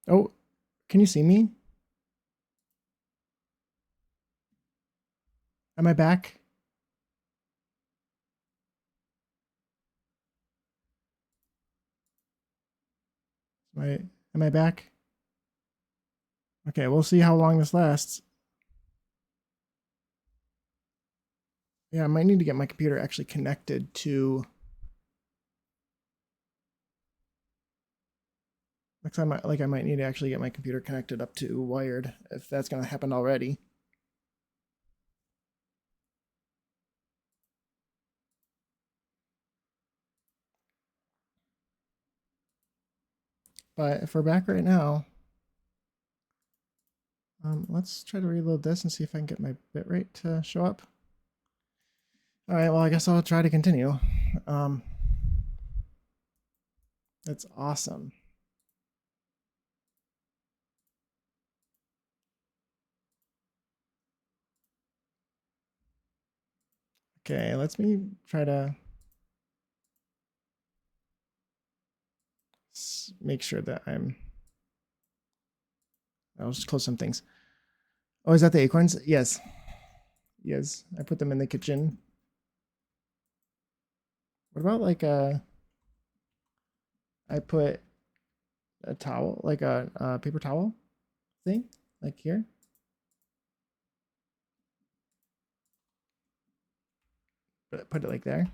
Oh, can you see me? Am I back? Am I back? Okay, we'll see how long this lasts. Yeah, I might need to get my computer actually connected to. I might need to actually get my computer connected up to wired if that's gonna happen already. But if we're back right now, let's try to reload this and see if I can get my bitrate to show up. All right, well, I guess I'll try to continue. Um, that's awesome. Okay, let's me try to make sure that I'll just close some things. Oh, is that the acorns? Yes. Yes, I put them in the kitchen. What about I put a towel, like a paper towel thing, like here. Put it like there.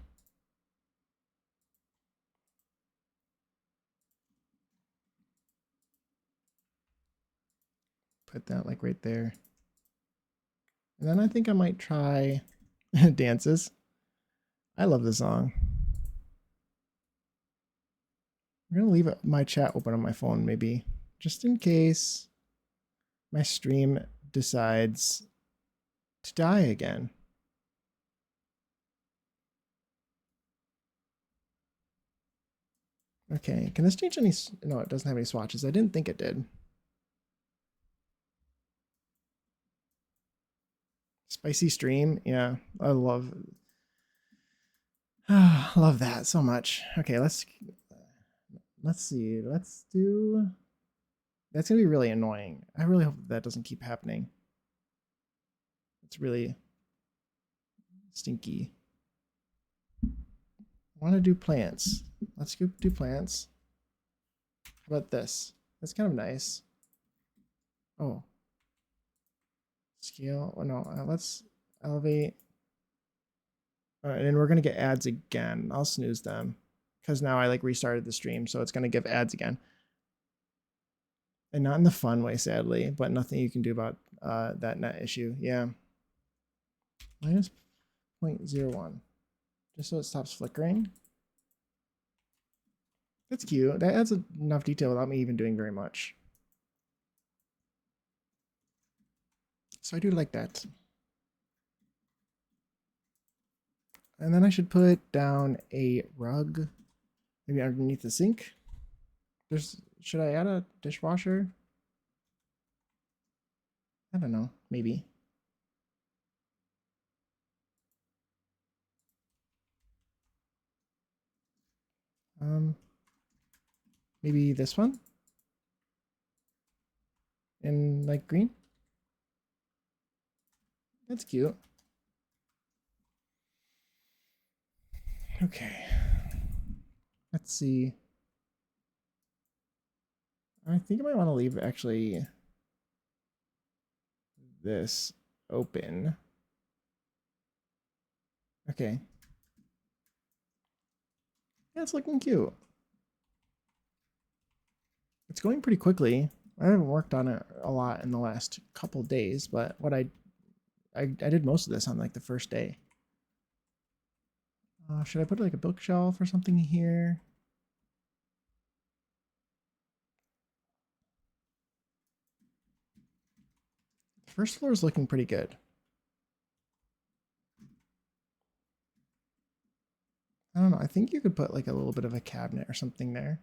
Put that like right there. And then I think I might try dances. I love this song. I'm gonna leave my chat open on my phone, maybe, just in case my stream decides to die again. Okay, can this change any? No, it doesn't have any swatches. I didn't think it did. Spicy stream, yeah, I love that so much. Okay, let's see. Let's do. That's gonna be really annoying. I really hope that doesn't keep happening. It's really stinky. I want to do plants. Let's go do plants. How about this? That's kind of nice. Oh, scale. Oh no, let's elevate. All right, and we're gonna get ads again. I'll snooze them because now I like restarted the stream, so it's gonna give ads again, and not in the fun way, sadly. But nothing you can do about that net issue. Yeah, minus 0.01, just so it stops flickering. That's cute. That adds enough detail without me even doing very much. So I do like that. And then I should put down a rug, maybe underneath the sink. Should I add a dishwasher? I don't know, maybe. Um, maybe this one in like green. That's cute. Okay. Let's see. I think I might want to leave actually this open. Okay. Yeah, it's looking cute. It's going pretty quickly. I haven't worked on it a lot in the last couple days, but I did most of this on like the first day. Should I put like a bookshelf or something here? The first floor is looking pretty good. I don't know. I think you could put like a little bit of a cabinet or something there.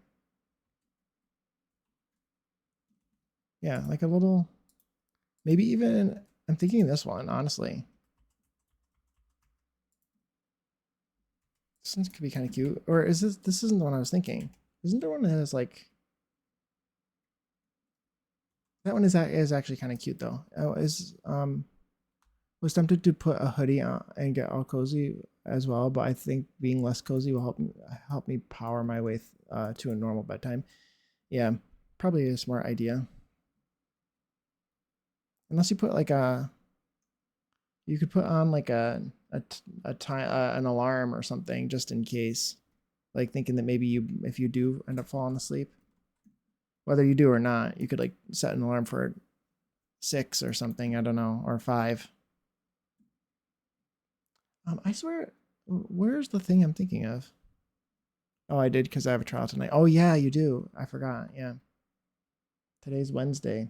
Yeah, like a little, maybe even, I'm thinking this one, honestly. This one could be kind of cute. Or is this isn't the one I was thinking. Isn't there one that has like, That one is actually kind of cute though. Was tempted to put a hoodie on and get all cozy as well, but I think being less cozy will help me power my way to a normal bedtime. Yeah, probably a smart idea. Unless you put like you could put on like a time an alarm or something just in case, like thinking that maybe if you do end up falling asleep, whether you do or not, you could like set an alarm for 6 or something. I don't know, or 5. I swear, where's the thing I'm thinking of? Oh, I did because I have a trial tonight. Oh yeah, you do. I forgot. Yeah, today's Wednesday.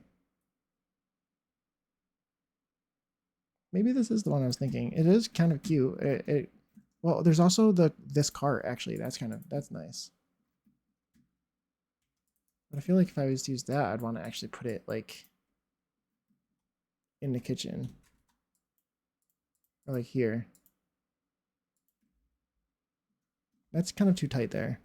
Maybe this is the one I was thinking. It is kind of cute. Well, there's also this cart actually. That's nice. But I feel like if I was to use that, I'd want to actually put it like in the kitchen or like here. That's kind of too tight there.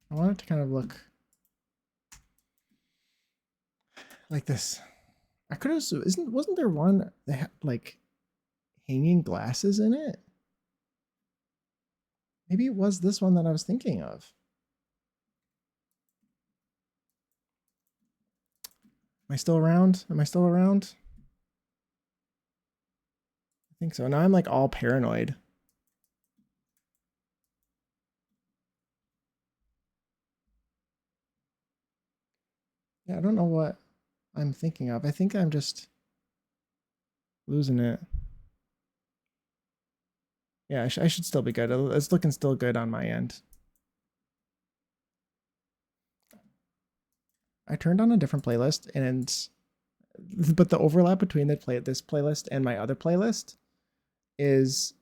I want it to kind of look like this. I could have wasn't there one that had like hanging glasses in it? Maybe it was this one that I was thinking of. Am I still around? Am I still around? I think so. Now I'm like all paranoid. Yeah, I don't know what I'm thinking of. I think I'm just losing it. Yeah, I should still be good. It's looking still good on my end. I turned on a different playlist, but the overlap between this playlist and my other playlist is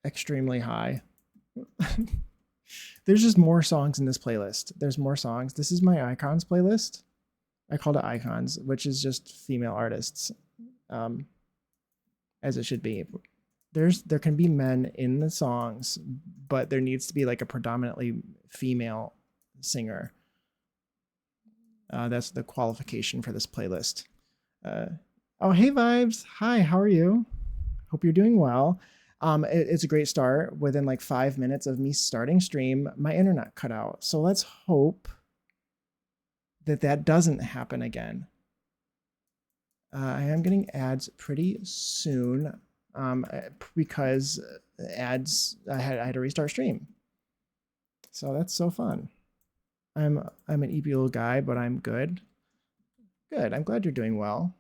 extremely high. There's just more songs in this playlist. There's more songs. This is my icons playlist. I called it icons, which is just female artists, as it should be. There can be men in the songs, but there needs to be like a predominantly female singer. That's the qualification for this playlist. Oh, hey Vibes. Hi, how are you? Hope you're doing well. It's a great start. Within like 5 minutes of me starting stream, my internet cut out. So let's hope that doesn't happen again. I am getting ads pretty soon because ads, I had to restart stream. So that's so fun. I'm an EP little guy, but I'm good. Good. I'm glad you're doing well.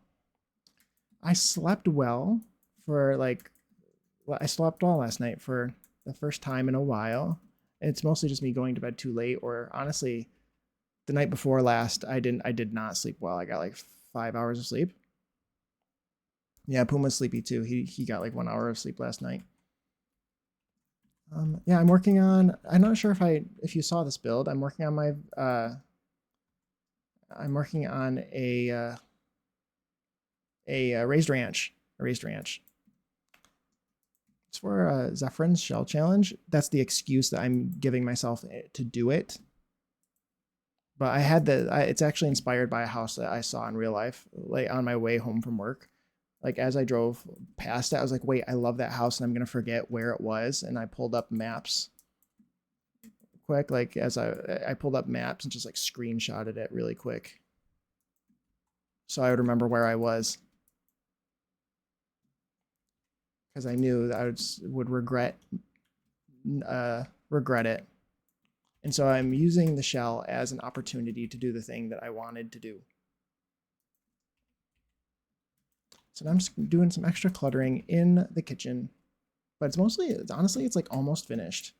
I slept well for I slept all last night for the first time in a while. It's mostly just me going to bed too late, or honestly, the night before last, I did not sleep well. I got like 5 hours of sleep. Yeah, Puma's sleepy too. He got like 1 hour of sleep last night. Yeah, I'm working on. I'm not sure if you saw this build. I'm working on my. I'm working on a raised ranch. A raised ranch. It's for Zephyrin's Shell Challenge. That's the excuse that I'm giving myself to do it. But I had it's actually inspired by a house that I saw in real life, like on my way home from work. Like as I drove past it, I was like, wait, I love that house and I'm going to forget where it was. And I pulled up maps quick. Like as I pulled up maps and just like screenshotted it really quick. So I would remember where I was. Because I knew that I would regret it. And so I'm using the shell as an opportunity to do the thing that I wanted to do. So now I'm just doing some extra cluttering in the kitchen, but honestly, it's like almost finished.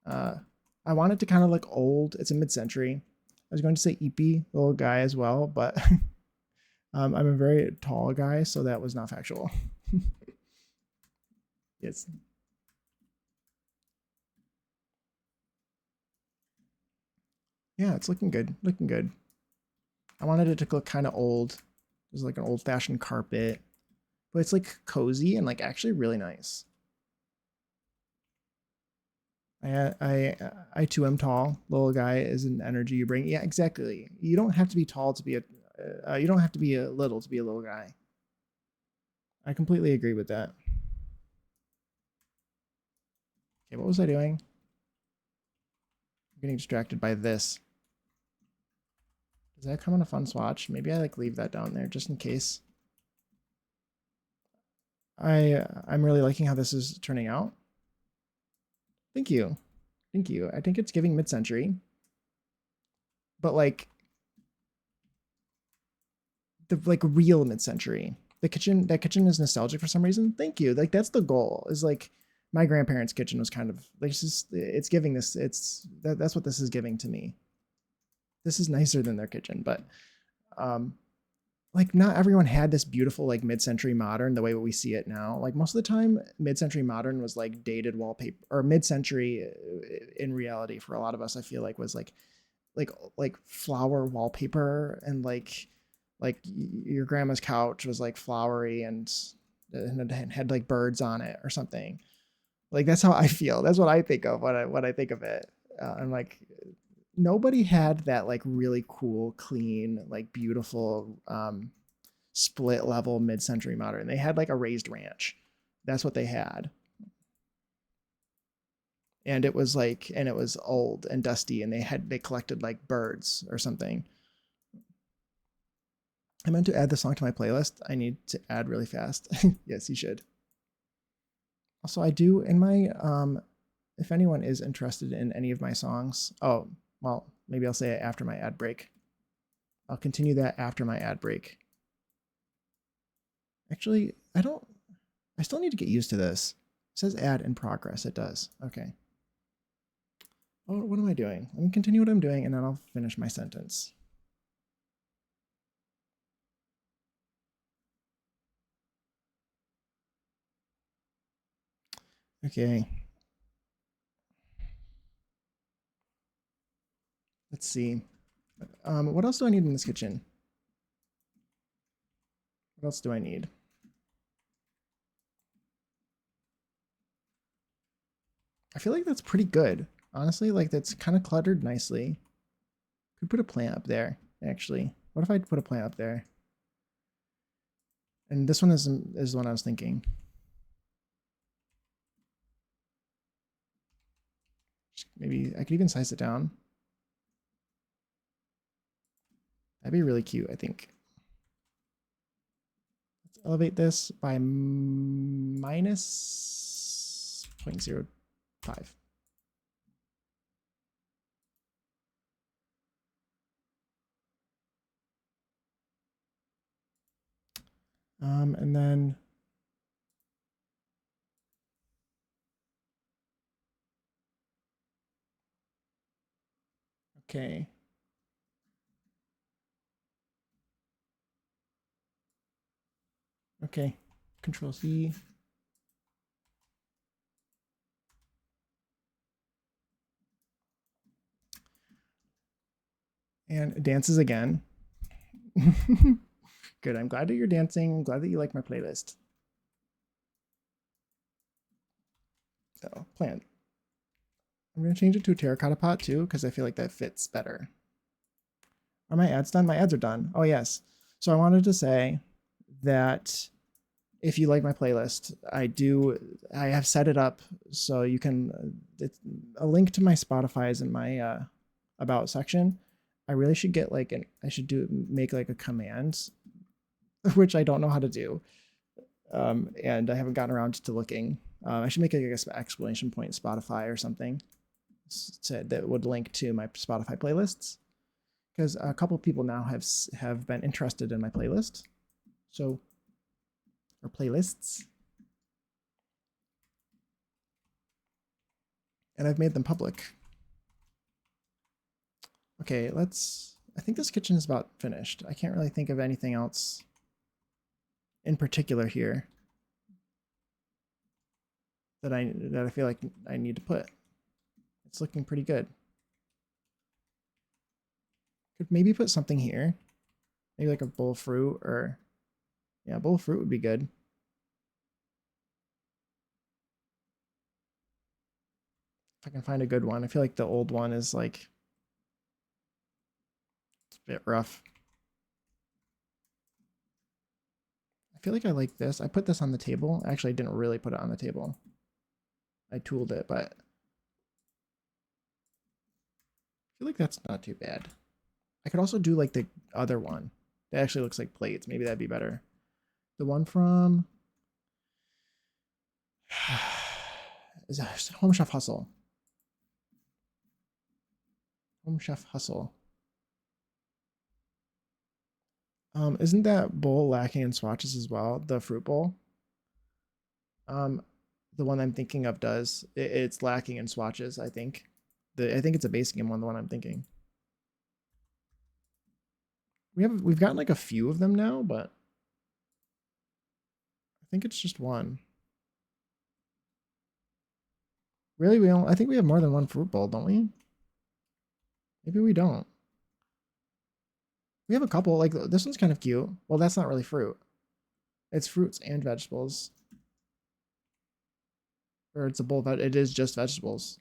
I want it to kind of look old. It's a mid-century. I was going to say eepy little guy as well, but I'm a very tall guy, so that was not factual. Yes. Yeah, it's looking good. Looking good. I wanted it to look kind of old. There's like an old-fashioned carpet, but it's like cozy and like actually really nice. I too am tall. Little guy is an energy you bring. Yeah, exactly. You don't have to be tall to be you don't have to be a little to be a little guy. I completely agree with that. Okay, what was I doing? I'm getting distracted by this. Does that come on a fun swatch? Maybe I like leave that down there just in case. I'm really liking how this is turning out. Thank you. Thank you. I think it's giving mid-century. But like the like real mid-century. The kitchen, that kitchen is nostalgic for some reason. Thank you. Like that's the goal. Is like my grandparents' kitchen was kind of like it's giving this, that's what this is giving to me. This is nicer than their kitchen, but um like not everyone had this beautiful like mid-century modern the way we see it now. Like most of the time mid-century modern was like dated wallpaper, or mid-century in reality for a lot of us I feel like was like flower wallpaper, and like your grandma's couch was like flowery and it had like birds on it or something. Like that's how I feel. That's what I think of when I think of it. I'm like nobody had that like really cool, clean, like beautiful split level mid-century modern. They had like a raised ranch. That's what they had. And it was old and dusty, and they collected like birds or something. I meant to add the song to my playlist. I need to add really fast. Yes, you should. Also, I do in my if anyone is interested in any of my songs. Oh, well, maybe I'll say it after my ad break. I'll continue that after my ad break. Actually, I still need to get used to this. It says ad in progress. It does. Okay. Oh, what am I doing? Let me continue what I'm doing and then I'll finish my sentence. Okay. Let's see. What else do I need in this kitchen? What else do I need? I feel like that's pretty good. Honestly, like that's kind of cluttered nicely. Could put a plant up there, actually. What if I put a plant up there? And this one is the one I was thinking. Maybe I could even size it down. That'd be really cute, I think. Let's elevate this by minus 0.05. And then okay. Okay. Control C. And dances again. Good. I'm glad that you're dancing. I'm glad that you like my playlist. So, plant. I'm going to change it to a terracotta pot too, because I feel like that fits better. Are my ads done? My ads are done. Oh, yes. So I wanted to say that if you like my playlist, I have set it up so you can, a link to my Spotify is in my about section. I really should get like I should make like a command, which I don't know how to do. And I haven't gotten around to looking. I should make like an exclamation point Spotify or something that would link to my Spotify playlists, because a couple of people now have been interested in my playlist. So, or playlists, and I've made them public. Okay, I think this kitchen is about finished. I can't really think of anything else in particular here that I feel like I need to put. It's looking pretty good. Could maybe put something here. Maybe like a bowl of fruit, or yeah, a bowl of fruit would be good. If I can find a good one. I feel like the old one is like it's a bit rough. I feel like I like this. I put this on the table. Actually, I didn't really put it on the table. I tooled it, but I feel like that's not too bad. I could also do like the other one. That actually looks like plates. Maybe that'd be better. The one from is Home Chef Hustle. Home Chef Hustle. Isn't that bowl lacking in swatches as well? The fruit bowl. The one I'm thinking of does. It's lacking in swatches. I think. I think it's a base game one. The one I'm thinking. We've gotten like a few of them now, but I think it's just one. Really, I think we have more than one fruit bowl, don't we? Maybe we don't. We have a couple. Like this one's kind of cute. Well, that's not really fruit. It's fruits and vegetables. Or it's a bowl of it is just vegetables.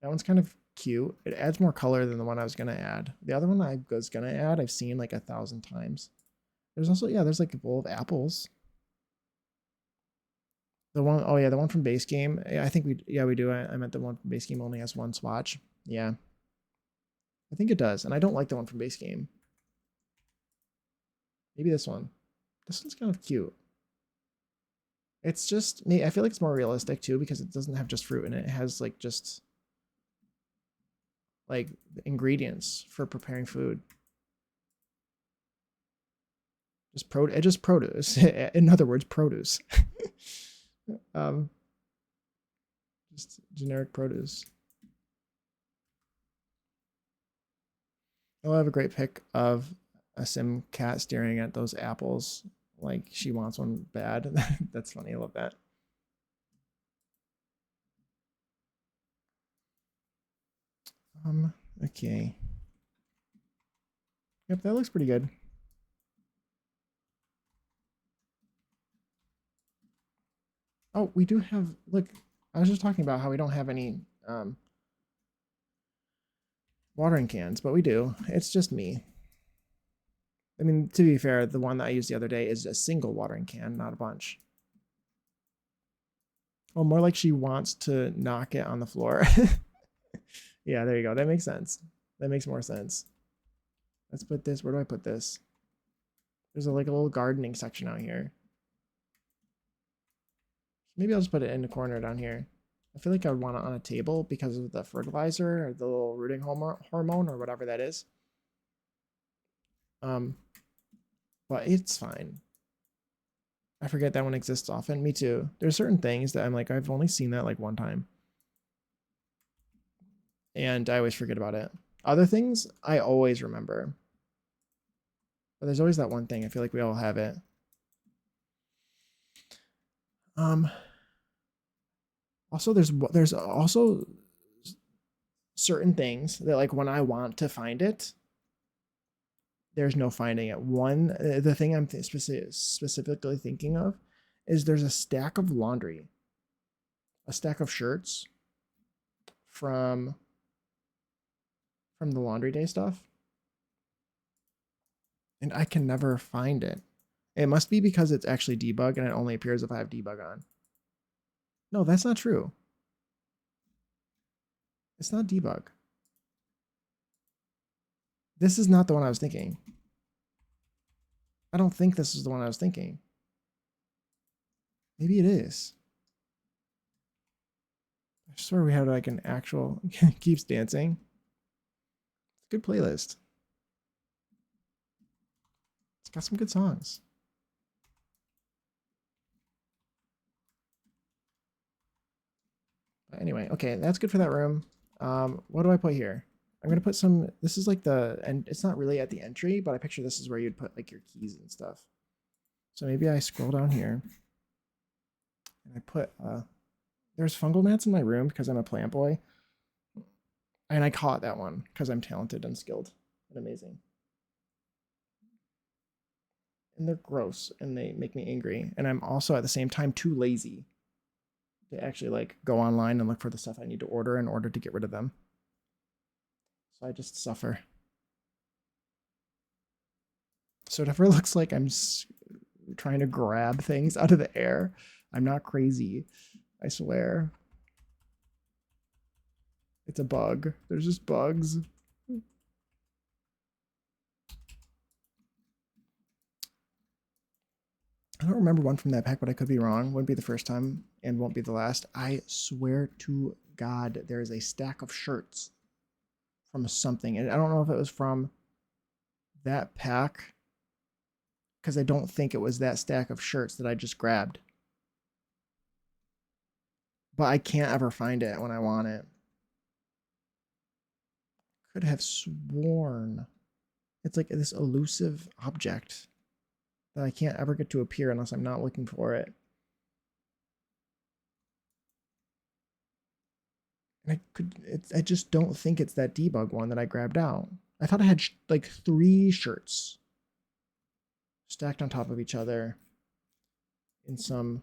That one's kind of cute. It adds more color than the one I was gonna add. The other one I was gonna add, I've seen like 1,000 times. There's also, yeah, there's like a bowl of apples. The one, oh yeah, the one from base game. Yeah, I think we do. I meant the one from base game only has one swatch. Yeah. I think it does. And I don't like the one from base game. Maybe this one. This one's kind of cute. It's just me. I feel like it's more realistic too because it doesn't have just fruit in it. It has like just like ingredients for preparing food. Just produce. In other words, produce. Just generic produce. I'll have a great pic of a sim cat staring at those apples like she wants one bad. That's funny. I love that. Okay. Yep, that looks pretty good. Oh, we do have, look, I was just talking about how we don't have any watering cans, but we do. It's just me. I mean, to be fair, the one that I used the other day is a single watering can, not a bunch. Well, more like she wants to knock it on the floor. Yeah, there you go. That makes sense. That makes more sense. Let's put this. Where do I put this? There's like a little gardening section out here. Maybe I'll just put it in the corner down here. I feel like I would want it on a table because of the fertilizer or the little rooting hormone or whatever that is. But it's fine. I forget that one exists often. Me too. There's certain things that I'm like, I've only seen that like one time. And I always forget about it. Other things, I always remember. But there's always that one thing. I feel like we all have it. Also, there's also certain things that like when I want to find it, there's no finding it. One, the thing I'm specifically thinking of is there's a stack of laundry, a stack of shirts from the laundry day stuff, and I can never find it. It must be because it's actually debug and it only appears if I have debug on. No, that's not true. It's not debug. This is not the one I was thinking. I don't think this is the one I was thinking. Maybe it is. I swear we had like an actual keeps dancing. Good playlist. It's got some good songs. But anyway, okay, that's good for that room. What do I put here? I'm gonna put some. This is like and it's not really at the entry, but I picture this is where you'd put like your keys and stuff. So maybe I scroll down here and I put there's fungal gnats in my room because I'm a plant boy. And I caught that one because I'm talented and skilled and amazing. And they're gross and they make me angry. And I'm also at the same time too lazy. to actually like go online and look for the stuff I need to order in order to get rid of them. So I just suffer. So it never looks like I'm trying to grab things out of the air. I'm not crazy. I swear. It's a bug. There's just bugs. I don't remember one from that pack, but I could be wrong. Wouldn't be the first time and won't be the last. I swear to God, there is a stack of shirts from something. And I don't know if it was from that pack, because I don't think it was that stack of shirts that I just grabbed. But I can't ever find it when I want it. Could have sworn it's like this elusive object that I can't ever get to appear unless I'm not looking for it. And I just don't think it's that debug one that I grabbed out. I thought I had like 3 shirts stacked on top of each other in some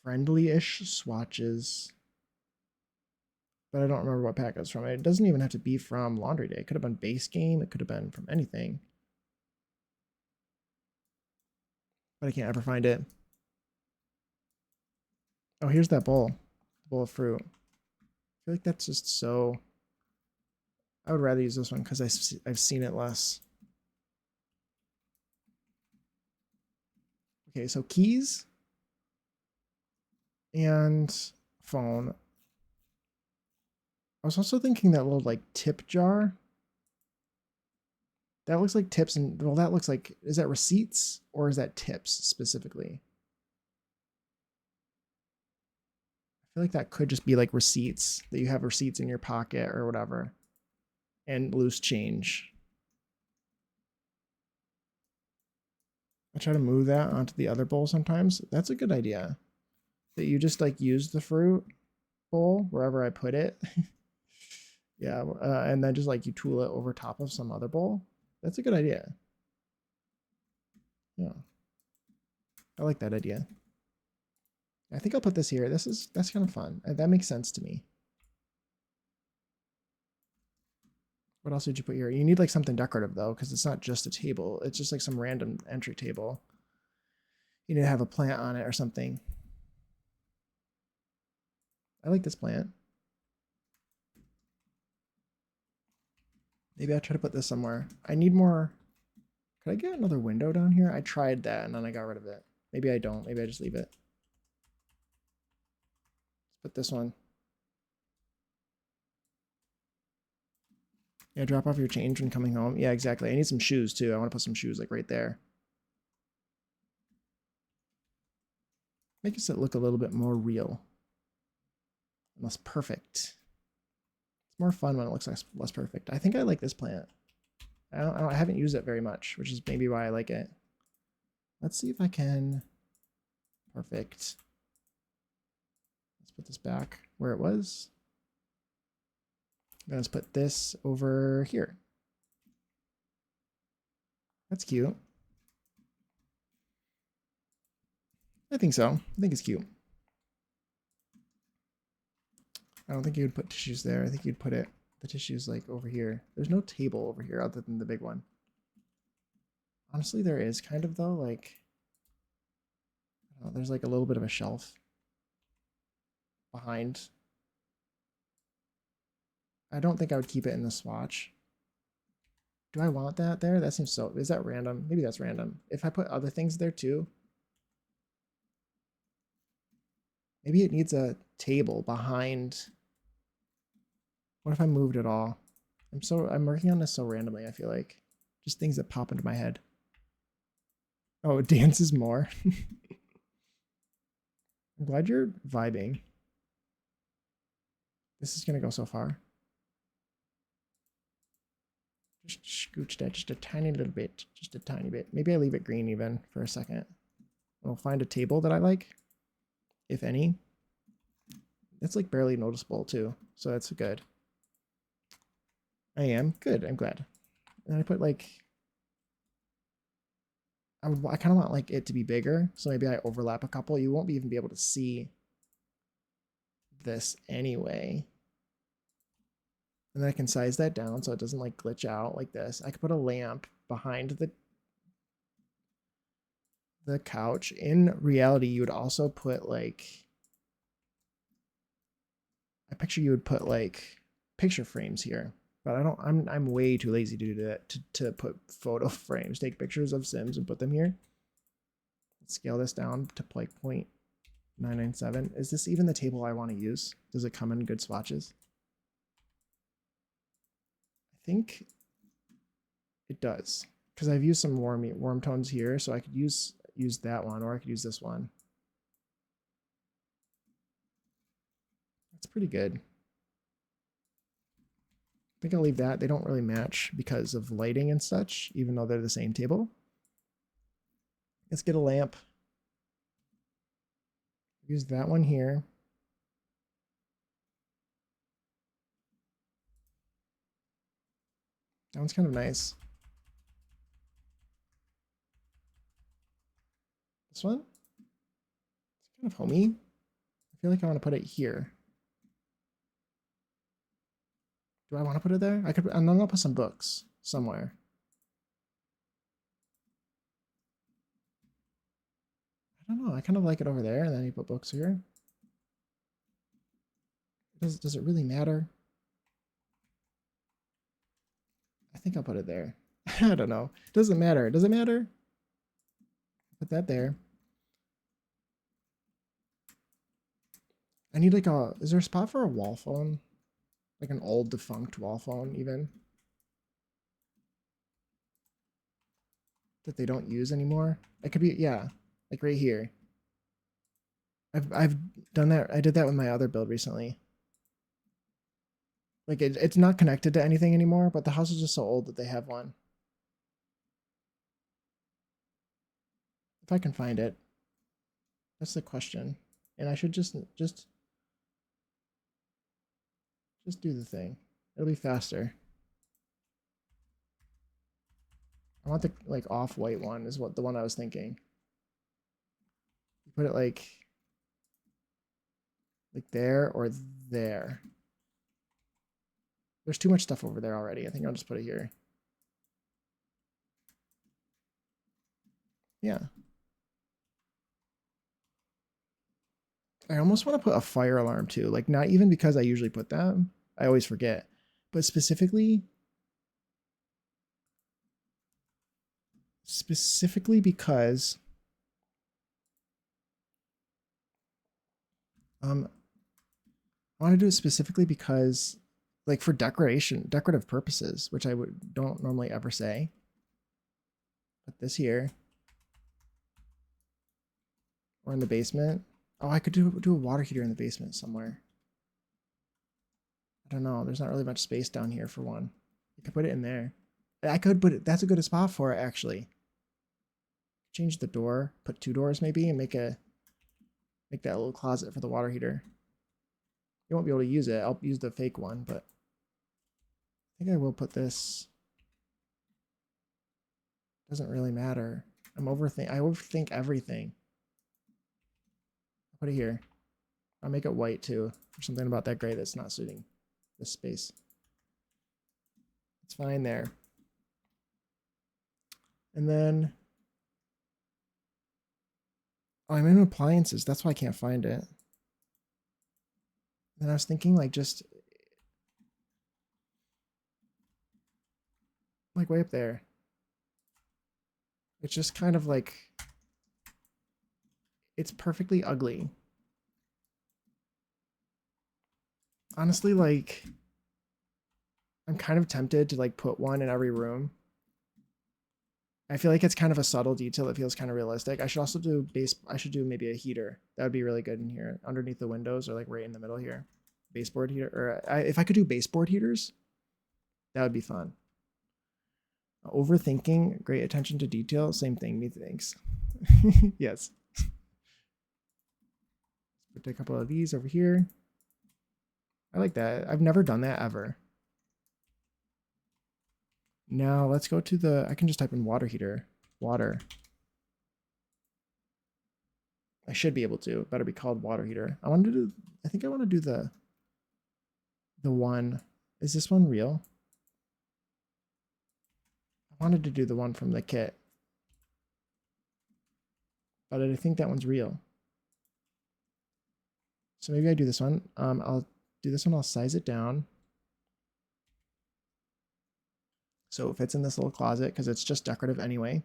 friendly-ish swatches. But I don't remember what pack it was from. It doesn't even have to be from Laundry Day. It could have been base game. It could have been from anything. But I can't ever find it. Oh, here's that bowl. Bowl of fruit. I feel like that's just so... I would rather use this one because I've seen it less. Okay, so keys and phone. I was also thinking that little like tip jar. That looks like tips, and well, that looks like, is that receipts or is that tips specifically? I feel like that could just be like receipts, that you have receipts in your pocket or whatever, and loose change. I try to move that onto the other bowl sometimes. That's a good idea. That you just like use the fruit bowl wherever I put it. Yeah, and then just like you tool it over top of some other bowl. That's a good idea. Yeah, I like that idea. I think I'll put this here. That's kind of fun. That makes sense to me. What else did you put here? You need like something decorative though, because it's not just a table. It's just like some random entry table. You need to have a plant on it or something. I like this plant. Maybe I'll try to put this somewhere. I need more. Could I get another window down here? I tried that and then I got rid of it. Maybe I don't. Maybe I just leave it. Let's put this one. Yeah, drop off your change when coming home. Yeah, exactly. I need some shoes too. I want to put some shoes like right there. Makes it look a little bit more real. Less perfect. It's more fun when it looks less perfect. I think I like this plant. I haven't used it very much, which is maybe why I like it. Let's see if I can. Perfect. Let's put this back where it was. Then let's put this over here. That's cute. I think so. I think it's cute. I don't think you would put tissues there. I think you'd put the tissues like over here. There's no table over here other than the big one. Honestly, there is kind of though, like, there's like a little bit of a shelf behind. I don't think I would keep it in the swatch. Do I want that there? That seems so, is that random? Maybe that's random. If I put other things there too, maybe it needs a table behind. What if I moved it all? I'm working on this so randomly, I feel like. Just things that pop into my head. Oh, it dances more. I'm glad you're vibing. This is gonna go so far. Just scooch that just a tiny little bit. Just a tiny bit. Maybe I leave it green even for a second. I'll find a table that I like, if any. It's like barely noticeable too, so that's good. I am good. I'm glad. And I put like, I kind of want like it to be bigger. So maybe I overlap a couple. You won't even be able to see this anyway. And then I can size that down so it doesn't like glitch out like this. I could put a lamp behind the couch. In reality, you would also put like, I picture you would put like picture frames here, but I don't, I'm way too lazy to do that, to put photo frames, take pictures of Sims and put them here. Let's scale this down to like 0.997. Is this even the table I want to use? Does it come in good swatches? I think it does, because I've used some warm tones here, so I could use that one, or I could use this one. That's pretty good. I think I'll leave that. They don't really match because of lighting and such, even though they're the same table. Let's get a lamp. Use that one here. That one's kind of nice. This one? It's kind of homey. I feel like I want to put it here. Do I want to put it there? I could, and then I'll put some books somewhere. I don't know. I kind of like it over there, and then you put books here. Does it really matter? I think I'll put it there. I don't know. It doesn't matter. Does it matter? Put that there. I need like a, is there a spot for a wall phone? Like an old defunct wall phone even? That they don't use anymore? It could be, yeah, like right here. I've done that. I did that with my other build recently. Like it's not connected to anything anymore, but the house is just so old that they have one. If I can find it. That's the question. And I should just do the thing. It'll be faster. I want the like off-white one is what the one I was thinking. You put it like there or there. There's too much stuff over there already. I think I'll just put it here. Yeah. I almost want to put a fire alarm too. Like not even because I usually put them. I always forget. But specifically because I want to do it specifically because like for decorative purposes, which I don't normally ever say. Put this here. Or in the basement. Oh, I could do a water heater in the basement somewhere. I don't know. There's not really much space down here for one. I could put it in there. I could put it. That's a good spot for it, actually. Change the door. Put 2 doors maybe, and make that little closet for the water heater. You won't be able to use it. I'll use the fake one, but I think I will put this. Doesn't really matter. I overthink everything. I'll put it here. I'll make it white too. There's something about that gray that's not suiting this space. It's fine there. And then, oh, I'm in appliances. That's why I can't find it. And I was thinking like just like way up there. It's just kind of like, it's perfectly ugly. Honestly, like, I'm kind of tempted to like put one in every room. I feel like it's kind of a subtle detail that feels kind of realistic. I should also do I should do maybe a heater. That would be really good in here, underneath the windows or like right in the middle here. Baseboard heater, or if I could do baseboard heaters, that would be fun. Overthinking, great attention to detail, same thing, methinks. Yes. Put a couple of these over here. I like that. I've never done that ever. Now let's go to I can just type in water heater. Water. I should be able to. Better be called water heater. I want to do. I think I want to do the one. Is this one real? I wanted to do the one from the kit, but I think that one's real. So maybe I do this one. I'll do this one. I'll size it down so it fits in this little closet because it's just decorative anyway.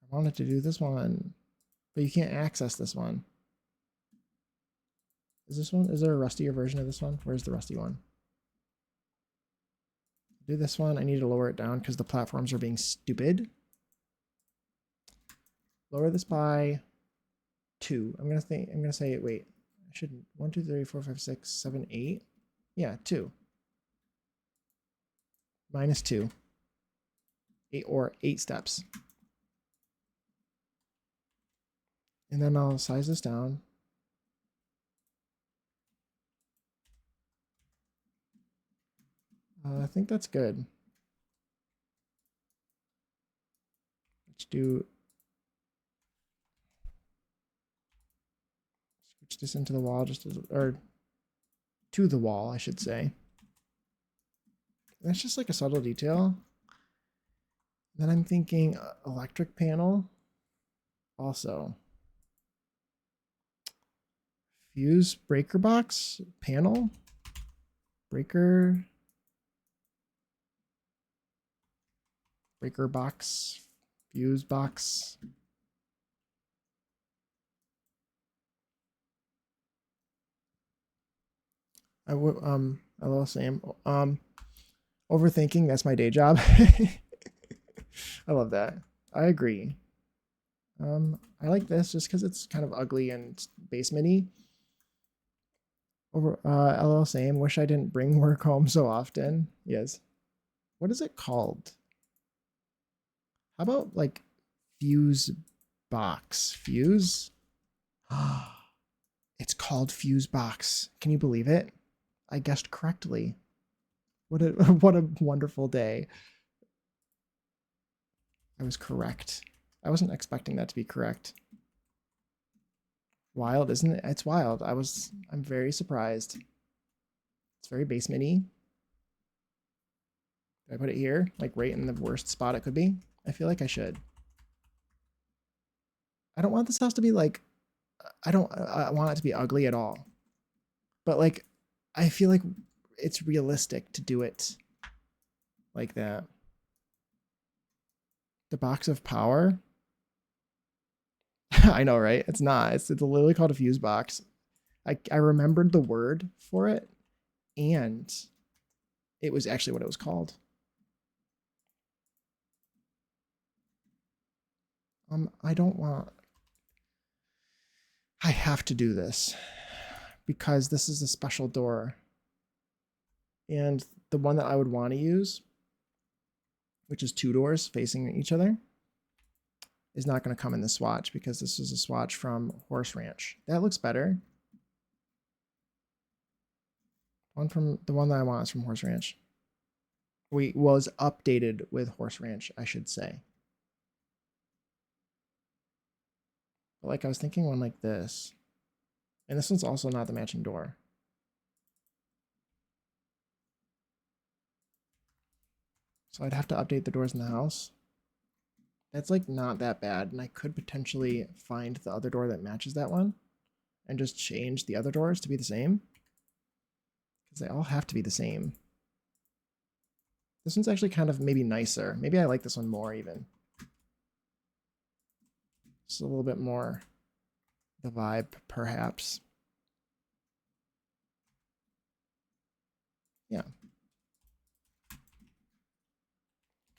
I wanted to do this one, but you can't access this one. Is there a rustier version of this one? Where's the rusty one? Do this one. I need to lower it down because the platforms are being stupid. Lower this by 2. I'm gonna say, wait, I shouldn't. 1, 2, 3, 4, 5, 6, 7, 8. Yeah, 2. Minus 2. 8 steps. And then I'll size this down. I think that's good. Let's do. Switch this into the wall, or to the wall, I should say. That's just like a subtle detail. Then I'm thinking electric panel. Also. Fuse breaker box panel. Breaker box, fuse box. Hello Sam. Overthinking, that's my day job. I love that. I agree. I like this just because it's kind of ugly and basement-y. LL Sam, wish I didn't bring work home so often. Yes. What is it called? How about like fuse box? Fuse? It's called fuse box. Can you believe it? I guessed correctly. What a wonderful day. I was correct. I wasn't expecting that to be correct. Wild, isn't it? It's wild. I'm very surprised. It's very basement-y. Do I put it here? Like right in the worst spot it could be? I feel like I should. I don't want this house to be like, I want it to be ugly at all. But like, I feel like it's realistic to do it like that. The box of power? I know, right? It's not. It's literally called a fuse box. I remembered the word for it, and it was actually what it was called. I don't want... I have to do this because this is a special door. And the one that I would want to use, which is 2 doors facing each other, is not going to come in the swatch because this is a swatch from Horse Ranch. That looks better. The one that I want is from Horse Ranch. Was updated with Horse Ranch, I should say. But like I was thinking one like this. And this one's also not the matching door. So I'd have to update the doors in the house. That's like not that bad. And I could potentially find the other door that matches that one and just change the other doors to be the same. Because they all have to be the same. This one's actually kind of maybe nicer. Maybe I like this one more even. Just a little bit more the vibe, perhaps. Yeah.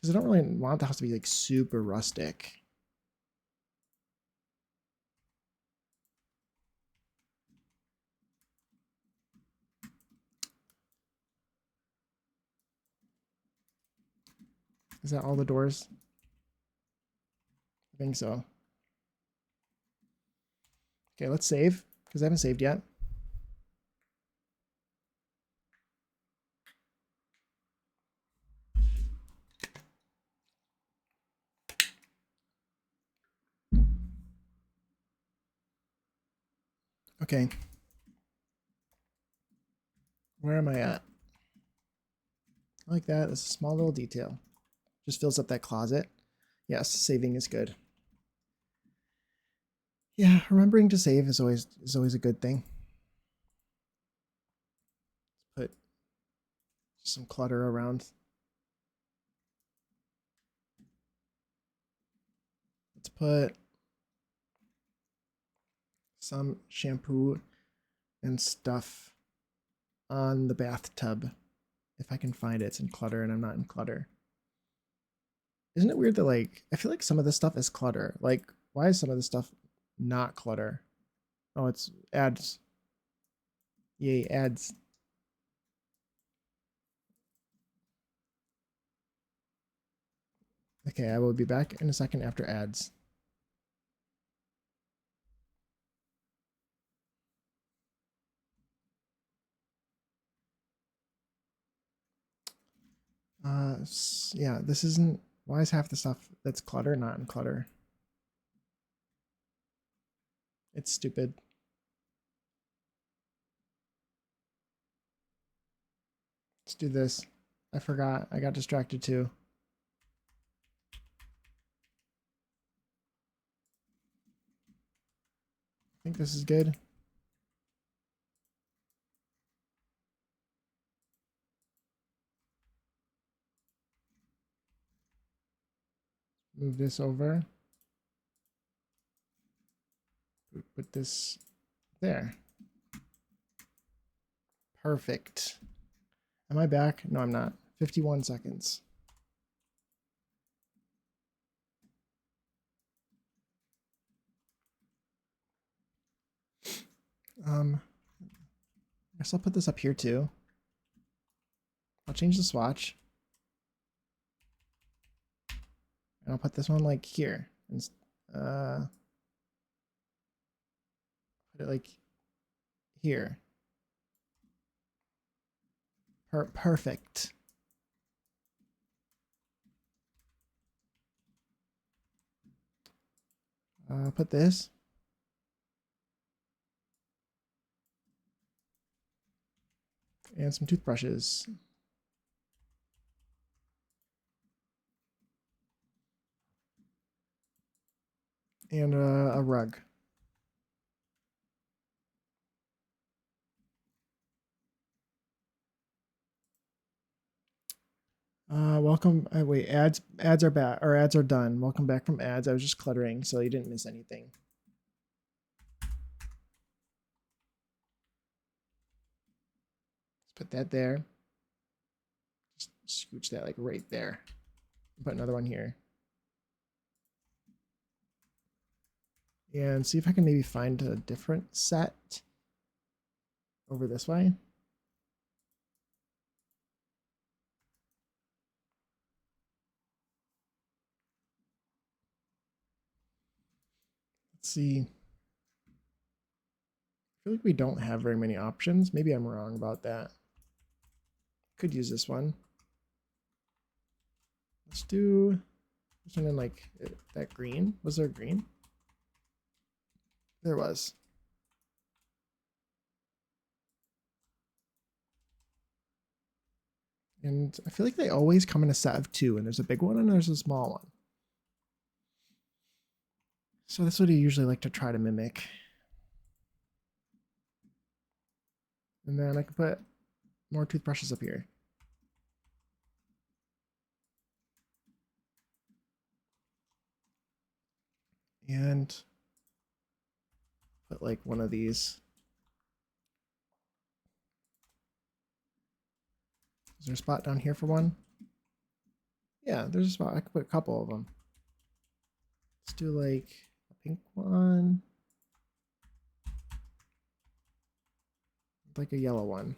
Because I don't really want the house to be like super rustic. Is that all the doors? I think so. Okay, let's save, because I haven't saved yet. Okay. Where am I at? I like that. It's a small little detail. Just fills up that closet. Yes, saving is good. Yeah, remembering to save is always a good thing. Put some clutter around. Let's put some shampoo and stuff on the bathtub. If I can find it, it's in clutter and I'm not in clutter. Isn't it weird that, like, I feel like some of this stuff is clutter. Like, why is some of this stuff not clutter? Oh, it's ads. Yay, ads. Okay, I will be back in a second after ads. Yeah, this isn't. Why is half the stuff that's clutter not in clutter? It's stupid. Let's do this. I forgot. I got distracted too. I think this is good. Move this over. Put this there. Perfect. Am I back? No, I'm not. 51 seconds. I guess I'll put this up here too. I'll change the swatch. And I'll put this one like here. And put it like here. Perfect. Put this. And some toothbrushes. And a rug. Welcome. Wait, ads are back, or ads are done. Welcome back from ads. I was just cluttering, so you didn't miss anything. Let's put that there. Just scooch that like right there. Put another one here. And see if I can maybe find a different set over this way. Let's see. I feel like we don't have very many options. Maybe I'm wrong about that. Could use this one. Let's do this one in like that green. Was there green? There was. And I feel like they always come in a set of two, and there's a big one and there's a small one. So that's what I usually like to try to mimic. And then I can put more toothbrushes up here. And put like one of these. Is there a spot down here for one? Yeah, there's a spot. I could put a couple of them. Let's do like a pink one. Like a yellow one.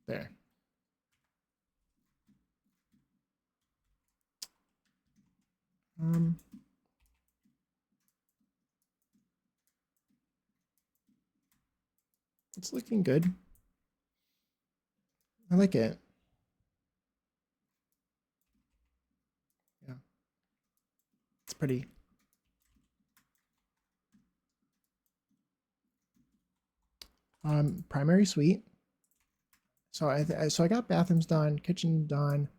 There. It's looking good. I like it. Yeah. It's pretty. Primary suite. So I got bathrooms done, kitchen done.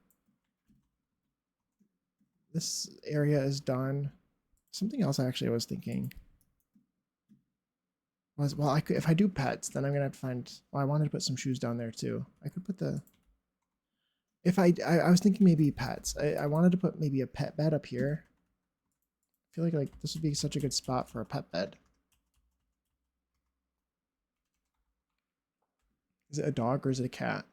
This area is done. Something else actually I was thinking was, well, I could, if I do pets, then I'm gonna have to find. Well, I wanted to put some shoes down there too. I could put the. If I was thinking maybe pets. I wanted to put maybe a pet bed up here. I feel like this would be such a good spot for a pet bed. Is it a dog or is it a cat?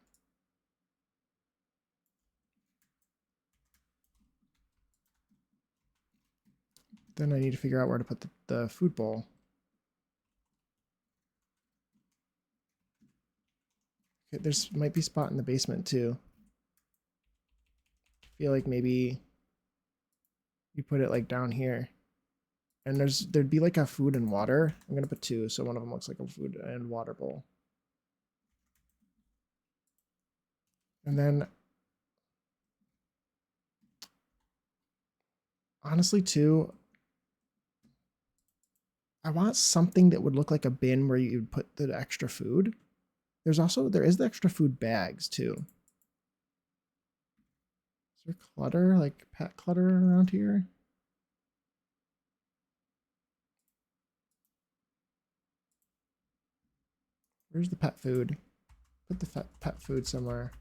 Then I need to figure out where to put the food bowl. Okay, there's might be a spot in the basement too. I feel like maybe you put it like down here. And there'd be like a food and water. I'm gonna put two, so one of them looks like a food and water bowl. And then honestly too, I want something that would look like a bin where you would put the extra food. There is the extra food bags too. Is there clutter, like pet clutter around here? Where's the pet food? Put the pet food somewhere.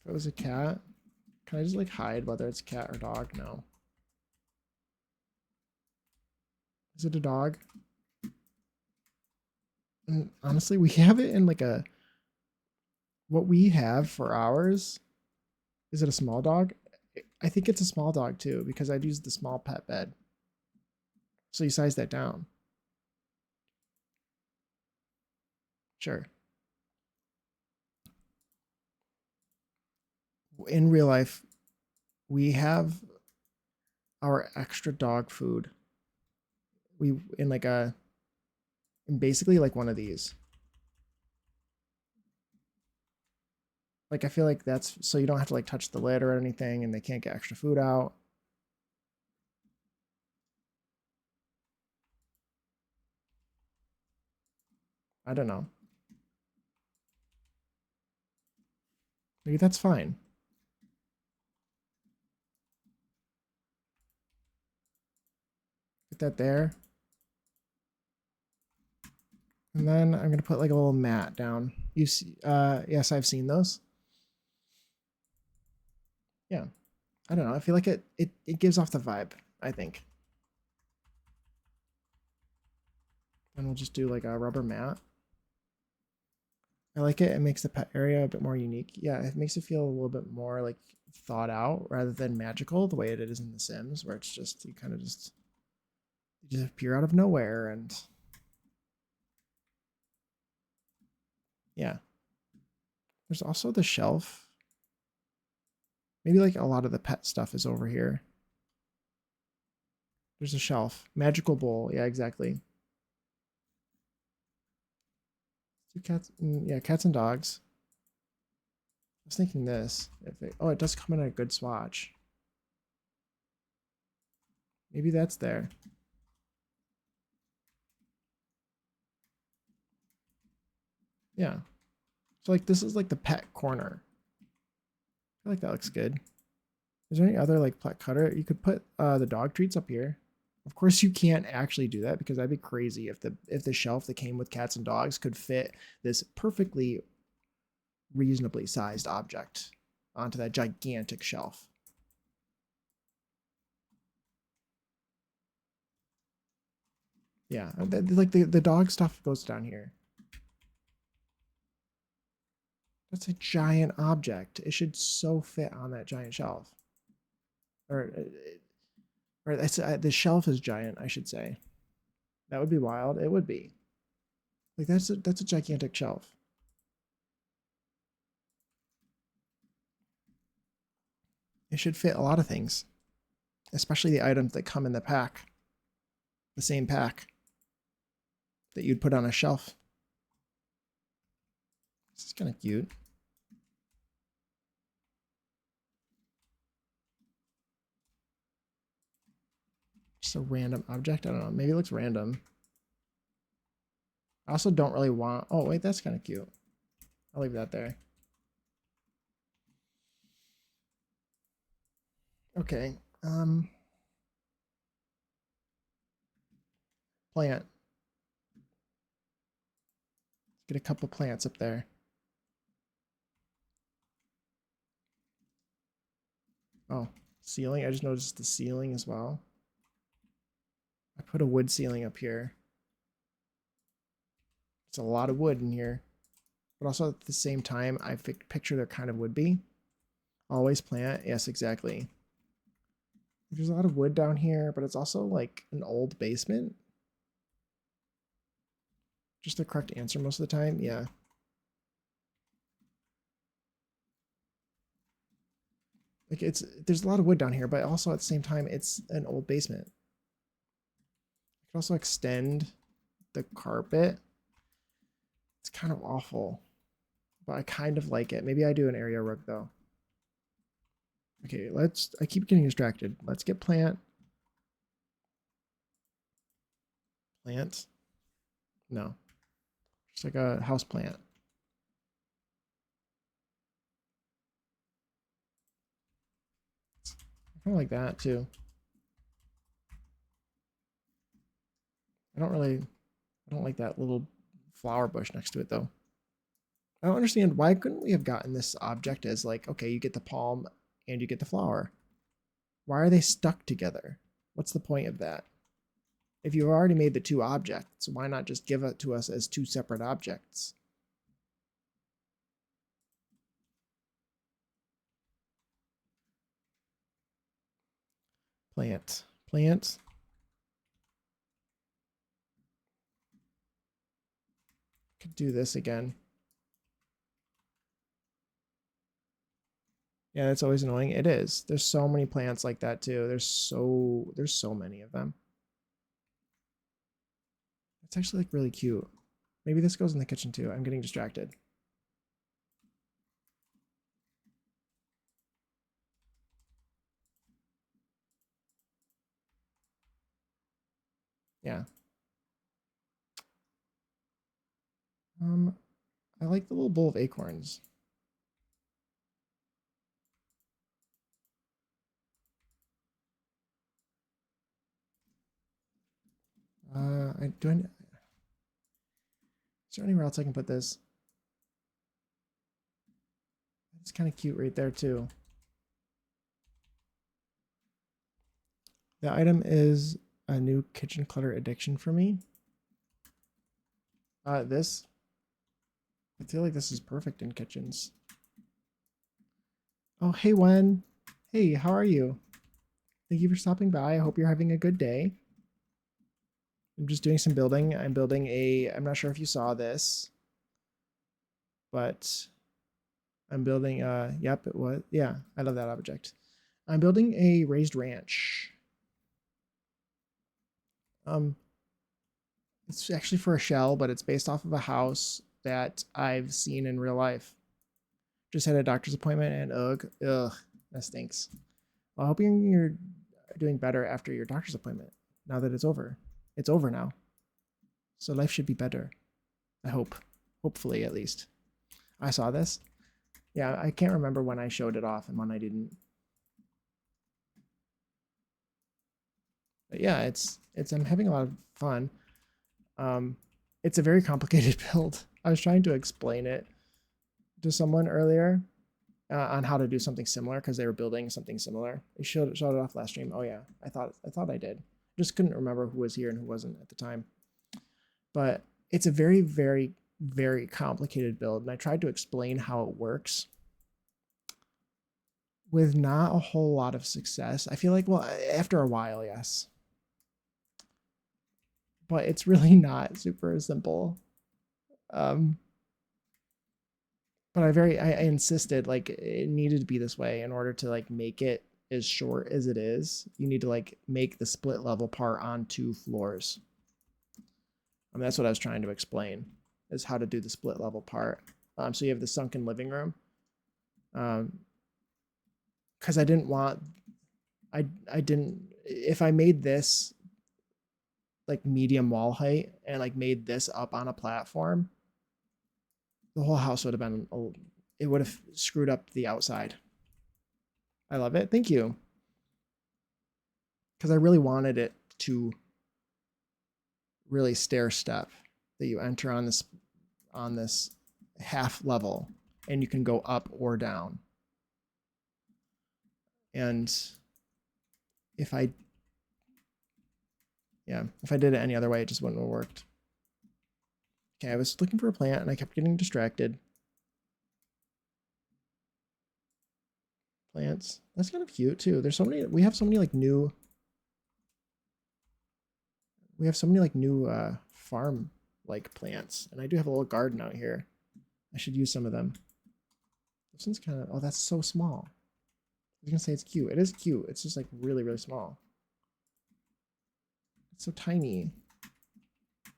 If it was a cat, can I just like hide whether it's a cat or dog? No. Is it a dog? And honestly, we have it in like a, what we have for ours. Is it a small dog? I think it's a small dog too, because I'd use the small pet bed. So you size that down. Sure. In real life, we have our extra dog food. We in like a, in basically like one of these. Like I feel like that's so you don't have to like touch the lid or anything, and they can't get extra food out. I don't know. Maybe that's fine. Put that there. And then I'm gonna put like a little mat down. You see, yes, I've seen those. Yeah, I don't know. I feel like it gives off the vibe, I think. And we'll just do like a rubber mat. I like it. It makes the pet area a bit more unique. Yeah, it makes it feel a little bit more like thought out rather than magical the way it is in The Sims, where it's just you kind of just you just appear out of nowhere and yeah. There's also the shelf. Maybe like a lot of the pet stuff is over here. There's a shelf. Magical bowl. Yeah, exactly. Two cats. Yeah, cats and dogs. I was thinking this. Oh, it does come in a good swatch. Maybe that's there. Yeah. So like this is like the pet corner. I feel like that looks good. Is there any other like pet cutter? You could put the dog treats up here. Of course you can't actually do that because that'd be crazy if the shelf that came with cats and dogs could fit this perfectly reasonably sized object onto that gigantic shelf. Yeah, like the dog stuff goes down here. That's a giant object. It should so fit on that giant shelf. Or, or that's the shelf is giant, I should say. That would be wild. It would be. Like that's a gigantic shelf. It should fit a lot of things, especially the items that come in the pack, the same pack that you'd put on a shelf. This is kind of cute. Just a random object. I don't know. Maybe it looks random. I also don't really want, oh wait, that's kind of cute. I'll leave that there. Okay. Plant. Get a couple plants up there. Oh, ceiling. I just noticed the ceiling as well. I put a wood ceiling up here. It's a lot of wood in here. But also at the same time, I picture there kind of would be. Always plant. Yes, exactly. There's a lot of wood down here, but it's also like an old basement. Just the correct answer most of the time. Yeah. Like there's a lot of wood down here, but also at the same time, it's an old basement. I could also extend the carpet. It's kind of awful, but I kind of like it. Maybe I do an area rug though. Okay, I keep getting distracted. Let's get plant. Plant. No. Just like a house plant. I kind of like that too. I don't like that little flower bush next to it though. I don't understand, why couldn't we have gotten this object as like, okay, you get the palm and you get the flower. Why are they stuck together? What's the point of that? If you've already made the two objects, why not just give it to us as two separate objects? Plant. Plant. Could do this again. Yeah, that's always annoying. It is. There's so many plants like that too. There's so many of them. It's actually like really cute. Maybe this goes in the kitchen too. I'm getting distracted. Yeah. I like the little bowl of acorns. Is there anywhere else I can put this? It's kind of cute right there too. The item is a new kitchen clutter addiction for me. This. I feel like this is perfect in kitchens. Oh, hey, Wen. Hey, how are you? Thank you for stopping by. I hope you're having a good day. I'm just doing some building. I'm building I'm not sure if you saw this, but I'm building, yep, it was. Yeah, I love that object. I'm building a raised ranch. It's actually for a shell, but it's based off of a house that I've seen in real life. Just had a doctor's appointment and ugh, that stinks. Well, I hope you're doing better after your doctor's appointment now that it's over. It's over now. So life should be better. I hope. Hopefully, at least. I saw this. Yeah, I can't remember when I showed it off and when I didn't. But yeah, I'm having a lot of fun. It's a very complicated build. I was trying to explain it to someone earlier on how to do something similar because they were building something similar. They showed it off last stream. Oh yeah, I thought I did. Just couldn't remember who was here and who wasn't at the time. But it's a very, very, very complicated build, and I tried to explain how it works with not a whole lot of success. I feel like, well, after a while, yes. But it's really not super simple. But I insisted like it needed to be this way in order to like make it as short as it is. You need to like make the split level part on 2 floors. I mean, that's what I was trying to explain, is how to do the split level part. So you have the sunken living room. Because I didn't want, I didn't, if I made this like medium wall height and like made this up on a platform, the whole house would have been, it would have screwed up the outside. I love it. Thank you. Because I really wanted it to really stair step, that you enter on this half level and you can go up or down. And if I did it any other way, it just wouldn't have worked. Okay, I was looking for a plant and I kept getting distracted. Plants. That's kind of cute too. There's so many, we have so many like new farm like plants. And I do have a little garden out here. I should use some of them. This one's kind of, oh, that's so small. I was gonna say it's cute. It is cute. It's just like really, really small. It's so tiny. I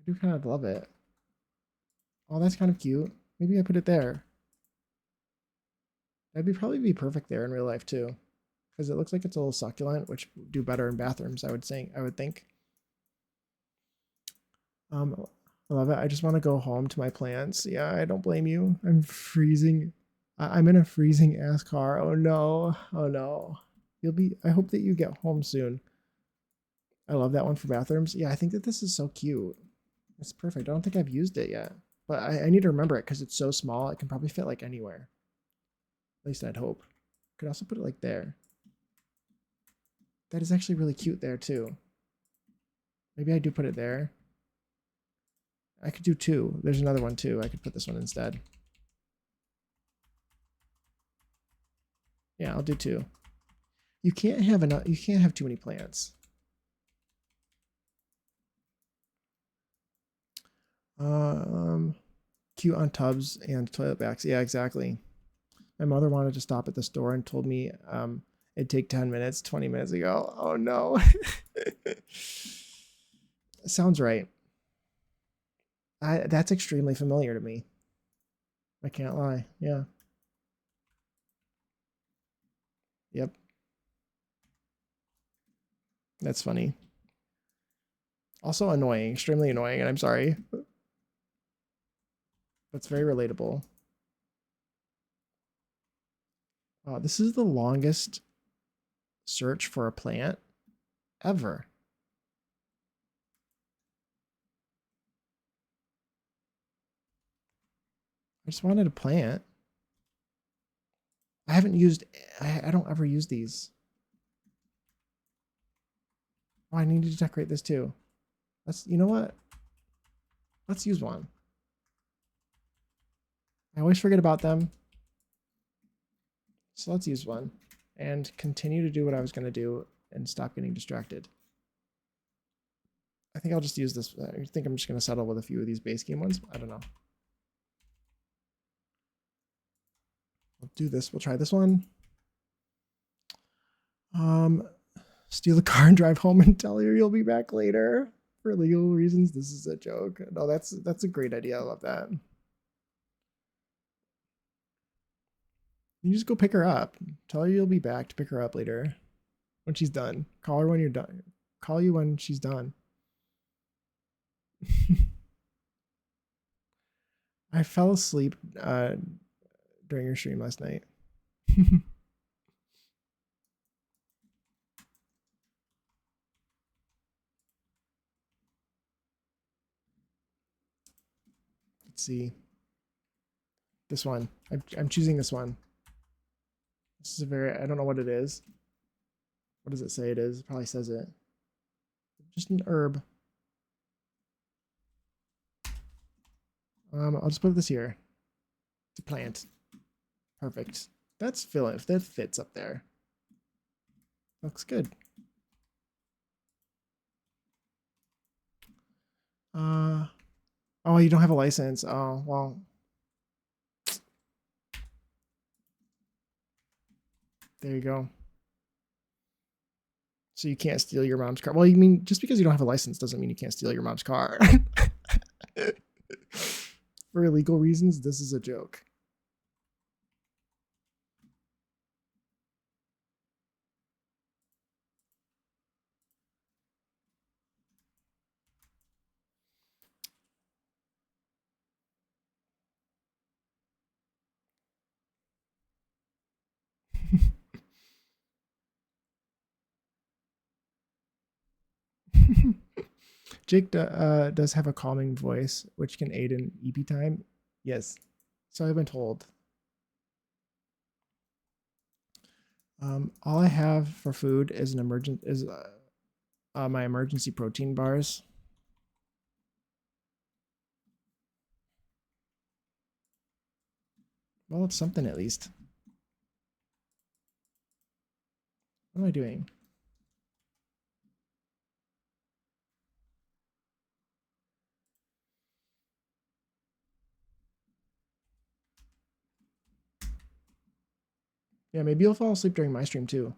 do kind of love it. Oh, that's kind of cute. Maybe I put it there. That'd probably be perfect there in real life too. Because it looks like it's a little succulent, which would do better in bathrooms, I would think. I love it. I just want to go home to my plants. Yeah, I don't blame you. I'm freezing. I'm in a freezing ass car. Oh no. Oh no. I hope that you get home soon. I love that one for bathrooms. Yeah, I think that this is so cute. It's perfect. I don't think I've used it yet. But I need to remember it because it's so small. It can probably fit like anywhere. At least I'd hope. Could also put it like there. That is actually really cute there too. Maybe I do put it there. I could do two. There's another one too. I could put this one instead. Yeah, I'll do two. You can't have enough. You can't have too many plants. Cute on tubs and toilet backs. Yeah, exactly. My mother wanted to stop at the store and told me it'd take 10 minutes, 20 minutes ago. Oh no. Sounds right. That's extremely familiar to me. I can't lie. Yeah. Yep. That's funny. Also annoying, extremely annoying, and I'm sorry. That's very relatable. This is the longest search for a plant ever. I just wanted a plant. I haven't used, I don't ever use these. Oh, I need to decorate this too. You know what? Let's use one. I always forget about them. So let's use one and continue to do what I was going to do and stop getting distracted. I think I'll just use this. I think I'm just going to settle with a few of these base game ones. I don't know. We'll do this. We'll try this one. Steal the car and drive home and tell her you'll be back later for legal reasons. This is a joke. No, that's a great idea. I love that. You just go pick her up. Tell her you'll be back to pick her up later when she's done. Call her when you're done. Call you when she's done. I fell asleep during your stream last night. Let's see. This one. I'm choosing this one. This is I don't know what it is. What does it say it is? It probably says it. Just an herb. I'll just put this here. It's a plant. Perfect. That's that fits up there. Looks good. Oh, you don't have a license. Oh, well. There you go. So you can't steal your mom's car. Well, you mean just because you don't have a license doesn't mean you can't steal your mom's car. For illegal reasons, this is a joke. Jake does have a calming voice, which can aid in EP time. Yes, so I've been told. All I have for food is my emergency protein bars. Well, it's something at least. What am I doing? Yeah, maybe you'll fall asleep during my stream too.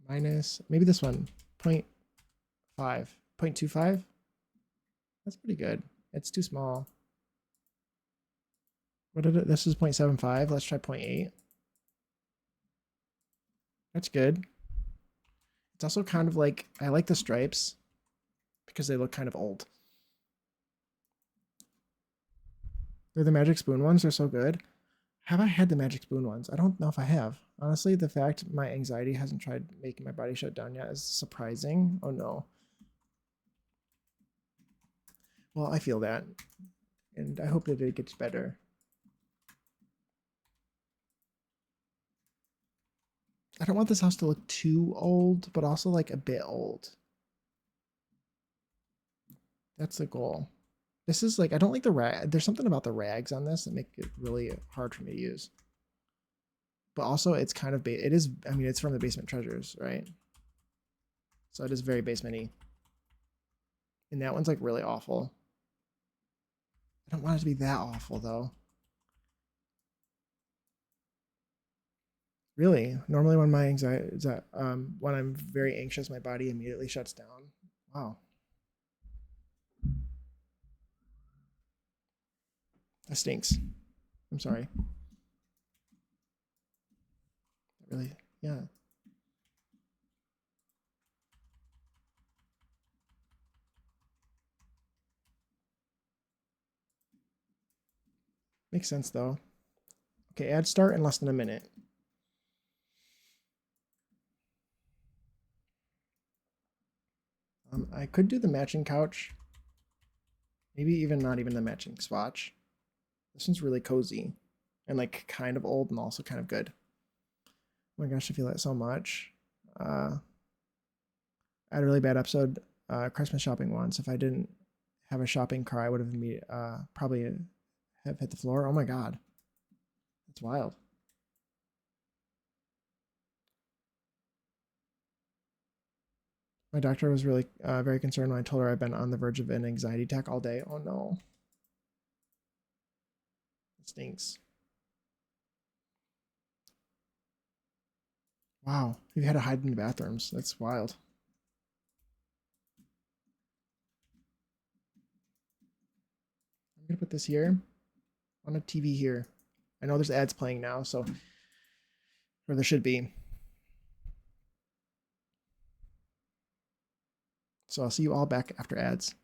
Minus, maybe this one, 0.5, 0.25. That's pretty good. It's too small. What did it? This is 0.75. Let's try 0.8. That's good. It's also kind of like, I like the stripes because they look kind of old. They're the Magic Spoon ones. They're so good. Have I had the Magic Spoon ones? I don't know if I have. Honestly, the fact my anxiety hasn't tried making my body shut down yet is surprising. Oh no. Well, I feel that. And I hope that it gets better. I don't want this house to look too old, but also like a bit old. That's the goal. This is like, I don't like the rag. There's something about the rags on this that make it really hard for me to use. But also it's kind of, it is, I mean, it's from the Basement Treasures, right? So it is very basement-y. And that one's like really awful. I don't want it to be that awful though. Really, normally when my anxiety is that when I'm very anxious, my body immediately shuts down. Wow, that stinks. I'm sorry. Really, yeah. Makes sense though. Okay, ad start in less than a minute. I could do the matching couch. Maybe even not even the matching swatch. This one's really cozy and like kind of old and also kind of good. Oh my gosh, I feel that so much. I had a really bad episode Christmas shopping once. If I didn't have a shopping car, I would have probably have hit the floor. Oh my god, that's wild. My doctor was really very concerned when I told her I've been on the verge of an anxiety attack all day. Oh no, it stinks. Wow, you had to hide in the bathrooms. That's wild. I'm gonna put this here on a TV here. I know there's ads playing now, so or there should be. So I'll see you all back after ads.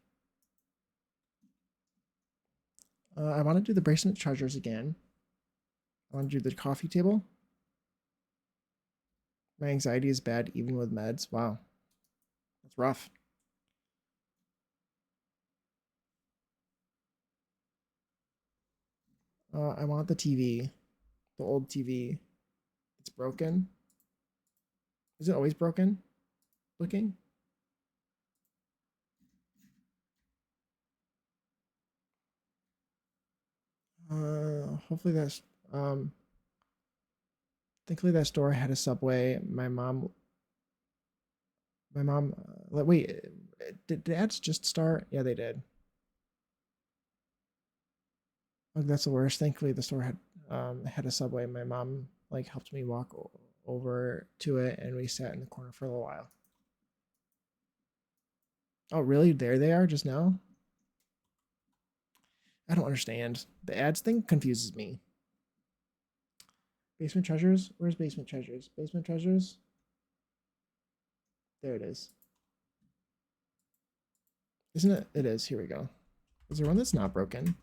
I want to do the Basement Treasures again. I want to do the coffee table. My anxiety is bad even with meds. Wow, that's rough. I want the TV, the old TV. It's broken. Is it always broken looking? Hopefully that's thankfully that store had a Subway. My mom wait, did ads just start? Yeah, they did. Oh, that's the worst. Thankfully the store had a Subway. My mom like helped me walk over to it and we sat in the corner for a little while. Oh, really? There they are just now? I don't understand. The ads thing confuses me. Basement Treasures? Where's Basement Treasures? Basement Treasures? There it is. Isn't it? It is. Here we go. Is there one that's not broken?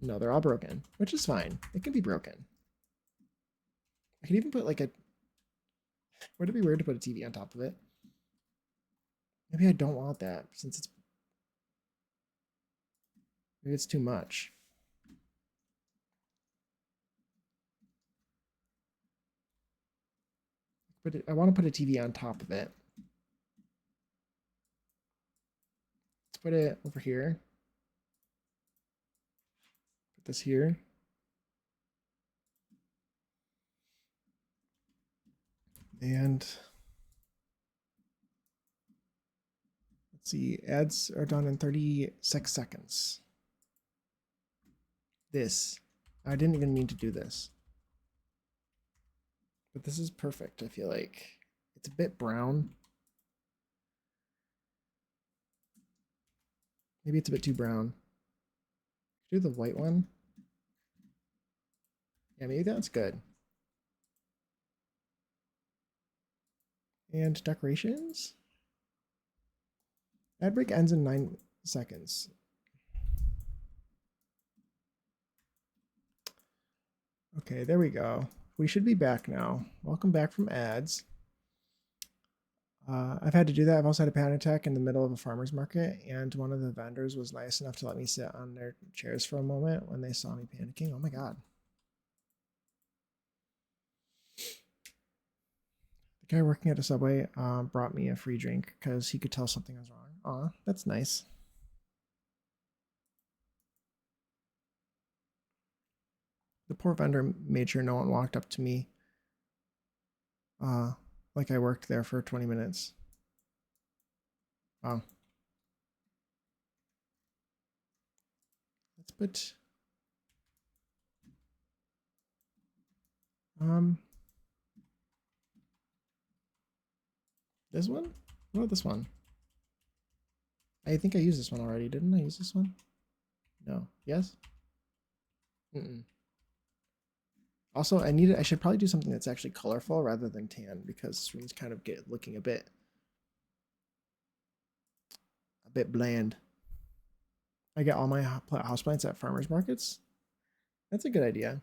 No, they're all broken, which is fine. It can be broken. I could even put like a... Would it be weird to put a TV on top of it? Maybe I don't want that since it's... Maybe it's too much. But I want to put a TV on top of it. Let's put it over here. Put this here. And let's see, ads are done in 36 seconds. This, I didn't even mean to do this. But this is perfect, I feel like. It's a bit brown. Maybe it's a bit too brown. Do the white one. Yeah, maybe that's good. And decorations. Ad break ends in 9 seconds. Okay, there we go. We should be back now. Welcome back from ads. I've had to do that. I've also had a panic attack in the middle of a farmer's market, and one of the vendors was nice enough to let me sit on their chairs for a moment when they saw me panicking. Oh my god. The guy working at a Subway brought me a free drink because he could tell something was wrong. Aw, that's nice. The poor vendor made sure no one walked up to me like I worked there for 20 minutes. Wow. Let's put this one? What about this one? I think I used this one already. Didn't I use this one? No. Yes? Mm-mm. Also, I should probably do something that's actually colorful rather than tan because this room's kind of looking a bit bland. I get all my houseplants at farmers markets. That's a good idea.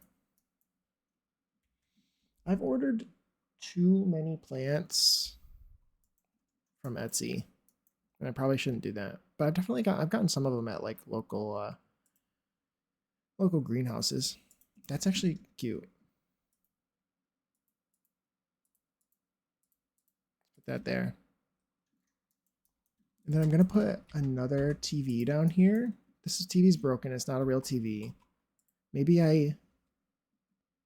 I've ordered too many plants from Etsy, and I probably shouldn't do that. But I've gotten some of them at like local greenhouses. That's actually cute. Put that there. And then I'm gonna put another TV down here. TV's broken. It's not a real TV. Maybe I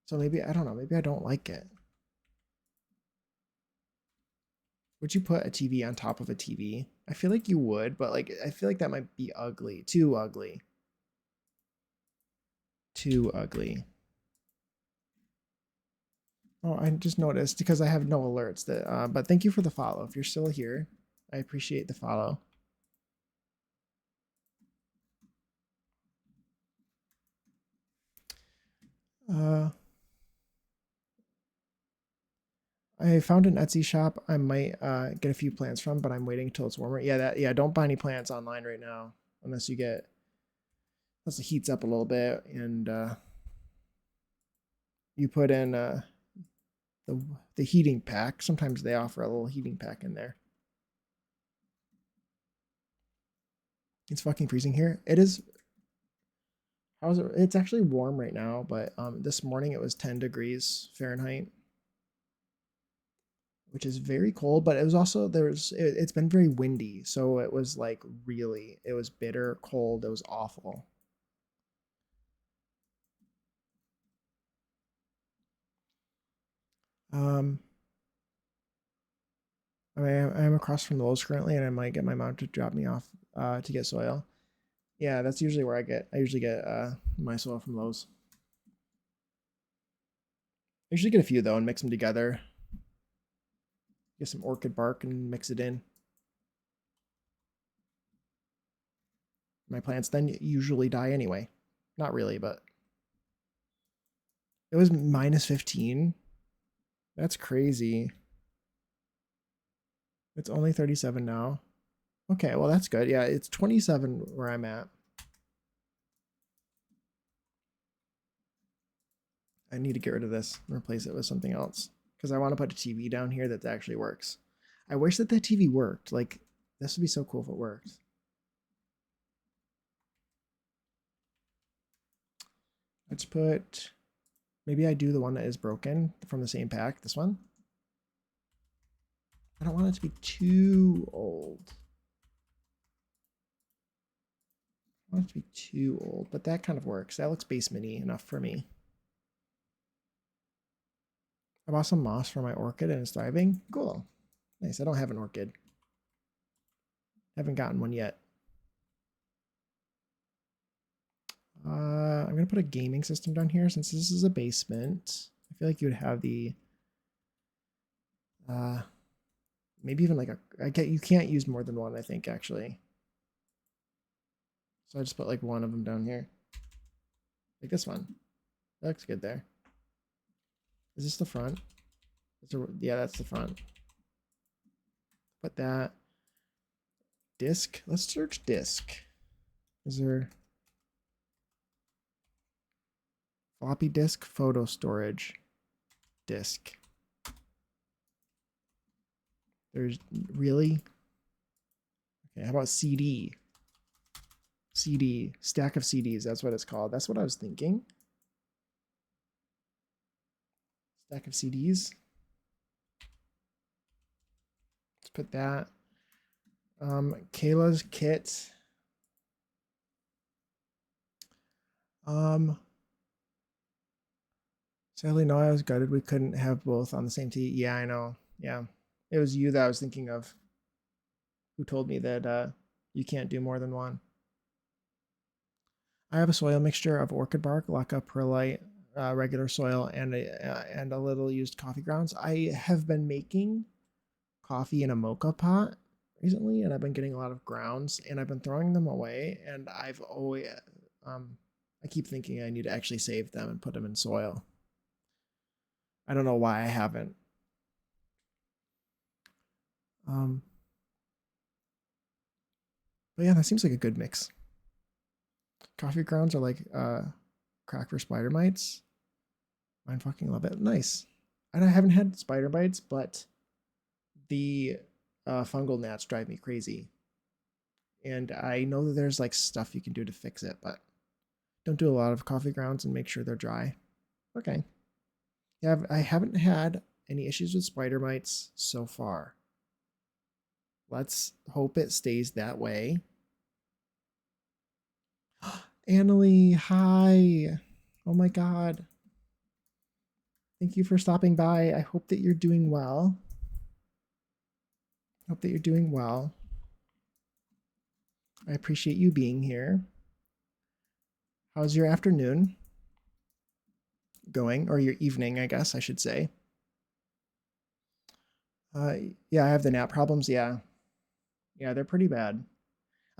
don't know. Maybe I don't like it. Would you put a TV on top of a TV? I feel like you would, but like I feel like that might be ugly. Too ugly. Too ugly. Oh, I just noticed because I have no alerts that but thank you for the follow. If you're still here, I appreciate the follow. I found an Etsy shop I might get a few plants from, but I'm waiting until it's warmer. Yeah, don't buy any plants online right now unless it heats up a little bit and you put in the heating pack. Sometimes they offer a little heating pack in there. It's fucking freezing here. It is. How's it? It's actually warm right now, but this morning it was 10 degrees Fahrenheit, which is very cold. But it was also it's been very windy, so it was like it was bitter cold. It was awful. Um, I'm across from the Lowe's currently, and I might get my mom to drop me off to get soil. Yeah, that's usually where I usually get my soil from Lowe's. I usually get a few though and mix them together. Get some orchid bark and mix it in. My plants then usually die anyway. Not really, but it was minus 15. That's crazy. It's only 37 now. Okay, well that's good. Yeah, it's 27 where I'm at. I need to get rid of this and replace it with something else because I want to put a TV down here that actually works. I wish that the TV worked. Like, this would be so cool if it worked. Let's put, maybe I do the one that is broken from the same pack, this one. I don't want it to be too old. I want it to be too old, but that kind of works. That looks basementy enough for me. I bought some moss for my orchid and it's thriving. Cool. Nice. I don't have an orchid. Haven't gotten one yet. I'm going to put a gaming system down here since this is a basement. I feel like you would have the maybe even like you can't use more than one, I think, actually. So I just put like one of them down here. Like this one. That looks good there. Is this the front? Yeah, that's the front. Put that. Disk. Let's search disk. Is there floppy disk photo storage disk? There's really? Okay, how about CD? CD, stack of CDs, that's what it's called. That's what I was thinking. Stack of CDs. Let's put that. Kayla's kit. Sadly, no, I was gutted. We couldn't have both on the same tee. Yeah, I know. Yeah. It was you that I was thinking of who told me that you can't do more than one. I have a soil mixture of orchid bark, leca, perlite, regular soil, and a little used coffee grounds. I have been making coffee in a mocha pot recently, and I've been getting a lot of grounds, and I've been throwing them away, and I've always I keep thinking I need to actually save them and put them in soil. I don't know why I haven't. But yeah, that seems like a good mix. Coffee grounds are like crack for spider mites. I fucking love it. Nice. I haven't had spider bites, but the fungal gnats drive me crazy. And I know that there's like stuff you can do to fix it, but don't do a lot of coffee grounds and make sure they're dry. Okay. Yeah, I haven't had any issues with spider mites so far. Let's hope it stays that way. Annalie, hi. Oh my God. Thank you for stopping by. I hope that you're doing well. Hope that you're doing well. I appreciate you being here. How's your afternoon going? Or your evening, I guess I should say. Yeah, I have the gnat problems. Yeah. Yeah, they're pretty bad.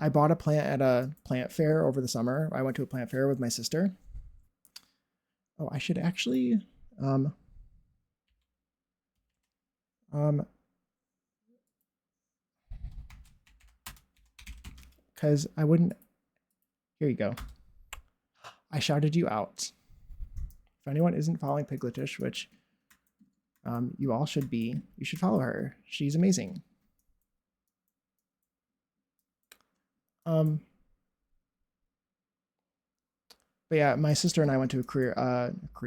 I bought a plant at a plant fair over the summer. I went to a plant fair with my sister. Oh, I should actually because I wouldn't. Here you go. I shouted you out. If anyone isn't following Pigletish, which you all should be, you should follow her. She's amazing. But yeah, my sister and I went to a career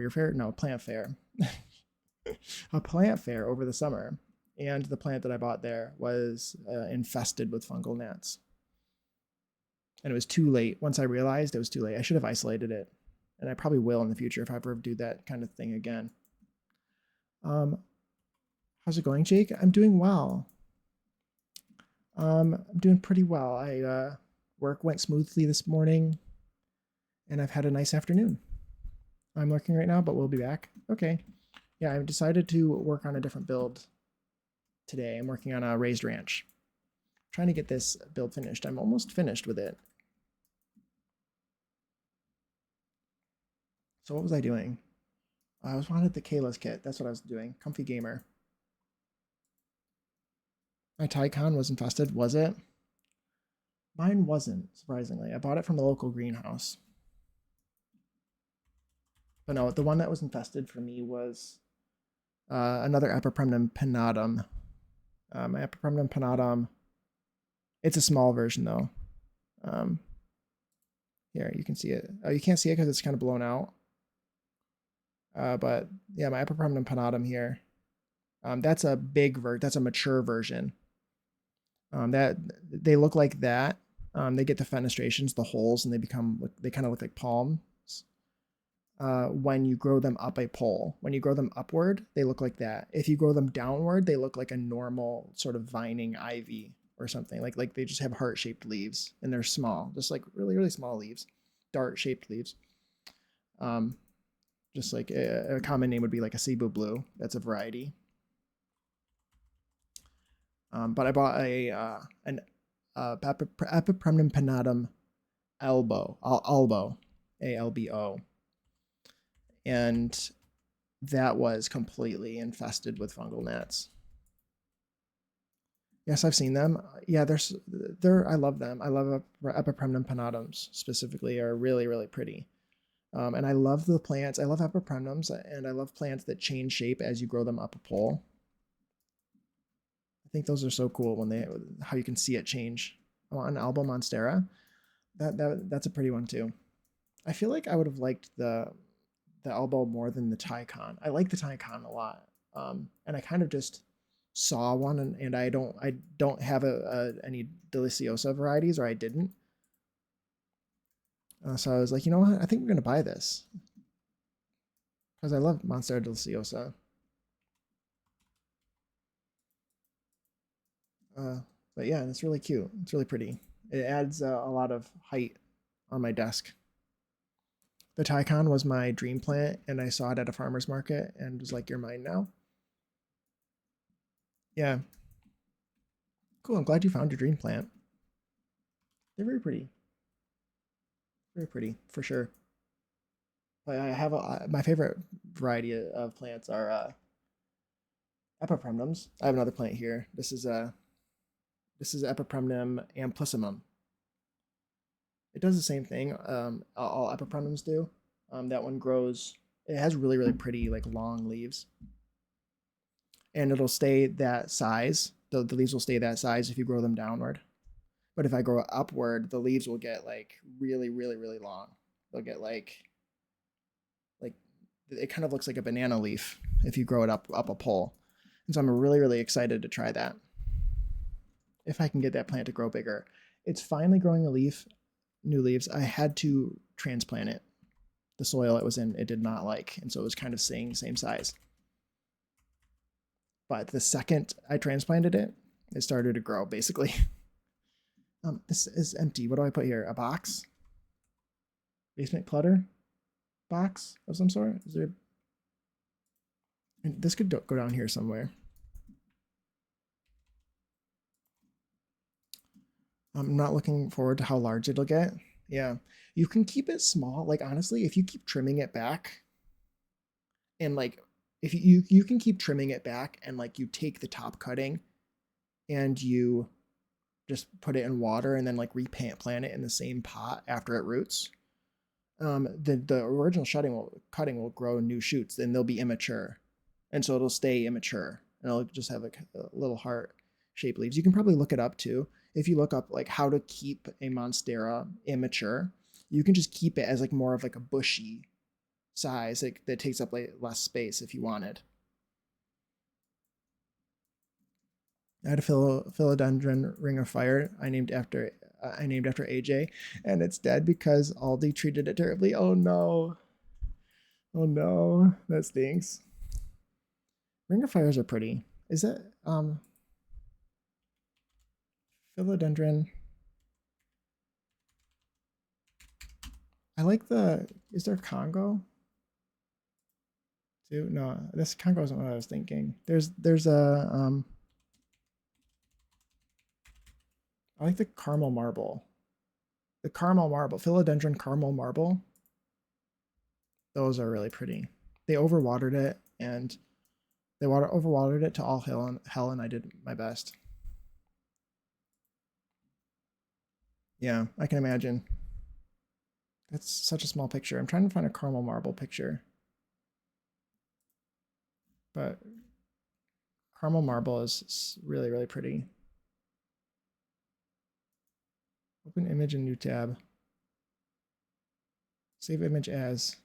fair, no, plant fair, a plant fair over the summer, and the plant that I bought there was infested with fungal gnats. And it was too late. Once I realized it was too late, I should have isolated it, and I probably will in the future if I ever do that kind of thing again. How's it going, Jake? I'm doing well. I'm doing pretty well. Work went smoothly this morning, and I've had a nice afternoon. I'm working right now, but we'll be back. Okay. Yeah, I've decided to work on a different build today. I'm working on a raised ranch. I'm trying to get this build finished. I'm almost finished with it. So what was I doing? I was wanted the Kayla's kit. That's what I was doing. Comfy gamer. My Tycon was infested, was it? Mine wasn't, surprisingly. I bought it from the local greenhouse. But no, the one that was infested for me was another Epipremnum pinnatum. My Epipremnum pinnatum, it's a small version though. Here, you can see it. Oh, you can't see it because it's kind of blown out. But yeah, my Epipremnum pinnatum here. That's a that's a mature version. That they look like that. They get the fenestrations, the holes, and they kind of look like palms. When you grow them up a pole, when you grow them upward, they look like that. If you grow them downward, they look like a normal sort of vining ivy or something. Like they just have heart-shaped leaves and they're small, just like really, really small leaves, dart-shaped leaves. Just like a common name would be like a Cebu blue. That's a variety. But I bought an Epipremnum pinnatum albo, ALBO, and that was completely infested with fungal gnats. Yes, I've seen them. Yeah, I love them. I love Epipremnum pinnatums specifically, are really, really pretty. And I love the plants. I love Epipremnums, and I love plants that change shape as you grow them up a pole. I think those are so cool when how you can see it change. On Alba Monstera, that's a pretty one too. I feel like I would have liked the elbow more than the Tycon. I like the Tycon a lot, and I kind of just saw one, and I don't have any Deliciosa varieties, or I didn't. So I was like, you know what? I think we're gonna buy this because I love Monstera Deliciosa. But yeah, it's really cute. It's really pretty. It adds a lot of height on my desk. The Tycon was my dream plant, and I saw it at a farmer's market and was like, you're mine now. Yeah. Cool. I'm glad you found your dream plant. They're very pretty. Very pretty, for sure. But I have my favorite variety of plants are Epipremnums. I have another plant here. This is Epipremnum amplissimum. It does the same thing. All Epipremnums do. That one grows. It has really, really pretty like long leaves, and it'll stay that size. The leaves will stay that size if you grow them downward. But if I grow upward, the leaves will get like really, really, really long. They'll get like it kind of looks like a banana leaf if you grow it up a pole. And so I'm really, really excited to try that. If I can get that plant to grow bigger. It's finally growing new leaves. I had to transplant it. The soil it was in, it did not like, and so it was kind of staying same size. But the second I transplanted it, it started to grow basically. This is empty. What do I put here? A box? Basement clutter box of some sort? Is there? And this could go down here somewhere. I'm not looking forward to how large it'll get. Yeah, you can keep it small. Like honestly, if you keep trimming it back, and like if you can keep trimming it back, and like you take the top cutting, and you just put it in water, and then like replant it in the same pot after it roots. The original cutting will grow new shoots, and they'll be immature, and so it'll stay immature, and it'll just have like a little heart shaped leaves. You can probably look it up too. If you look up like how to keep a Monstera immature, you can just keep it as like more of like a bushy size that takes up like less space if you wanted. I had a philodendron ring of fire. I named after AJ, and it's dead because Aldi treated it terribly. Oh no! Oh no! That stinks. Ring of fires are pretty. Is that philodendron? I like the. Is there Congo? Too? No, this Congo isn't what I was thinking. There's a I like the caramel marble. The caramel marble, philodendron caramel marble. Those are really pretty. They overwatered it, and they overwatered it to all hell, and I did my best. Yeah, I can imagine. That's such a small picture. I'm trying to find a caramel marble picture. But caramel marble is really, really pretty. Open image in new tab. Save image as.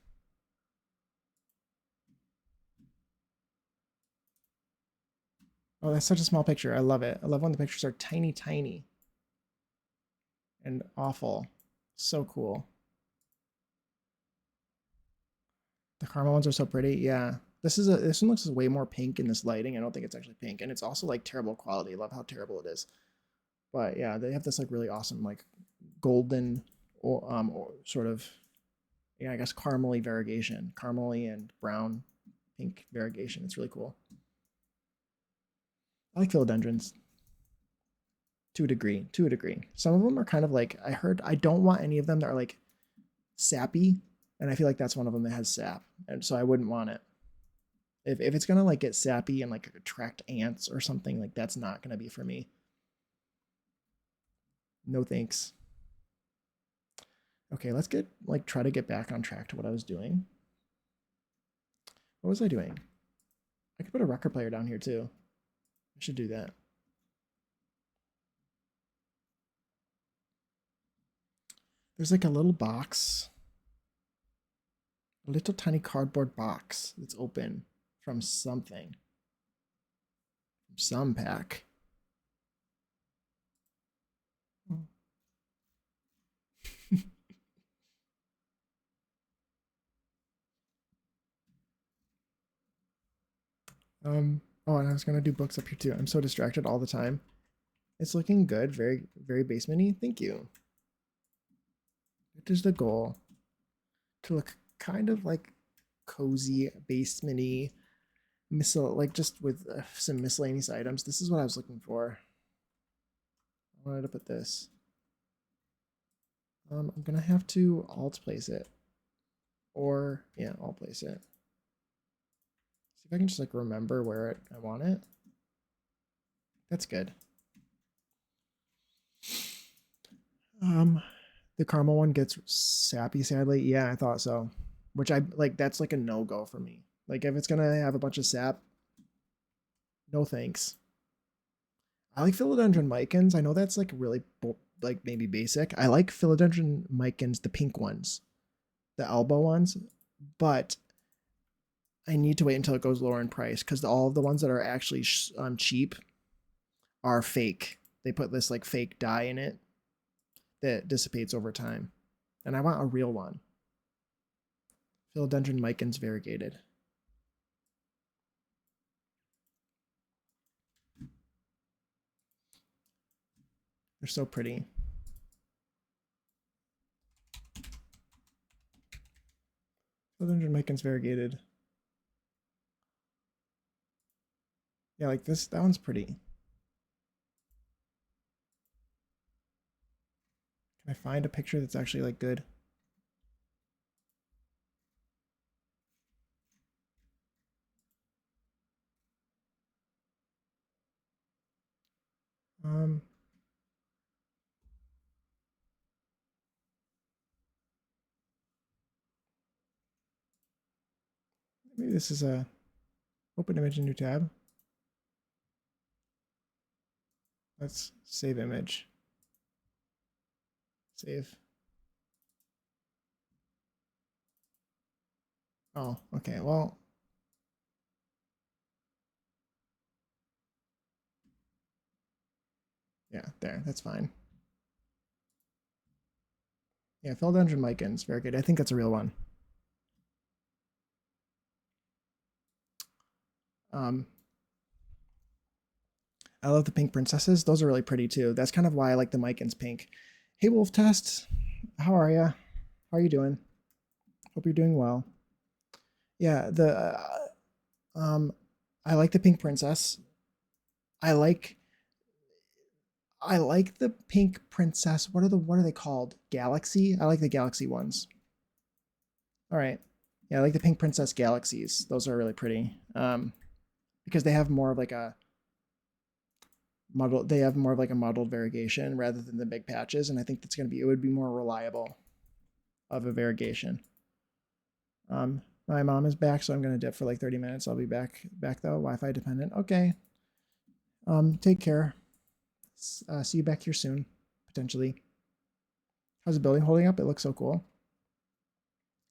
Oh, that's such a small picture. I love it. I love when the pictures are tiny, tiny. And awful. So cool. The caramel ones are so pretty. Yeah. This one looks way more pink in this lighting. I don't think it's actually pink. And it's also like terrible quality. I love how terrible it is. But yeah, they have this like really awesome like golden or sort of, yeah, I guess caramely variegation. Caramely and brown pink variegation. It's really cool. I like philodendrons to a degree. To a degree. Some of them are kind of like I don't want any of them that are like sappy, and I feel like that's one of them that has sap, and so I wouldn't want it. If it's gonna like get sappy and like attract ants or something, like that's not gonna be for me. No thanks. Okay, let's try to get back on track to what I was doing. What was I doing? I could put a record player down here too. I should do that. There's like a little box, a little tiny cardboard box that's open from something, from some pack. Oh, and I was gonna do books up here too. I'm so distracted all the time. It's looking good, very, very basementy. Thank you. It is the goal to look kind of like cozy, basementy, like just with some miscellaneous items. This is what I was looking for. I wanted to put this. I'm gonna have to alt place it, or yeah, alt place it. See if I can just like remember where I want it. That's good. The caramel one gets sappy, sadly. Yeah, I thought so. Which I like. That's like a no go for me. Like if it's gonna have a bunch of sap, no thanks. I like philodendron micans. I know that's like really like maybe basic. I like philodendron micans, the pink ones, the elbow ones, but I need to wait until it goes lower in price because all of the ones that are actually cheap are fake. They put this like fake dye in it that dissipates over time, and I want a real one. Philodendron micans variegated. They're so pretty. Philodendron micans variegated. Yeah, like this. That one's pretty. Can I find a picture that's actually like good? Um, maybe this is a open image in new tab. Let's save image. Save. Oh, okay. Well, yeah, there. That's fine. Yeah, Philodendron micans, very good. I think that's a real one. I love the pink princesses. Those are really pretty too. That's kind of why I like the micans pink. Hey, Wolf Test. How are you? How are you doing? Hope you're doing well. Yeah, I like the pink princess. I like the pink princess. What are they called? Galaxy? I like the galaxy ones. All right. Yeah, I like the pink princess galaxies. Those are really pretty. Because they have more of like a muddled. They have more of like a muddled variegation rather than the big patches, and I think that's going to be, it would be more reliable of a variegation. My mom is back, so I'm going to dip for like 30 minutes. I'll be back though. Wi-Fi dependent. Okay. Take care. See you back here soon, potentially. How's the building holding up? It looks so cool.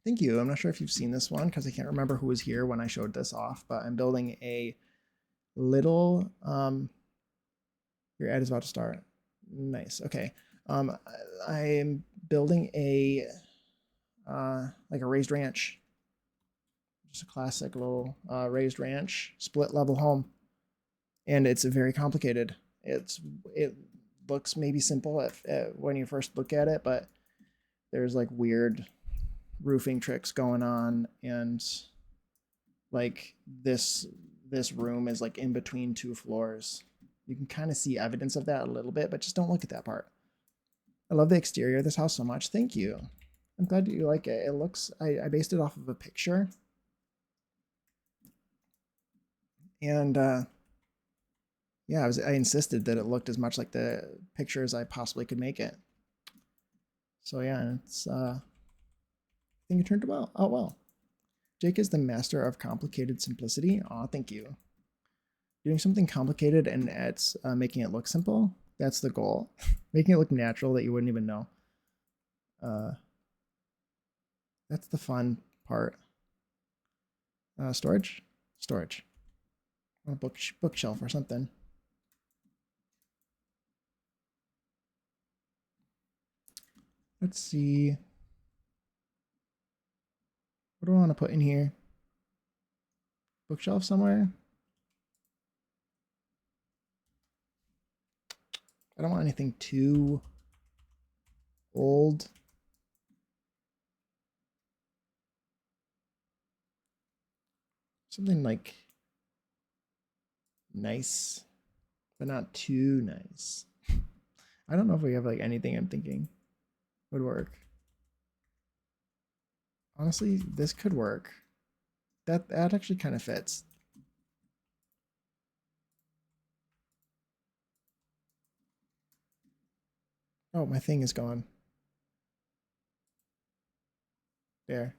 Thank you. I'm not sure if you've seen this one because I can't remember who was here when I showed this off, but I'm building a little, your ad is about to start. Nice. Okay. I'm building a, like a raised ranch. Just a classic little raised ranch, split level home. And it's very complicated. It looks maybe simple when you first look at it, but there's like weird roofing tricks going on, and like this room is like in between two floors. You can kind of see evidence of that a little bit, but just don't look at that part. I love the exterior of this house so much. Thank you. I'm glad that you like it. It looks, I based it off of a picture. And yeah, I insisted that it looked as much like the picture as I possibly could make it. So yeah, it's I think it turned out well. Jake is the master of complicated simplicity. Aw, thank you. Doing something complicated and it's making it look simple. That's the goal. Making it look natural that you wouldn't even know. That's the fun part. Storage. On a bookshelf or something. Let's see. What do I want to put in here? Bookshelf somewhere? I don't want anything too old. Something like nice, but not too nice. I don't know if we have like anything I'm thinking would work. Honestly, this could work. That actually kind of fits. Oh, my thing is gone. There.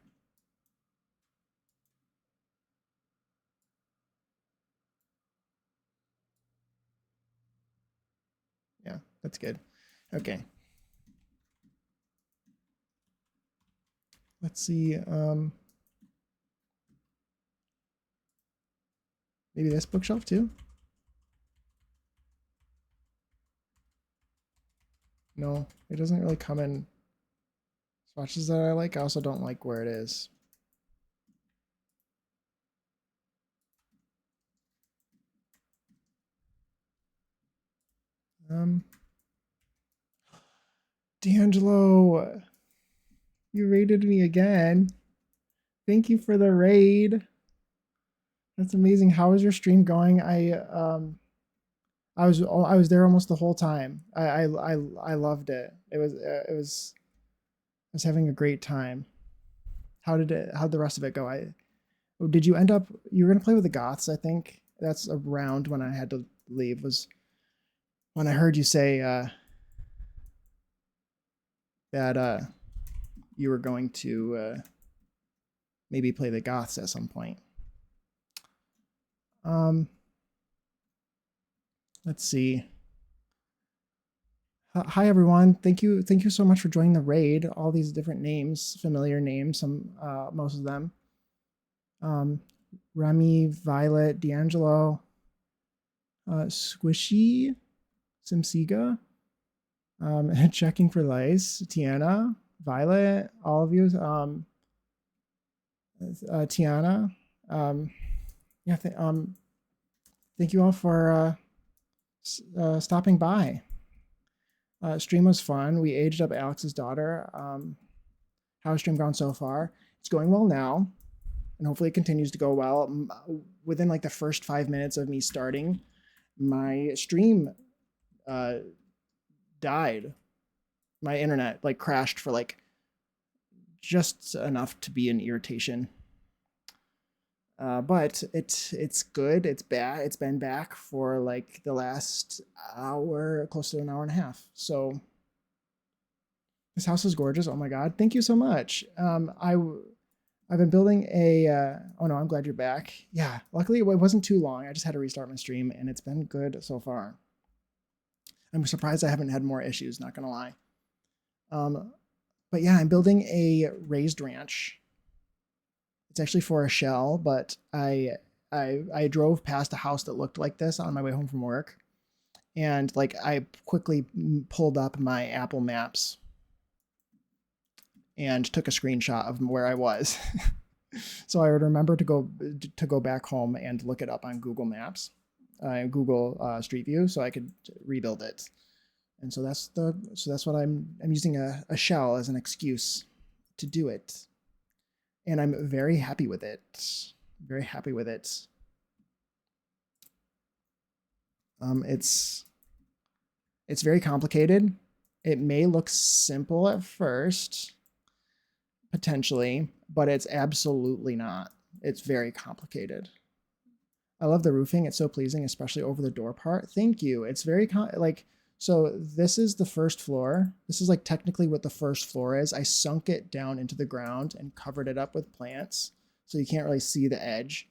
Yeah, that's good. Okay. Let's see. Maybe this bookshelf too? No, it doesn't really come in swatches that I like. I also don't like where it is. D'Angelo, you raided me again. Thank you for the raid. That's amazing. How is your stream going? I was there almost the whole time. I loved it. I was having a great time. How'd the rest of it go? Did you end up, you were gonna play with the Goths, I think. That's around when I had to leave, was when I heard you say that you were going to maybe play the Goths at some point. Let's see. Hi everyone. Thank you so much for joining the raid. All these different names, familiar names, some most of them. Remy, Violet, D'Angelo, Squishy, Simsiga, checking for lice, Tiana, Violet, all of you, Tiana, yeah, thank you all for stopping by. Stream was fun. We aged up Alex's daughter. How's stream gone so far? It's going well now, and hopefully it continues to go well. Within like the first 5 minutes of me starting, my stream died. My internet like crashed for like just enough to be an irritation. But it's good. It's bad. It's been back for like the last hour, close to an hour and a half. So this house is gorgeous. Oh my God. Thank you so much. I've been building a, oh no, I'm glad you're back. Yeah, luckily it wasn't too long. I just had to restart my stream and it's been good so far. I'm surprised I haven't had more issues, not gonna lie. But yeah, I'm building a raised ranch. It's actually for a shell, but I drove past a house that looked like this on my way home from work. And like I quickly pulled up my Apple Maps and took a screenshot of where I was. So I would remember to go back home and look it up on Google Maps, Google Street View, so I could rebuild it. And so that's what I'm using a shell as an excuse to do it, and I'm very happy with it. Very happy with it. It's very complicated. It may look simple at first, potentially, but it's absolutely not. It's very complicated. I love the roofing. It's so pleasing, especially over the door part. Thank you. It's very like, so this is the first floor. This is like technically what the first floor is. I sunk it down into the ground and covered it up with plants, so you can't really see the edge.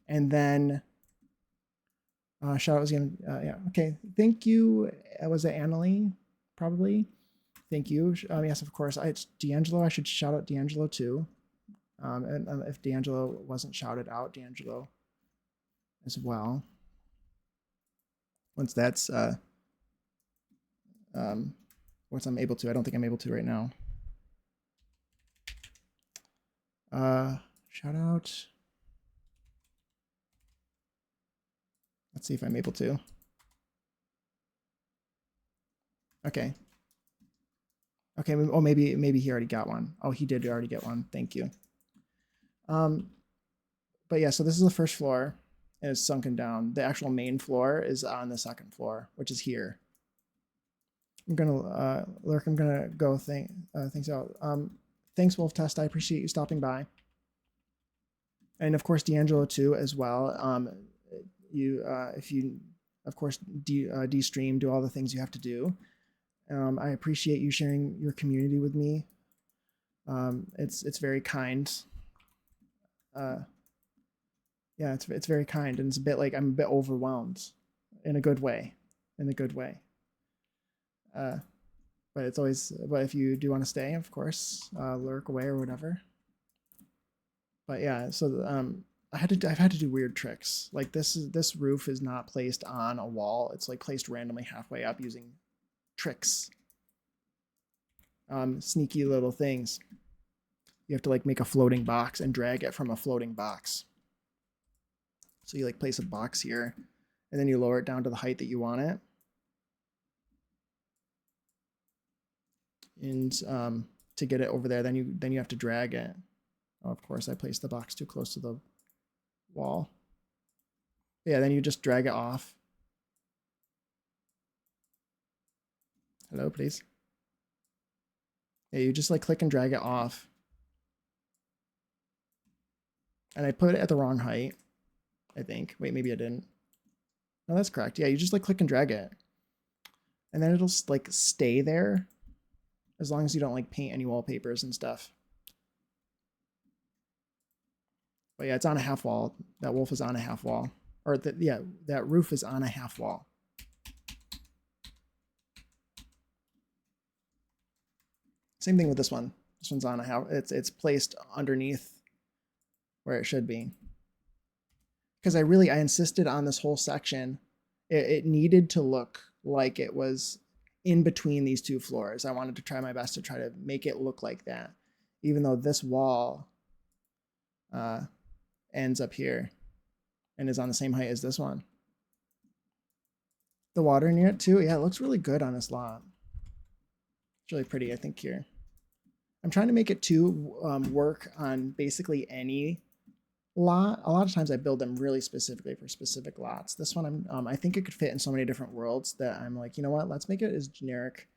And then shout out was gonna, yeah, okay. Thank you. Was it Annalie? Probably. Thank you. Yes, of course. It's D'Angelo. I should shout out D'Angelo too. And if D'Angelo wasn't shouted out, D'Angelo as well. Once that's once I'm able to. I don't think I'm able to right now. Shout out. Let's see if I'm able to. Okay. Okay. Oh, maybe he already got one. Oh, he did already get one. Thank you. But yeah, so this is the first floor, and it's sunken down. The actual main floor is on the second floor, which is here. I'm gonna Lurk. I'm gonna go things out. Thanks, Wolf Test. I appreciate you stopping by, and of course D'Angelo too as well. You if you of course de-stream, do all the things you have to do. I appreciate you sharing your community with me. It's very kind. Yeah, it's very kind, and it's a bit like I'm a bit overwhelmed in a good way. In a good way. But it's always, but if you do want to stay, of course, lurk away or whatever. But yeah, so I've had to do weird tricks. Like this roof is not placed on a wall. It's like placed randomly halfway up using tricks. Sneaky little things. You have to like make a floating box and drag it from a floating box. So you like place a box here, and then you lower it down to the height that you want it. And to get it over there, then you have to drag it. Oh, of course, I placed the box too close to the wall. Yeah, then you just drag it off. Hello, please. Yeah, you just like click and drag it off. And I put it at the wrong height, I think. Wait, maybe I didn't. No, that's correct. Yeah, you just like click and drag it. And then it'll like stay there as long as you don't like paint any wallpapers and stuff. But yeah, it's on a half wall. That wolf is on a half wall. Or yeah, that roof is on a half wall. Same thing with this one. This one's on a half. It's placed underneath where it should be. Because I insisted on this whole section. It needed to look like it was in between these two floors. I wanted to try my best to try to make it look like that, even though this wall ends up here and is on the same height as this one. The water near it too. Yeah, it looks really good on this lot. It's really pretty, I think, here. I'm trying to make it to work on basically any lot. A lot of times I build them really specifically for specific lots. This one, I think it could fit in so many different worlds that I'm like, you know what? Let's make it as generic.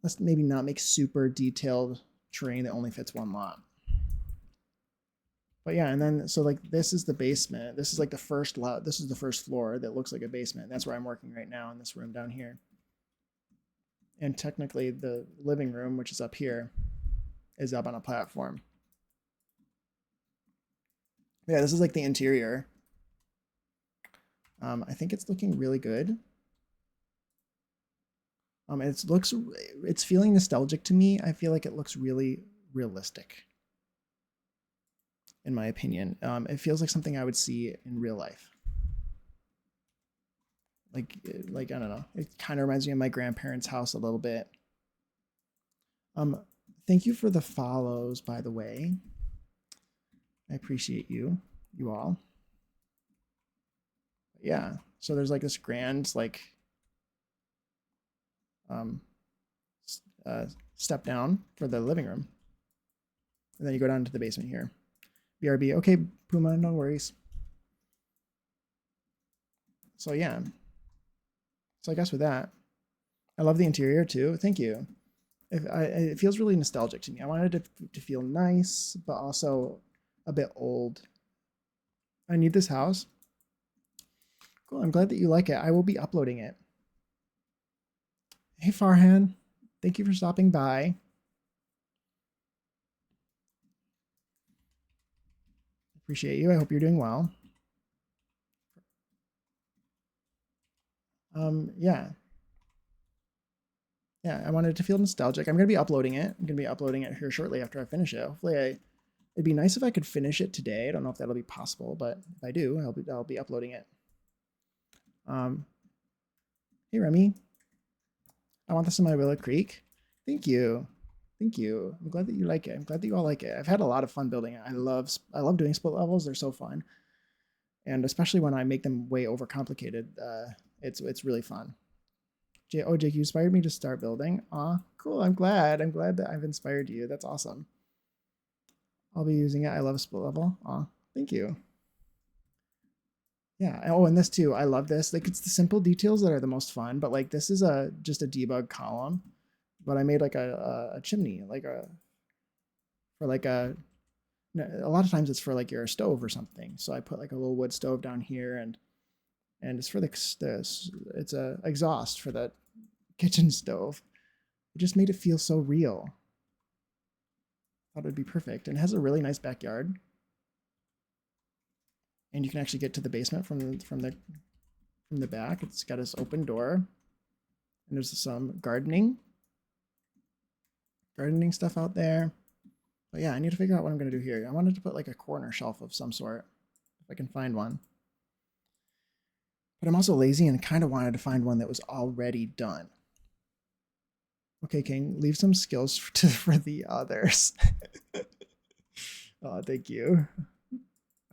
Let's maybe not make super detailed terrain that only fits one lot. But yeah, and then so like this is the basement. This is like this is the first floor that looks like a basement. That's where I'm working right now in this room down here. And technically the living room, which is up here, is up on a platform. Yeah, this is like the interior. I think it's looking really good. It's feeling nostalgic to me. I feel like it looks really realistic, in my opinion. It feels like something I would see in real life. Like I don't know. It kind of reminds me of my grandparents' house a little bit. Um, Thank you for the follows, by the way. I appreciate you all. Yeah. So there's like this grand um, step down for the living room, and then you go down to the basement here. BRB. Okay, Puma, no worries. So yeah. So I guess with that, I love the interior too. Thank you. It feels really nostalgic to me. I wanted it to feel nice, but also a bit old. I need this house. Cool. I'm glad that you like it. I will be uploading it. Hey, Farhan. Thank you for stopping by. Appreciate you. I hope you're doing well. Yeah. Yeah, I wanted it to feel nostalgic. I'm going to be uploading it. I'm going to be uploading it here shortly after I finish it. Hopefully it'd be nice if I could finish it today. I don't know if that'll be possible, but if I do, I'll be uploading it. Hey, Remy. I want this in my Willow Creek. Thank you. Thank you. I'm glad that you like it. I'm glad that you all like it. I've had a lot of fun building it. I love doing split levels. They're so fun. And especially when I make them way overcomplicated, it's really fun. Jake, you inspired me to start building. Aw, cool. I'm glad. I'm glad that I've inspired you. That's awesome. I'll be using it. I love split level. Aw, thank you. Yeah. Oh, and this too. I love this. Like it's the simple details that are the most fun. But like this is just a debug column, but I made like a chimney, like for like a lot of times it's for like your stove or something. So I put like a little wood stove down here, and it's for it's a exhaust for the kitchen stove. It just made it feel so real. Thought it would be perfect, and it has a really nice backyard. And you can actually get to the basement from the back. It's got this open door, and there's some gardening stuff out there. But yeah, I need to figure out what I'm going to do here. I wanted to put like a corner shelf of some sort, if I can find one. But I'm also lazy and kind of wanted to find one that was already done. Okay, King, leave some skills for the others. Oh, thank you.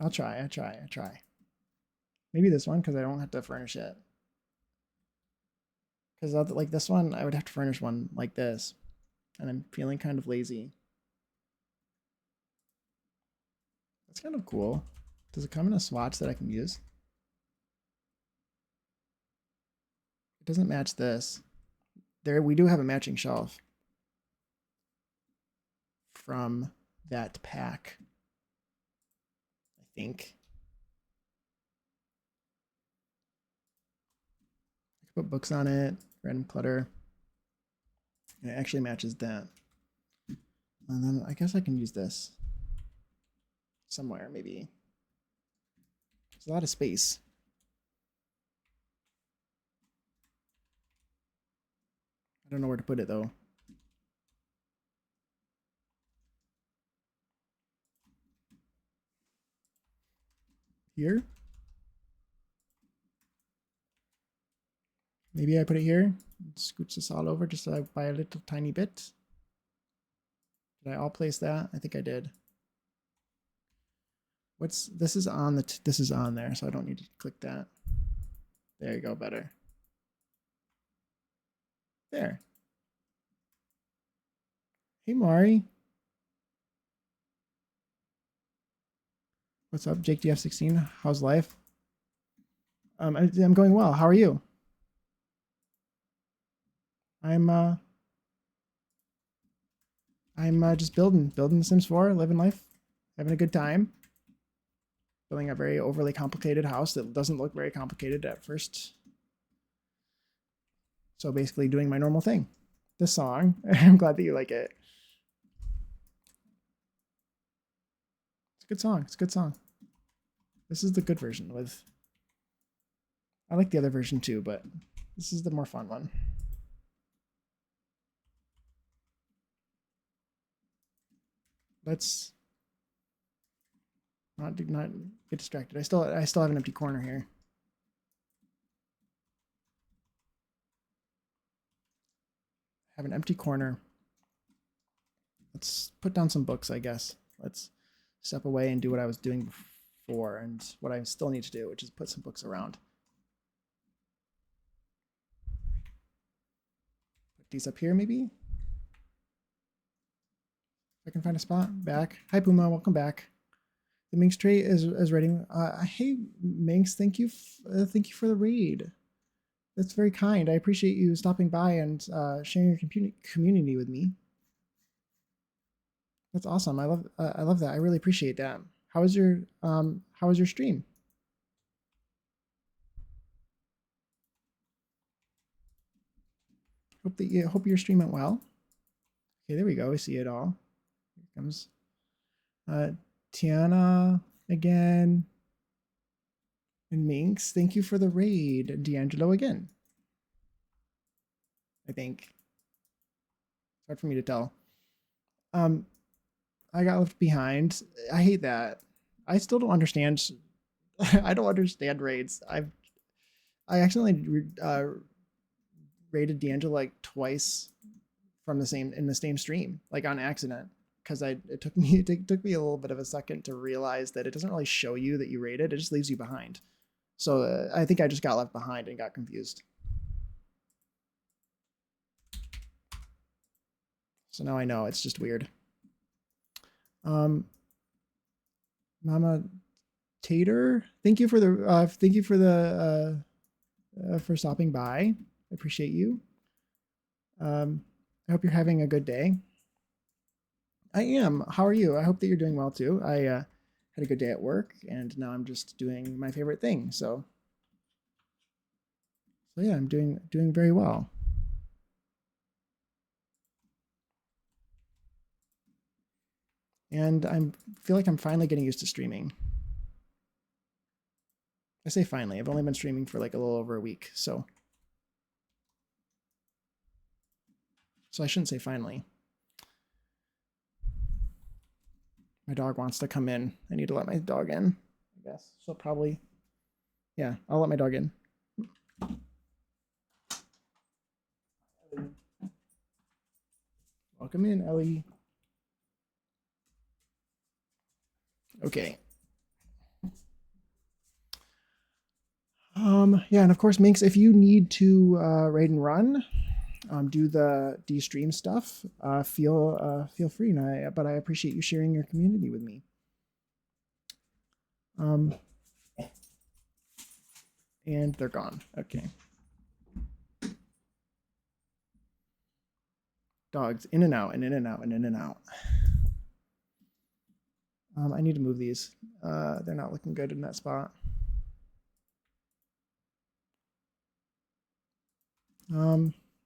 I'll try. Maybe this one, because I don't have to furnish it. Because like this one, I would have to furnish one like this. And I'm feeling kind of lazy. That's kind of cool. Does it come in a swatch that I can use? It doesn't match this. There, we do have a matching shelf from that pack, I think. I could put books on it, random clutter. And it actually matches that. And then I guess I can use this somewhere, maybe. There's a lot of space. I don't know where to put it though. Here? Maybe I put it here. Scooch this all over just by a little tiny bit. Did I all place that? I think I did. This is on this is on there, so I don't need to click that. There you go, better. There. Hey Mari. What's up, Jake DF16? How's life? I'm going well. How are you? I'm just building The Sims 4, living life, having a good time. Building a very overly complicated house that doesn't look very complicated at first. So basically doing my normal thing. This song, I'm glad that you like it. It's a good song. It's a good song. This is the good version with, I like the other version too, but this is the more fun one. Let's not get distracted. I still have an empty corner here. Have an empty corner. Let's put down some books, I guess. Let's step away and do what I was doing before and what I still need to do, which is put some books around. Put these up here, maybe? If I can find a spot. Back. Hi, Puma. Welcome back. The Minx tray is raiding. Hey, Minx. Thank you for the raid. That's very kind. I appreciate you stopping by and sharing your community with me. That's awesome. I love that. I really appreciate that. How was your stream? Hope your stream went well. Okay, there we go. We see it all. Here comes Tiana again. And Minx, thank you for the raid. And D'Angelo again. I think. It's hard for me to tell. I got left behind. I hate that. I still don't understand. I don't understand raids. I accidentally raided D'Angelo like twice from the same stream, like on accident, because it took me a little bit of a second to realize that it doesn't really show you that you raided. It just leaves you behind. So I think I just got left behind and got confused. So now I know it's just weird. Mama Tater, thank you for stopping by. I appreciate you. I hope you're having a good day. I am. How are you? I hope that you're doing well too. I had a good day at work, and now I'm just doing my favorite thing. So yeah, I'm doing very well. And feel like I'm finally getting used to streaming. I say finally. I've only been streaming for like a little over a week, so I shouldn't say finally. My dog wants to come in. I need to let my dog in, I guess. So probably, yeah, I'll let my dog in. Welcome in, Ellie. Okay. Yeah, and of course, Minx, if you need to raid and run, do the de-stream stuff, feel free. But I appreciate you sharing your community with me. And they're gone. Okay. Dogs in and out and in and out and in and out. I need to move these. They're not looking good in that spot.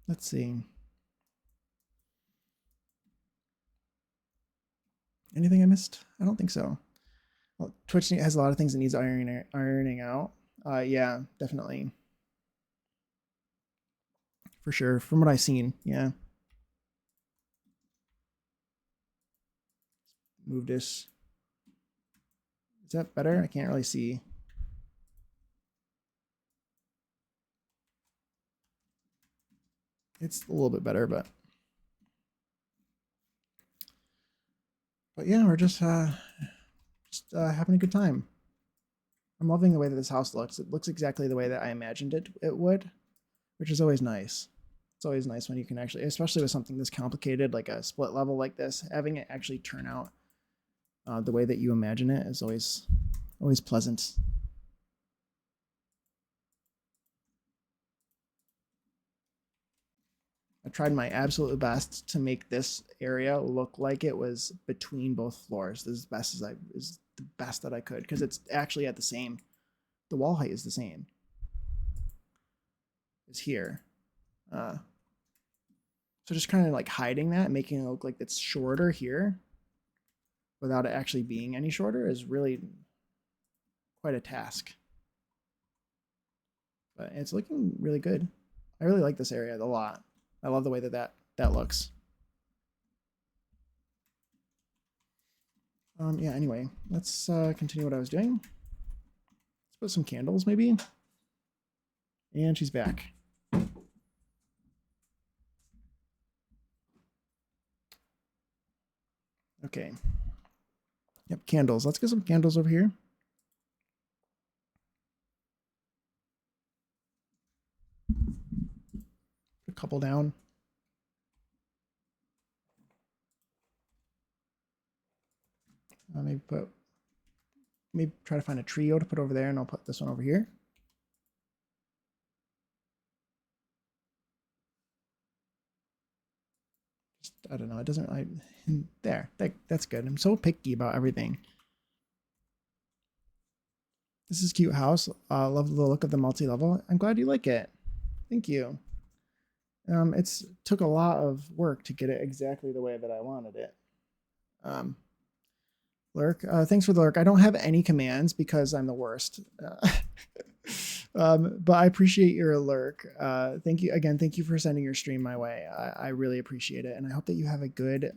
Let's see. Anything I missed? I don't think so. Well, Twitch has a lot of things that needs ironing out. Yeah, definitely. For sure. From what I've seen, yeah. Move this. Is that better? I can't really see. It's a little bit better, but yeah, we're just having a good time. I'm loving the way that this house looks. It looks exactly the way that I imagined it would, which is always nice. It's always nice when you can actually, especially with something this complicated, like a split level like this, having it actually turn out the way that you imagine it is always pleasant. I tried my absolute best to make this area look like it was between both floors. This is the best that I could because it's actually at the wall height is the same as here. So just kind of like hiding that, making it look like it's shorter here without it actually being any shorter is really quite a task. But it's looking really good. I really like this area a lot. I love the way that looks. Yeah, anyway, let's continue what I was doing. Let's put some candles maybe. And she's back. Okay. Yep, candles. Let's get some candles over here. Put a couple down. Maybe try to find a trio to put over there, and I'll put this one over here. Just, I don't know. It doesn't. That's good. I'm so picky about everything. This is a cute house. Love the look of the multi-level. I'm glad you like it. Thank you. It's took a lot of work to get it exactly the way that I wanted it. Lurk, thanks for the lurk. I don't have any commands because I'm the worst. But I appreciate your lurk. Thank you again. Thank you for sending your stream my way. I really appreciate it. And I hope that you have a good,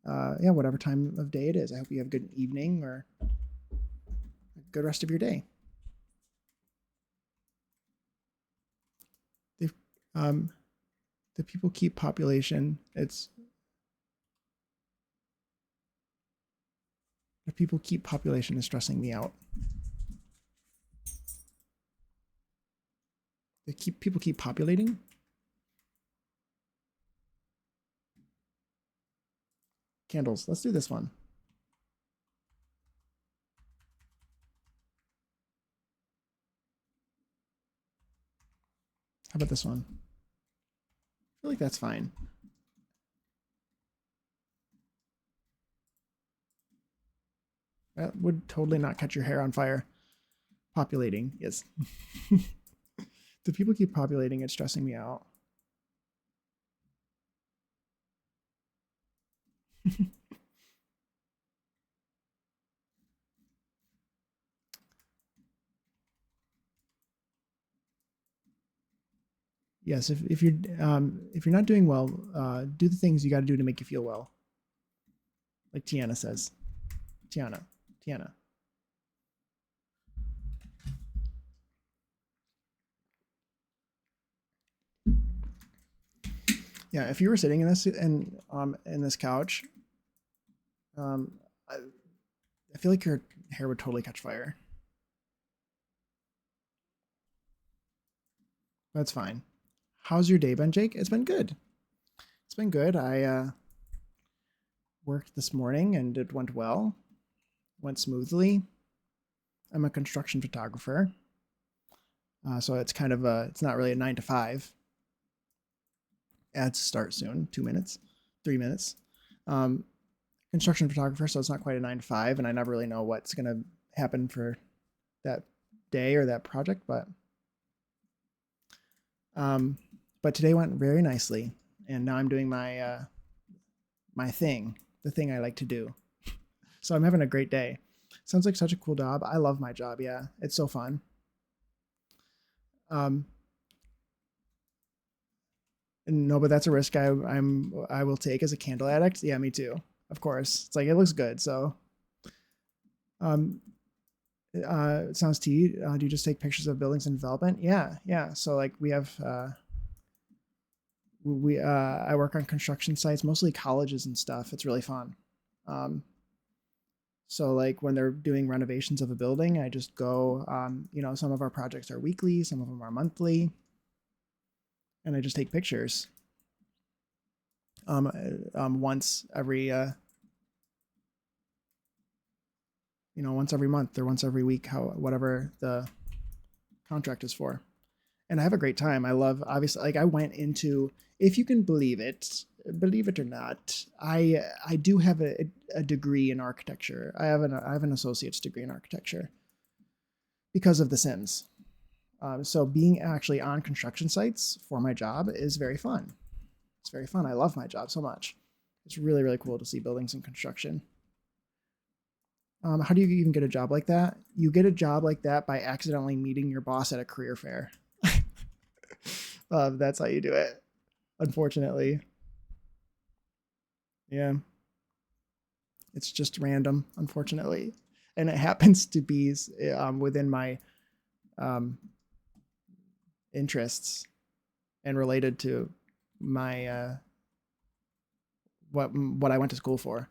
yeah, whatever time of day it is. I hope you have a good evening or a good rest of your day. The people keep population. The people keep population is stressing me out. People keep populating. Candles. Let's do this one. How about this one? I feel like that's fine. That would totally not catch your hair on fire. Populating, yes. The people keep populating, it's stressing me out. Yes, if you're not doing well, do the things you got to do to make you feel well. Like Tiana says. Tiana. Yeah, if you were sitting in this in this couch, I feel like your hair would totally catch fire. That's fine. How's your day been, Jake? It's been good. It's been good. I worked this morning and it went well. Went smoothly. I'm a construction photographer. So it's kind of it's not really a 9 to 5. Ads start soon, 2 minutes, 3 minutes. Construction photographer, so it's not quite a 9 to 5, and I never really know what's going to happen for that day or that project, but today went very nicely, and now I'm doing my my thing, the thing I like to do. So I'm having a great day. Sounds like such a cool job. I love my job. Yeah, it's so fun. No, but that's a risk I will take as a candle addict. Yeah, me too. Of course, it's like it looks good. So, it sounds to you. Do you just take pictures of buildings in development? Yeah. So like we have, I work on construction sites, mostly colleges and stuff. It's really fun. So like when they're doing renovations of a building, I just go. Some of our projects are weekly, some of them are monthly. And I just take pictures once every once every month or once every week, whatever the contract is for. And I have a great time. I love, obviously, like I went into, if you can believe it, believe it or not, I do have a degree in architecture. I have an associate's degree in architecture because of The Sims. So being actually on construction sites for my job is very fun. It's very fun. I love my job so much. It's really, really cool to see buildings in construction. How do you even get a job like that? You get a job like that by accidentally meeting your boss at a career fair. That's how you do it, unfortunately. Yeah. It's just random, unfortunately. And it happens to be within my um, interests and related to my what I went to school for.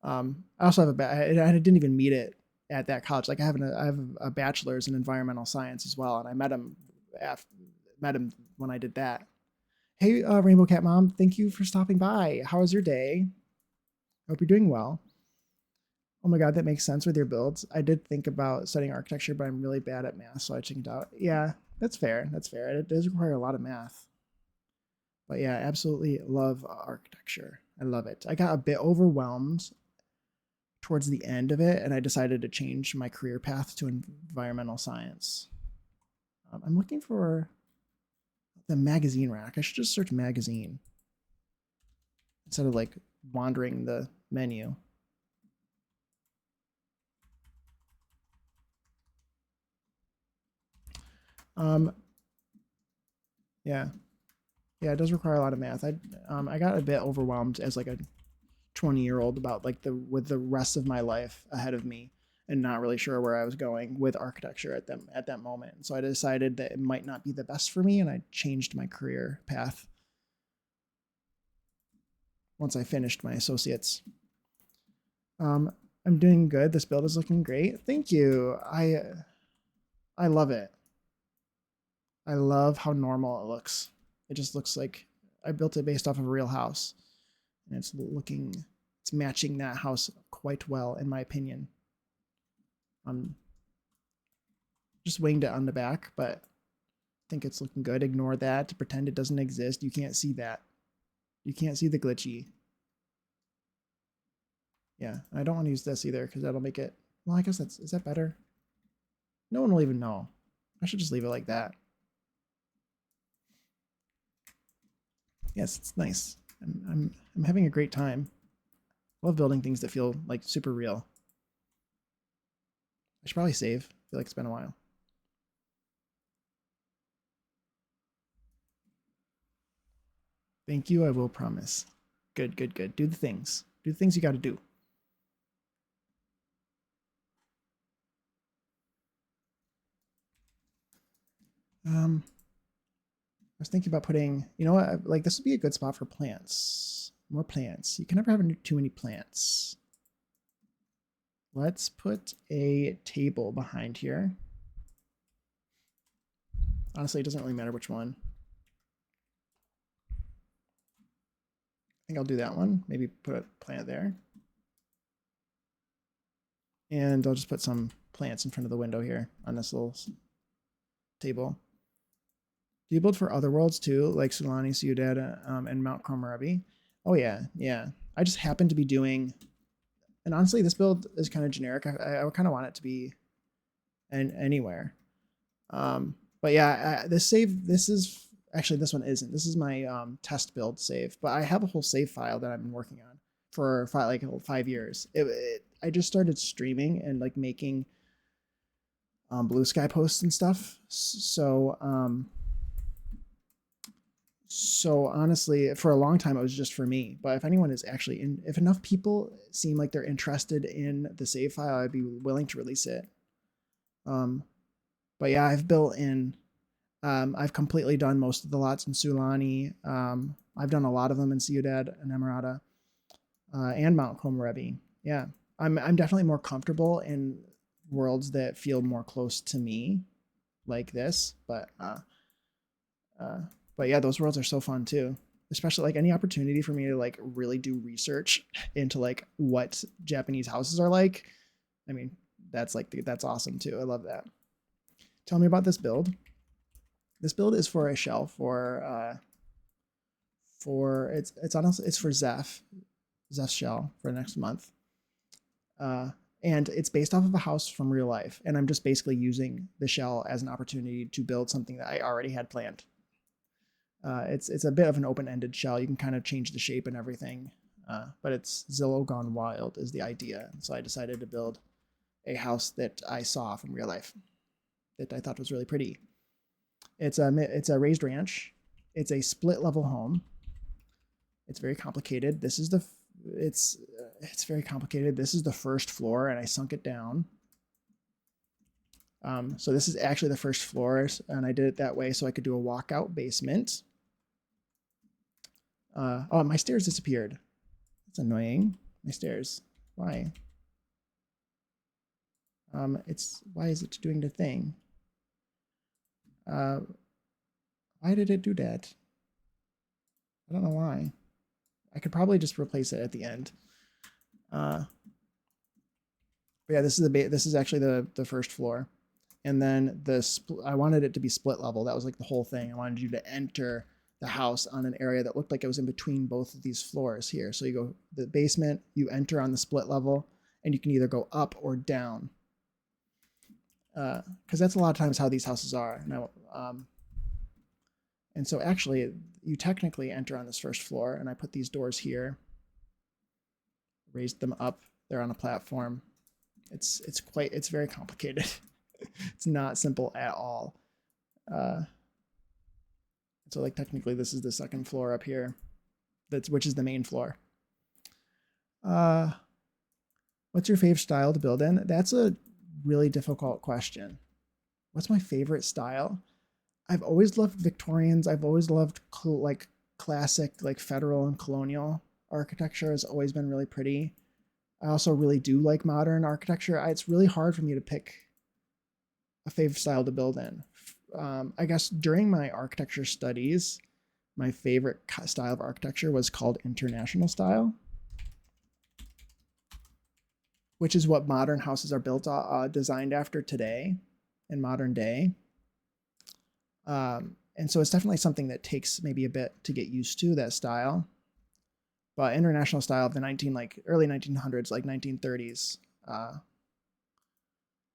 I also have I didn't even meet it at that college. Like I have a bachelor's in environmental science as well, and I met him when I did that. Hey, Rainbow Cat Mom, thank you for stopping by. How was your day? Hope you're doing well. Oh my god, that makes sense with your builds. I did think about studying architecture, but I'm really bad at math, so I chickened out. Yeah, that's fair. That's fair. It does require a lot of math. But yeah, absolutely love architecture. I love it. I got a bit overwhelmed towards the end of it, and I decided to change my career path to environmental science. I'm looking for the magazine rack. I should just search magazine instead of like wandering the menu. Yeah, it does require a lot of math. I got a bit overwhelmed as like a 20-year-old about like with the rest of my life ahead of me and not really sure where I was going with architecture at that moment. So I decided that it might not be the best for me, and I changed my career path once I finished my associates. I'm doing good. This build is looking great. Thank you. I love it. I love how normal it looks. It just looks like I built it based off of a real house, and it's matching that house quite well, in my opinion. I'm just winged it on the back, but I think it's looking good. Ignore that to pretend it doesn't exist. You can't see that. You can't see the glitchy. Yeah, I don't want to use this either because that'll make it. Well, I guess is that better? No one will even know. I should just leave it like that. Yes, it's nice. I'm having a great time. Love building things that feel like super real. I should probably save. I feel like it's been a while. Thank you, I will promise. Good, good, good. Do the things. Do the things you got to do. I was thinking about putting, you know what, like this would be a good spot for plants. More plants. You can never have too many plants. Let's put a table behind here. Honestly, it doesn't really matter which one. I think I'll do that one. Maybe put a plant there. And I'll just put some plants in front of the window here on this little table. Do you build for other worlds too, like Sulani, Ciudad, and Mount Komorebi? Oh yeah, yeah. I just happen to be doing, and honestly, this build is kind of generic. I kind of want it to be anywhere. But yeah, this is actually, this one isn't. This is my test build save, but I have a whole save file that I've been working on for like 5 years. I just started streaming and like making Blue Sky posts and stuff. So honestly, for a long time, it was just for me. But if anyone is actually if enough people seem like they're interested in the save file, I'd be willing to release it. But yeah, I've built in. I've completely done most of the lots in Sulani. I've done a lot of them in Ciudad and Emirata, and Mount Komorebi. Yeah, I'm definitely more comfortable in worlds that feel more close to me, like this. But yeah, those worlds are so fun too. Especially like any opportunity for me to like really do research into like what Japanese houses are like. I mean, that's awesome too. I love that. Tell me about this build. This build is for a shelf for it's for Zeph shell for next month. And it's based off of a house from real life. And I'm just basically using the shell as an opportunity to build something that I already had planned. It's a bit of an open-ended shell. You can kind of change the shape and everything. But it's Zillow Gone Wild is the idea. So I decided to build a house that I saw from real life that I thought was really pretty. It's a raised ranch. It's a split level home. It's very complicated. It's very complicated. This is the first floor, and I sunk it down. So this is actually the first floor, and I did it that way so I could do a walkout basement. Oh, my stairs disappeared. That's annoying. My stairs. Why? Why is it doing the thing? Why did it do that? I don't know why. I could probably just replace it at the end. But yeah, this is actually the first floor, and then I wanted it to be split level. That was like the whole thing. I wanted you to enter the house on an area that looked like it was in between both of these floors here. So you go the basement, you enter on the split level, and you can either go up or down. Because that's a lot of times how these houses are. And so actually, you technically enter on this first floor, and I put these doors here, raised them up. They're on a platform. It's very complicated. It's not simple at all. So like technically, this is the second floor up here, which is the main floor. What's your favorite style to build in? That's a really difficult question. What's my favorite style? I've always loved Victorians. I've always loved like classic, like federal and colonial architecture has always been really pretty. I also really do like modern architecture. It's really hard for me to pick a favorite style to build in. I guess during my architecture studies, my favorite style of architecture was called international style, which is what modern houses are built, designed after today in modern day. And so it's definitely something that takes maybe a bit to get used to, that style. But international style of the early 1900s, like 1930s.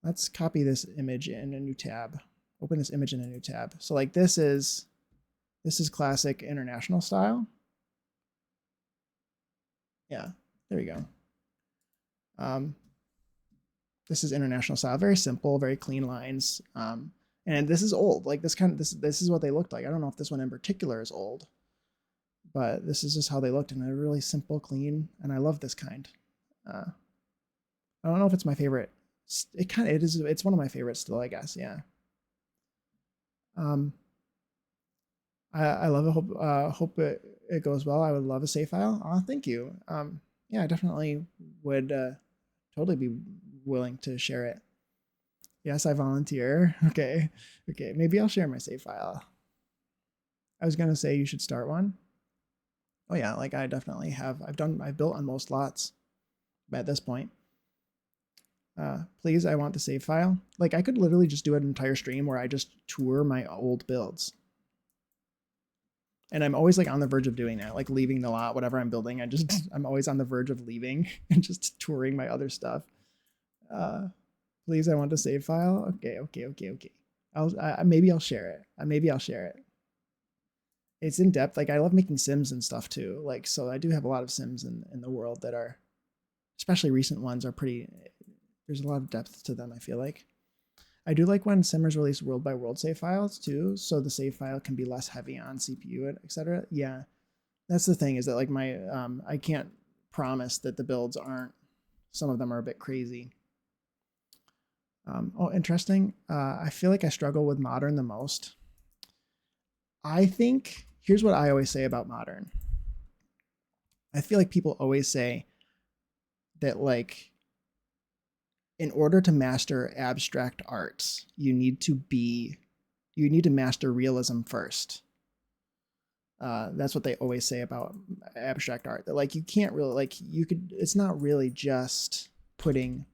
Let's copy this image in a new tab. Open this image in a new tab. So like this is classic international style. Yeah, there we go. This is international style, very simple, very clean lines. And this is old. Like this is what they looked like. I don't know if this one in particular is old, but this is just how they looked, and they're really simple, clean, and I love this kind. I don't know if it's my favorite. It is. It's one of my favorites still, I guess. Yeah. I love it. Hope it goes well. I would love a save file. Thank you. Yeah, I definitely would totally be willing to share it. Yes, I volunteer. Okay. Maybe I'll share my save file. I was gonna say you should start one. Oh yeah, like I definitely have. I've built on most lots at this point. Please, I want the save file. Like I could literally just do an entire stream where I just tour my old builds. And I'm always like on the verge of doing that, like leaving the lot, whatever I'm building. I'm always on the verge of leaving and just touring my other stuff. Please, I want a save file. Okay. Maybe I'll share it. It's in depth. Like I love making Sims and stuff too. Like, so I do have a lot of Sims in the world that are, especially recent ones, are pretty, there's a lot of depth to them, I feel like. I do like when Simmers release world by world save files too, so the save file can be less heavy on CPU, etc. Yeah, that's the thing, is that like my I can't promise that the builds aren't, some of them are a bit crazy. Oh, interesting. I feel like I struggle with modern the most. I think, here's what I always say about modern. I feel like people always say that like, in order to master abstract arts, you need to master realism first. That's what they always say about abstract art. That like you can't really, like it's not really just putting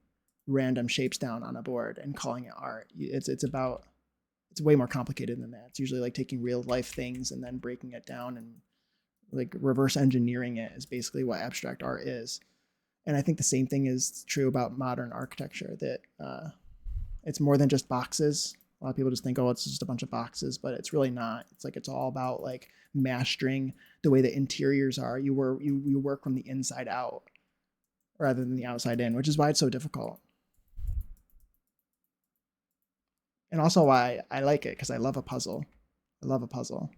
random shapes down on a board and calling it art. It's way more complicated than that. It's usually like taking real life things and then breaking it down and like reverse engineering it is basically what abstract art is. And I think the same thing is true about modern architecture, that it's more than just boxes. A lot of people just think, oh, it's just a bunch of boxes, but it's really not. It's like it's all about like mastering the way the interiors are. You work from the inside out rather than the outside in, which is why it's so difficult. And also why I like it, because I love a puzzle. I love a puzzle.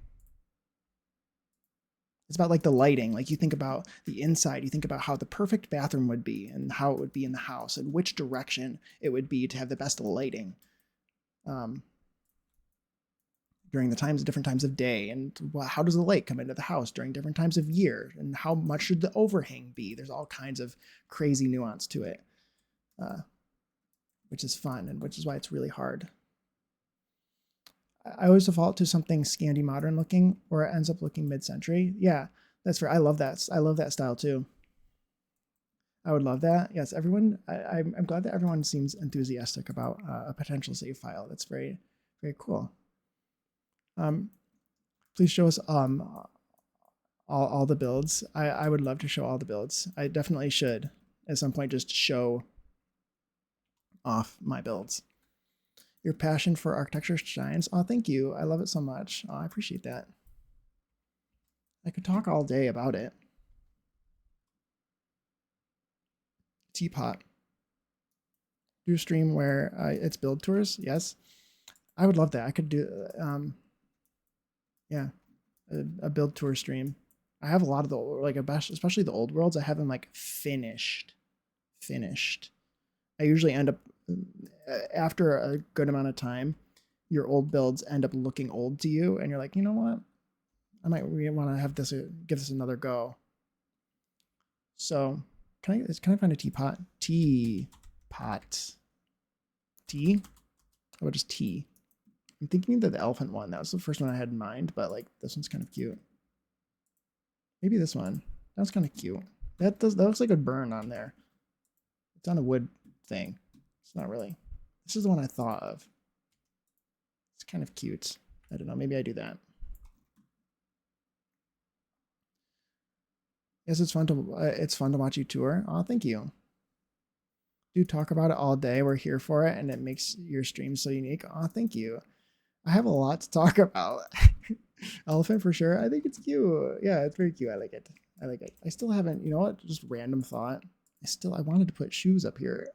It's about like the lighting. Like you think about the inside, you think about how the perfect bathroom would be and how it would be in the house and which direction it would be to have the best lighting. During the different times of day, and how does the light come into the house during different times of year, and how much should the overhang be? There's all kinds of crazy nuance to it, which is fun, and which is why it's really hard. I always default to something Scandi modern looking, or it ends up looking mid-century. Yeah, that's fair. I love that. I love that style too. I would love that. Yes, everyone. I'm glad that everyone seems enthusiastic about a potential save file. That's very, very cool. Please show us all the builds. I would love to show all the builds. I definitely should at some point just show off my builds. Your passion for architecture shines. Oh, thank you. I love it so much. Oh, I appreciate that. I could talk all day about it. Teapot. Do a stream where it's build tours. Yes, I would love that. I could do yeah, a build tour stream. I have a lot of the like especially the old worlds. I have them like finished. I usually end up after a good amount of time, your old builds end up looking old to you, and you're like, you know what? I might want to have this give this another go. So can I find a teapot? Teapot. Tea? How about just tea? I'm thinking that the elephant one, that was the first one I had in mind, but like this one's kind of cute. Maybe this one. That was kind of cute. That looks like a burn on there. It's on a wood thing. It's not really. This is the one I thought of. It's kind of cute. I don't know. Maybe I do that. Yes, it's fun to watch you tour. Oh, thank you. Do talk about it all day. We're here for it, and it makes your stream so unique. Oh, thank you. I have a lot to talk about. Elephant for sure. I think it's cute. Yeah, it's very cute. I like it. I still haven't, you know what? Just random thought. I wanted to put shoes up here.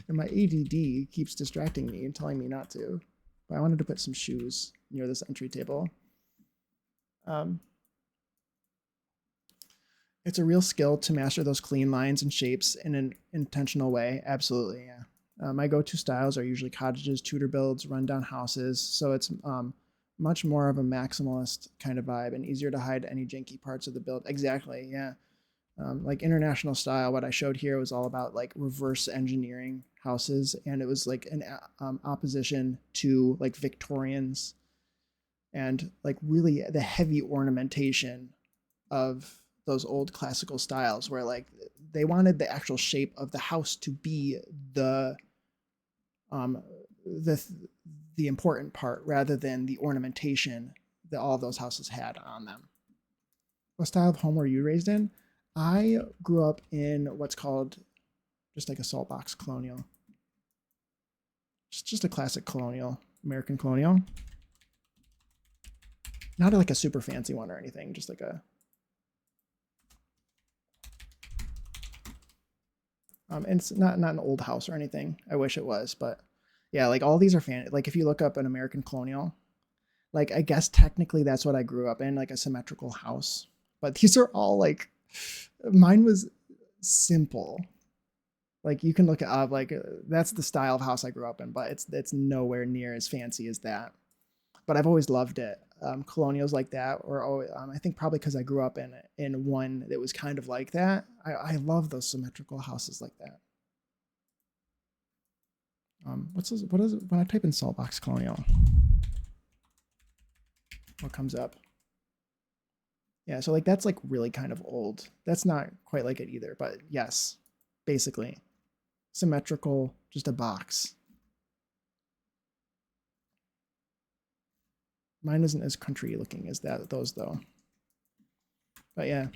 And my ADD keeps distracting me and telling me not to. But I wanted to put some shoes near this entry table. It's a real skill to master those clean lines and shapes in an intentional way. Absolutely, yeah. My go-to styles are usually cottages, Tudor builds, rundown houses. So it's much more of a maximalist kind of vibe and easier to hide any janky parts of the build. Exactly, yeah. Like international style, what I showed here was all about like reverse engineering houses, and it was like an opposition to like Victorians and like really the heavy ornamentation of those old classical styles, where like they wanted the actual shape of the house to be the important part rather than the ornamentation that all of those houses had on them. What style of home were you raised in? I grew up in what's called just like a salt box colonial. Just a classic colonial, American colonial. Not like a super fancy one or anything, just like a and it's not an old house or anything. I wish it was, but yeah, like all these are like if you look up an American colonial, like I guess technically that's what I grew up in, like a symmetrical house. But these are all like, mine was simple. Like you can look it up, like that's the style of house I grew up in, but it's nowhere near as fancy as that. But I've always loved it. Colonials like that, or I think probably because I grew up in one that was kind of like that. I love those symmetrical houses like that. What is it when I type in saltbox colonial? What comes up? Yeah, so like that's like really kind of old. That's not quite like it either, but yes, basically symmetrical, just a box. Mine isn't as country looking as those though. But yeah.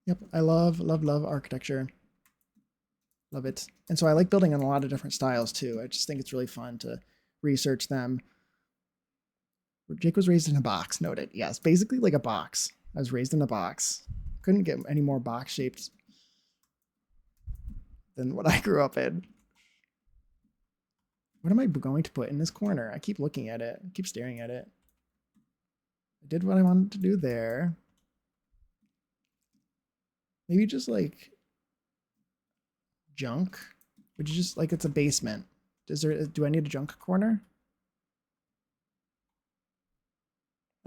Yep, I love architecture. Love it. And so I like building in a lot of different styles too. I just think it's really fun to research them. Jake was raised in a box, noted. Yes, basically like a box. I was raised in a box. Couldn't get any more box shaped than what I grew up in. What am I going to put in this corner? I keep looking at it. I keep staring at it. I did what I wanted to do there. Maybe just like junk. Would you just like it's a basement? Do I need a junk corner?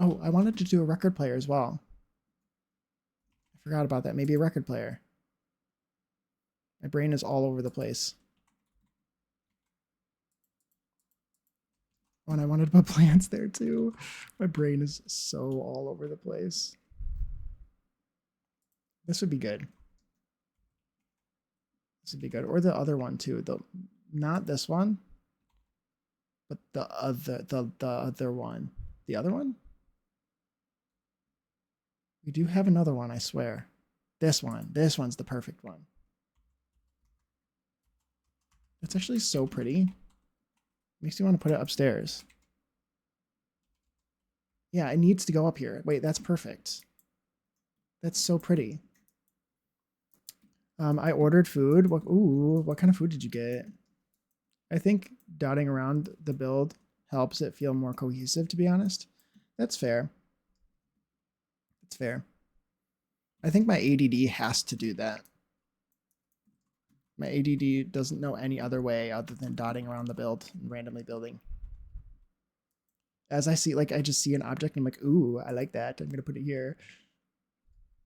Oh, I wanted to do a record player as well. I forgot about that. Maybe a record player. My brain is all over the place. Oh, and I wanted to put plants there too. My brain is so all over the place. This would be good. This would be good. Or the other one too. Not this one, but the other one. The other one? We do have another one, I swear. This one. This one's the perfect one. It's actually so pretty. Makes me want to put it upstairs. Yeah, it needs to go up here. Wait, that's perfect. That's so pretty. I ordered food. What kind of food did you get? I think dotting around the build helps it feel more cohesive, to be honest. That's fair. That's fair. I think my ADD has to do that. My ADD doesn't know any other way other than dotting around the build and randomly building. As I see, like, I just see an object and I'm like, ooh, I like that. I'm going to put it here.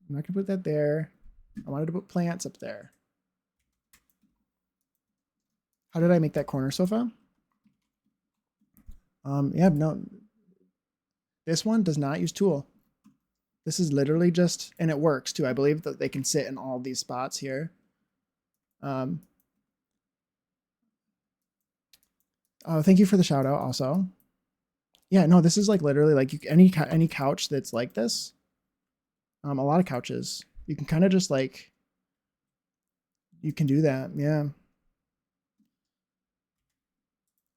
I'm not going to put that there. I wanted to put plants up there. How did I make that corner sofa? Yeah, no. This one does not use tool. This is literally just, and it works too. I believe that they can sit in all these spots here. Oh, thank you for the shout out also. Yeah, no, this is like literally like any couch that's like this. A lot of couches. You can kind of just like, you can do that. Yeah.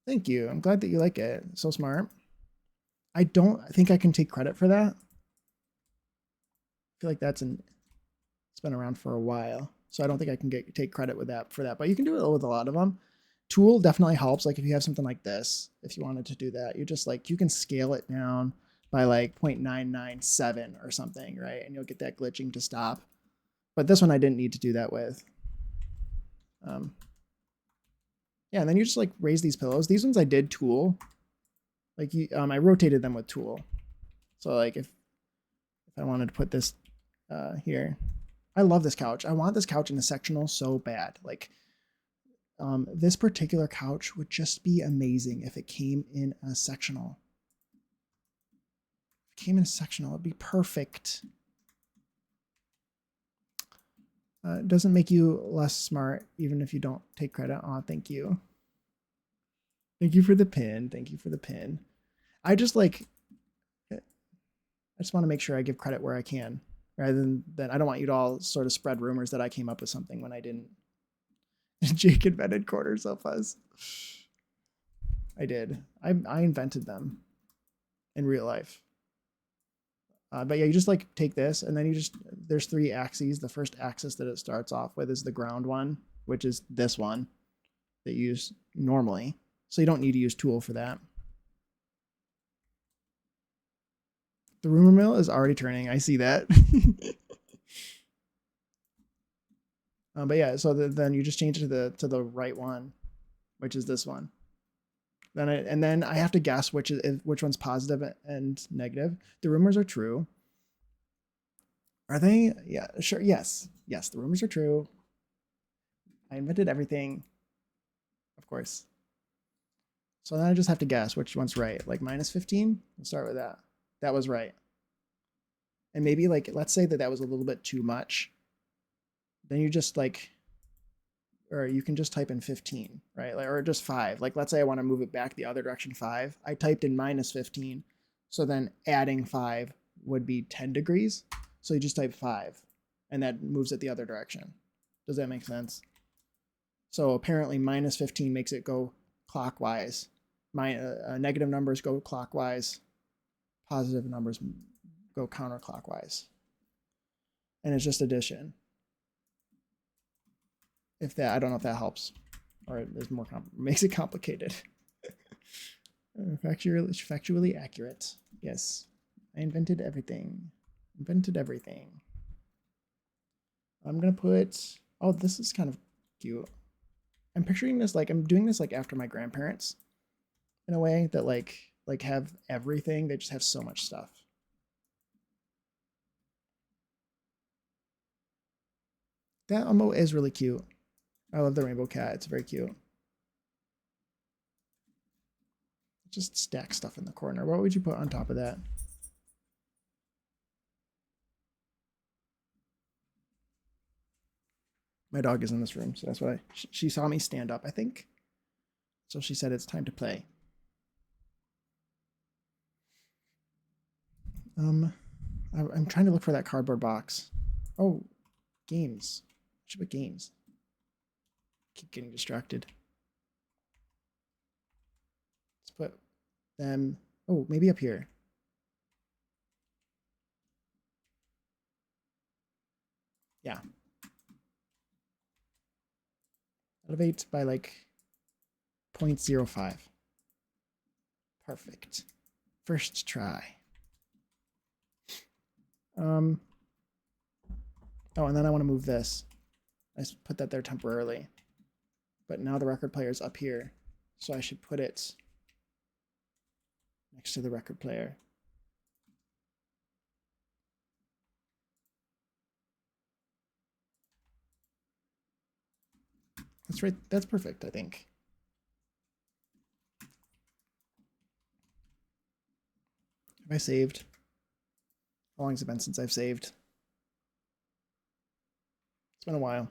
Thank you. I'm glad that you like it. So smart. I don't think I can take credit for that. I feel like it's been around for a while. So I don't think I can take credit with that for that, but you can do it with a lot of them. Tool definitely helps. Like if you have something like this, if you wanted to do that, you just like, you can scale it down by like 0.997 or something, right? And you'll get that glitching to stop. But this one I didn't need to do that with. Yeah, and then you just like raise these pillows. These ones I did tool. Like I rotated them with tool. So like if I wanted to put this here, I love this couch. I want this couch in a sectional so bad. Like this particular couch would just be amazing if it came in a sectional. If it came in a sectional, it'd be perfect. It doesn't make you less smart, even if you don't take credit. Oh, thank you. Thank you for the pin. Thank you for the pin. I just want to make sure I give credit where I can, rather than I don't want you to all sort of spread rumors that I came up with something when I didn't. Jake invented corner sofas. I did. I invented them in real life. But yeah, you just like take this and then there's 3 axes. The first axis that it starts off with is the ground one, which is this one that you use normally. So you don't need to use tool for that. The rumor mill is already turning. I see that. But yeah, so then you just change it to the right one, which is this one. Then I have to guess which one's positive and negative. The rumors are true. Are they? Yeah, sure. Yes. Yes, the rumors are true. I invented everything. Of course. So then I just have to guess which one's right. Like -15? We'll start with that. That was right. And maybe like, let's say that was a little bit too much. Then you just like, or you can just type in 15, right? Like, or just 5. Like, let's say I want to move it back the other direction 5. I typed in -15. So then adding 5 would be 10 degrees. So you just type 5 and that moves it the other direction. Does that make sense? So apparently minus 15 makes it go clockwise. Negative numbers go clockwise. Positive numbers go counterclockwise. And it's just addition. If that, I don't know if that helps or it is more makes it complicated. Factually accurate. Yes. I invented everything. Invented everything. I'm going to put, oh, this is kind of cute. I'm picturing this like, I'm doing this like after my grandparents in a way that like have everything. They just have so much stuff. That emote is really cute. I love the rainbow cat. It's very cute. Just stack stuff in the corner. What would you put on top of that? My dog is in this room, so that's why she saw me stand up, I think. So she said it's time to play. I'm trying to look for that cardboard box. Oh, games. I should put games. Keep getting distracted. Let's put them. Oh, maybe up here. Yeah. Elevate by like 0.05. Perfect. First try. Oh, and then I want to move this. I just put that there temporarily. But now the record player is up here. So I should put it next to the record player. That's right. That's perfect, I think. Have I saved? How long has it been since I've saved? It's been a while.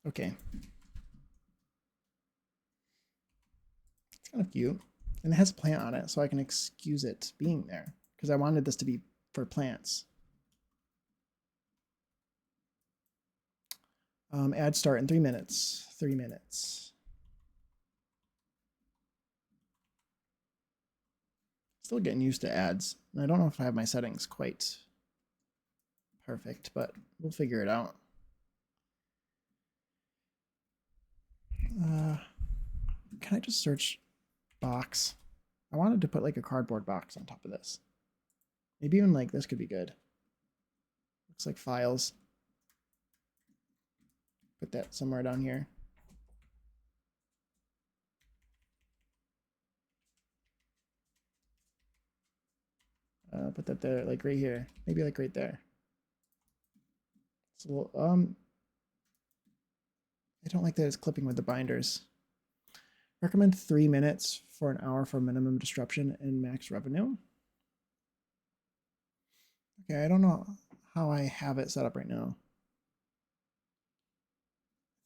Okay. It's kind of cute. And it has a plant on it, so I can excuse it being there. Because I wanted this to be for plants. Ad start in 3 minutes. 3 minutes. Still getting used to ads. And I don't know if I have my settings quite perfect, but we'll figure it out. Can I just search box? I wanted to put like a cardboard box on top of this. Maybe even like this could be good. Looks like files. Put that somewhere down here. Put that there, like right here. Maybe like right there. So, I don't like that it's clipping with the binders. Recommend 3 minutes for an hour for minimum disruption and max revenue. Okay, I don't know how I have it set up right now.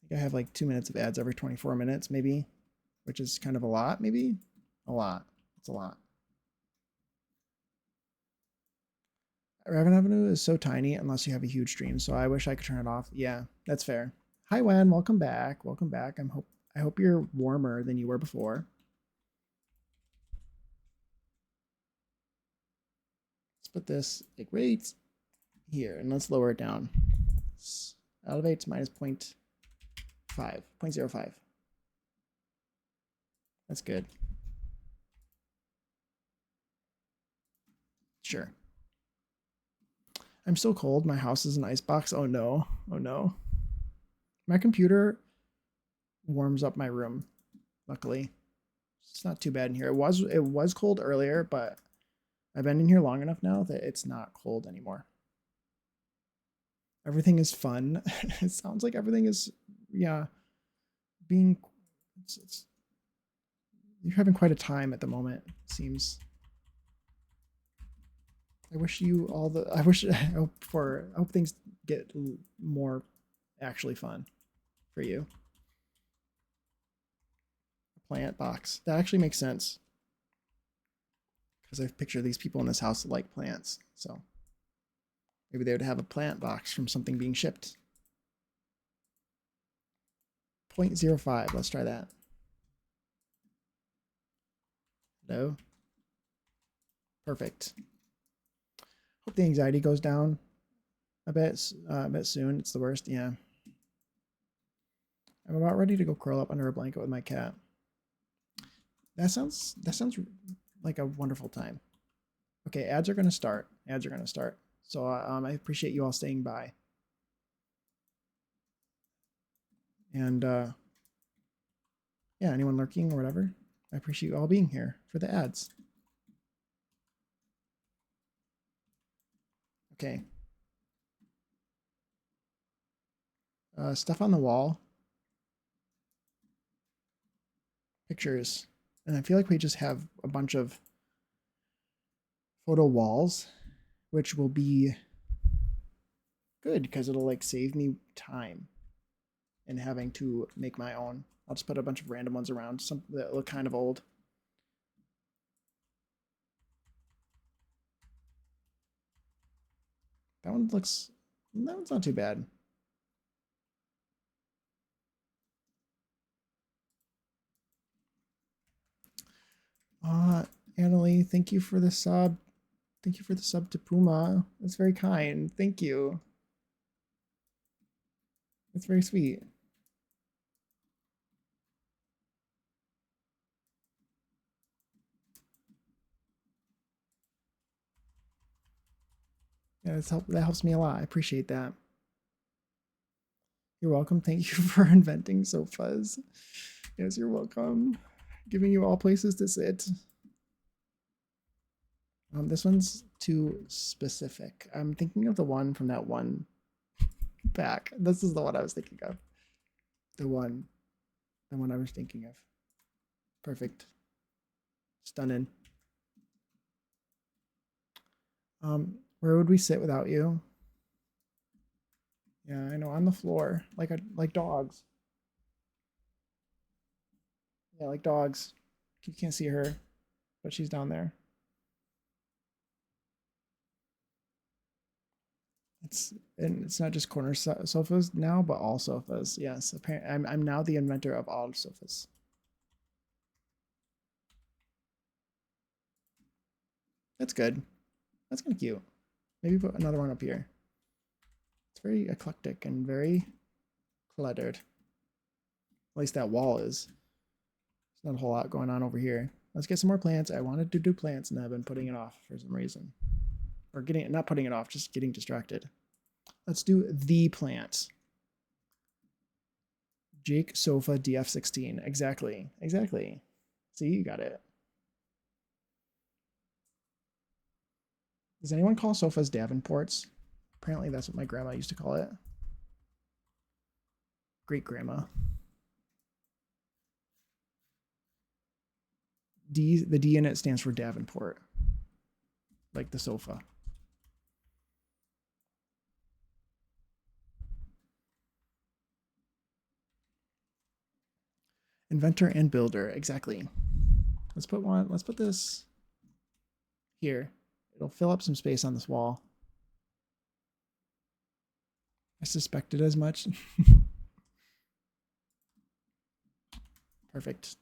I think I have like 2 minutes of ads every 24 minutes, maybe, which is kind of a lot, maybe? A lot. It's a lot. Revenue is so tiny unless you have a huge stream, so I wish I could turn it off. Yeah, that's fair. Hi, Wen. Welcome back. Welcome back. I hope you're warmer than you were before. Let's put this like right here, and let's lower it down. Elevate to minus 0.05. That's good. Sure. I'm so cold. My house is an icebox. Oh no. Oh no. My computer warms up my room, luckily. It's not too bad in here. It was cold earlier, but I've been in here long enough now that it's not cold anymore. Everything is fun. It sounds like everything is, yeah, being, you're having quite a time at the moment, it seems. I wish you all the, I hope things get more actually fun for you. Plant box. That actually makes sense. Because I've pictured these people in this house that like plants. So maybe they would have a plant box from something being shipped. 0.05. Let's try that. Hello. Perfect. Hope the anxiety goes down a bit soon. It's the worst. Yeah. I'm about ready to go curl up under a blanket with my cat. That sounds like a wonderful time. Okay, ads are going to start. Ads are going to start. So I appreciate you all staying by. And yeah, anyone lurking or whatever, I appreciate you all being here for the ads. Okay. Stuff on the wall. Pictures. And I feel like we just have a bunch of photo walls, which will be good because it'll like save me time in having to make my own. I'll just put a bunch of random ones around, some that look kind of old. That one's not too bad. Annalie, thank you for the sub. Thank you for the sub to Puma. That's very kind. Thank you. That's very sweet. Yeah, that helps me a lot. I appreciate that. You're welcome. Thank you for inventing sofas. Yes, you're welcome. Giving you all places to sit. This one's too specific. I'm thinking of the one from that one pack. This is the one I was thinking of. The one I was thinking of. Perfect. Stunning. Where would we sit without you? Yeah, I know, on the floor, like dogs. Yeah, like dogs. You can't see her, but she's down there. It's not just corner sofas now, but all sofas. Yes, apparently I'm now the inventor of all sofas. That's good. That's kind of cute. Maybe put another one up here. It's very eclectic and very cluttered. At least that wall is. There's not a whole lot going on over here. Let's get some more plants. I wanted to do plants and I've been putting it off for some reason. Or not putting it off, just getting distracted. Let's do the plants. Jake Sofa DF16. Exactly. Exactly. See, you got it. Does anyone call sofas Davenports? Apparently that's what my grandma used to call it. Great grandma. The D in it stands for Davenport. Like the sofa. Inventor and builder, exactly. Let's put this here. It'll fill up some space on this wall. I suspected as much. Perfect.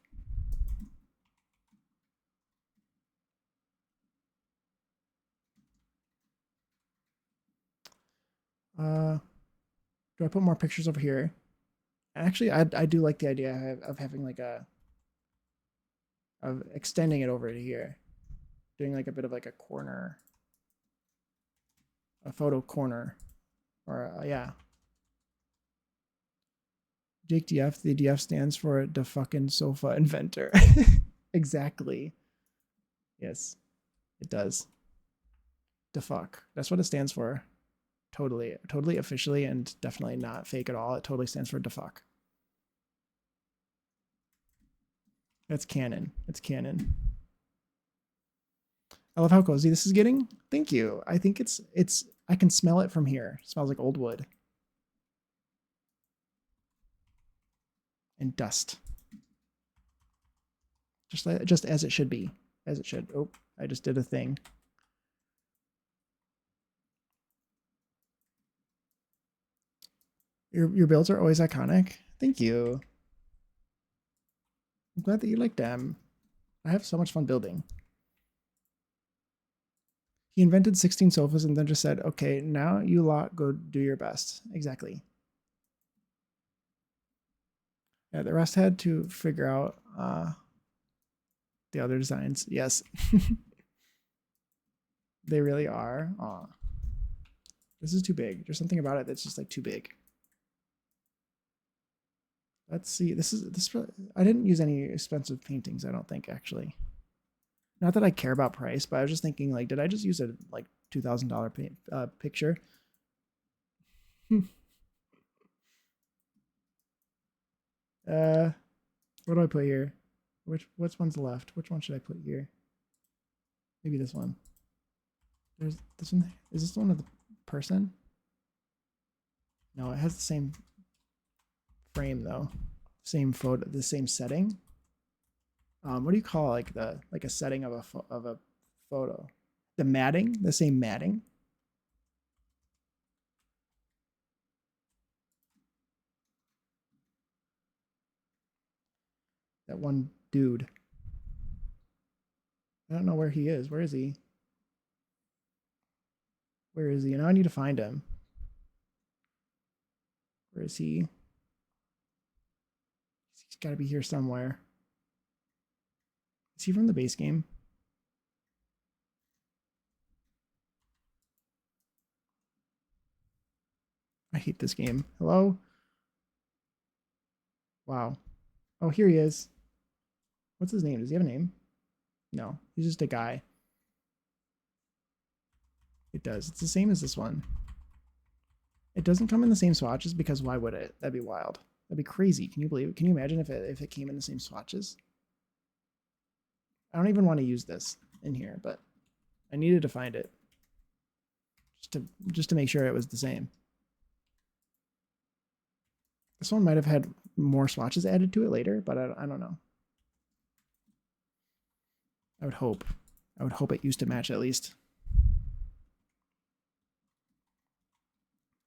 Do I put more pictures over here? Actually, I do like the idea of having like of extending it over to here, doing like a bit of like a corner, a photo corner, or yeah. Jake DF, the DF stands for the fucking sofa inventor. Exactly. Yes, it does. The fuck. That's what it stands for. Totally officially and definitely not fake at all. It totally stands for the fuck. That's canon. It's canon. I love how cozy this is getting. Thank you. I think it's I can smell it from here. It smells like old wood. And dust. Just as it should be. As it should. Oh, I just did a thing. Your builds are always iconic. Thank you. I'm glad that you like them. I have so much fun building. He invented 16 sofas and then just said, okay, now you lot go do your best. Exactly. Yeah, the rest had to figure out the other designs. Yes. They really are. Aw. This is too big. There's something about it that's just like too big. Let's see. This. I didn't use any expensive paintings, I don't think, actually. Not that I care about price, but I was just thinking, like, did I just use a like $2,000 picture? What do I put here? Which one's left? Which one should I put here? Maybe this one. There's this one. Is this the one of the person? No, it has the same frame though. Same photo, the same setting. What do you call like a setting of a photo? The matting, the same matting. That one dude. I don't know where he is. Where is he? Where is he? Now I need to find him. Where is he? He's got to be here somewhere. Is he from the base game? I hate this game. Hello? Wow. Oh, here he is. What's his name? Does he have a name? No, he's just a guy. It does. It's the same as this one. It doesn't come in the same swatches because why would it? That'd be wild. That'd be crazy. Can you believe it? Can you imagine if it came in the same swatches? I don't even want to use this in here, but I needed to find it just to make sure it was the same. This one might have had more swatches added to it later, but I don't know. I would hope. I would hope it used to match at least.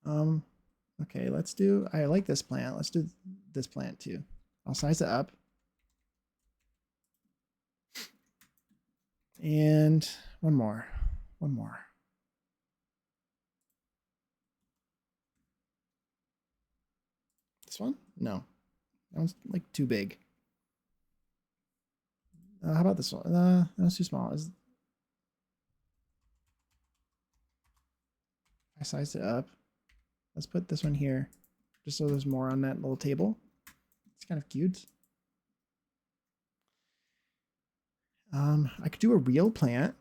Okay, let's do, I like this plant. Let's do this plant too. I'll size it up. And one more. This one? No. That one's like too big. How about this one? That one's too small. I sized it up. Let's put this one here, just so there's more on that little table. It's kind of cute. I could do a real plant.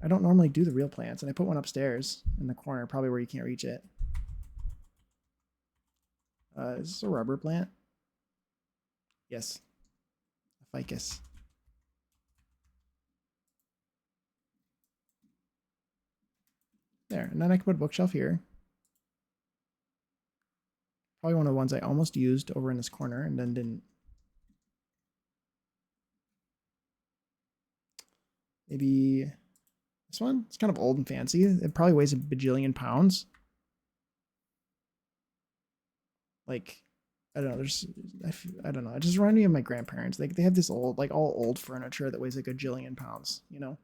I don't normally do the real plants, and I put one upstairs in the corner, probably where you can't reach it. Is this a rubber plant? Yes. A ficus. There, and then I can put a bookshelf here. Probably one of the ones I almost used over in this corner and then didn't. Maybe this one? It's kind of old and fancy. It probably weighs a bajillion pounds. Like, I don't know. I don't know. It just reminded me of my grandparents. Like, they have this old, like all old furniture that weighs like a jillion pounds, you know?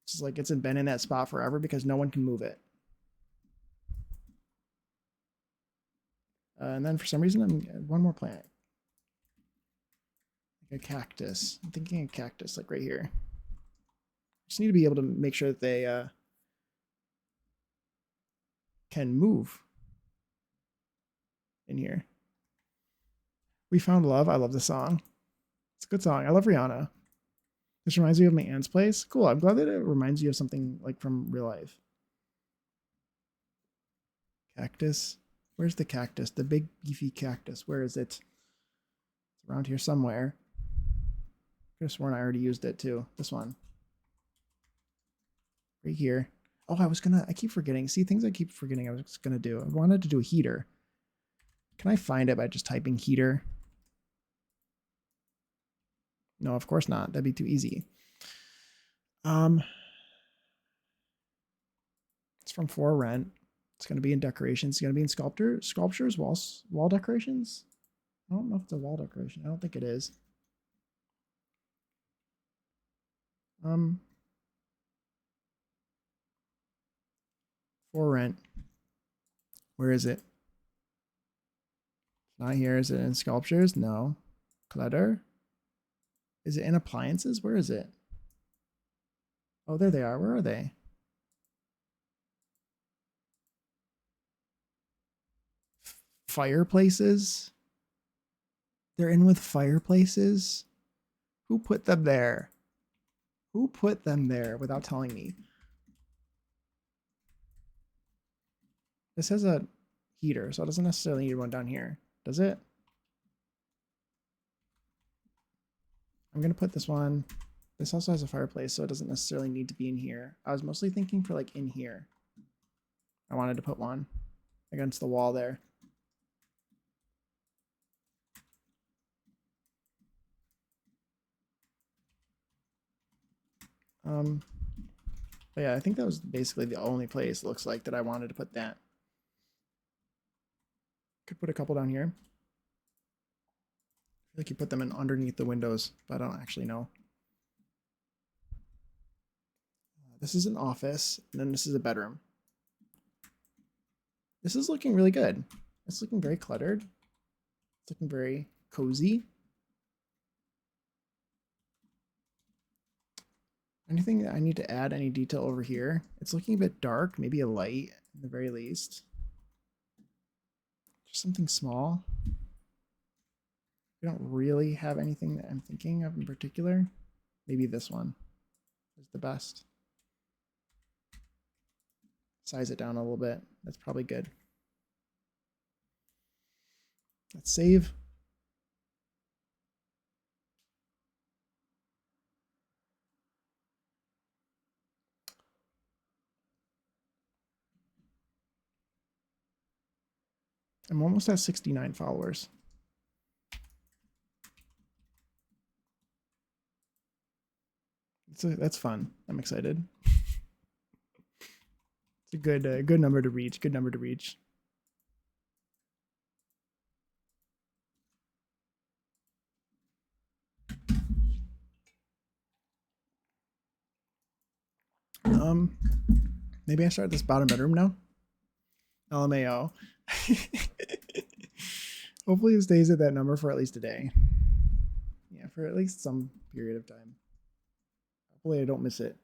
It's just like it's been in that spot forever because no one can move it. And then for some reason, I'm one more plant. Like a cactus. I'm thinking a cactus, like right here. Just need to be able to make sure that they can move in here. We Found Love. I love the song. It's a good song. I love Rihanna. This reminds me of my aunt's place. Cool. I'm glad that it reminds you of something like from real life. Cactus. Where's the cactus? The big beefy cactus. Where is it? It's around here somewhere. I could have sworn I already used it too. This one. right here. Oh, I keep forgetting. See, things I keep forgetting I was gonna do. I wanted to do a heater. Can I find it by just typing heater? No, of course not. That'd be too easy. It's from For Rent. It's gonna be in decorations. It's gonna be in sculptures, wall decorations. I don't know if it's a wall decoration. I don't think it is. For Rent. Where is it? Not here. Is it in sculptures? No. Clutter. Is it in appliances? Where is it? Oh, there they are. Where are they? Fireplaces? They're in with fireplaces? Who put them there? Who put them there without telling me? This has a heater, so it doesn't necessarily need one down here, does it? I'm gonna put this one. This also has a fireplace, so it doesn't necessarily need to be in here. I was mostly thinking for like in here. I wanted to put one against the wall there. But yeah, I think that was basically the only place it looks like that I wanted to put that. Could put a couple down here. I feel like you put them in underneath the windows, but I don't actually know. This is an office, and then this is a bedroom. This is looking really good. It's looking very cluttered. It's looking very cozy. Anything that I need to add any detail over here? It's looking a bit dark, maybe a light at the very least. Just something small. We don't really have anything that I'm thinking of in particular. Maybe this one is the best. Size it down a little bit. That's probably good. Let's save. I'm almost at 69 followers. That's fun. I'm excited. It's a good number to reach. Good number to reach. Maybe I start this bottom bedroom now. LMAO. Hopefully it stays at that number for at least a day. Yeah, for at least some period of time. Hopefully I don't miss it.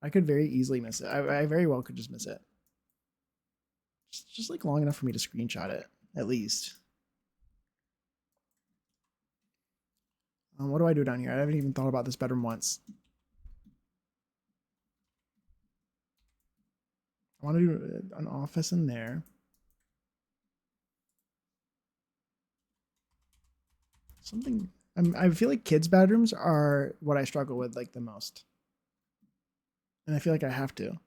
I could very easily miss it. I very well could just miss it. Just like long enough for me to screenshot it, at least. What do I do down here? I haven't even thought about this bedroom once. I want to do an office in there. Something. I feel like kids' bedrooms are what I struggle with like the most, and I feel like I have to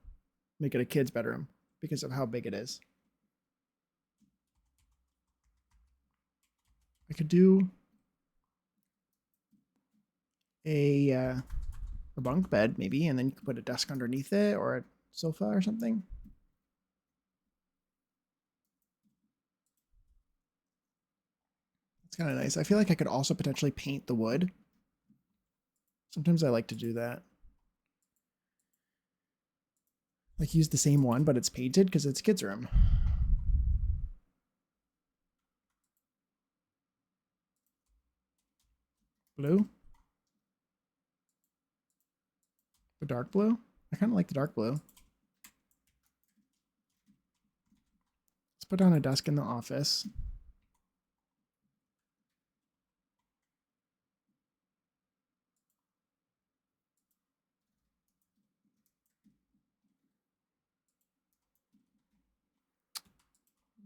make it a kid's bedroom because of how big it is. I could do a bunk bed maybe, and then you could put a desk underneath it or a sofa or something. It's kind of nice. I feel like I could also potentially paint the wood. Sometimes I like to do that. Like use the same one, but it's painted because it's kids' room. Blue? The dark blue? I kind of like the dark blue. Let's put down a desk in the office.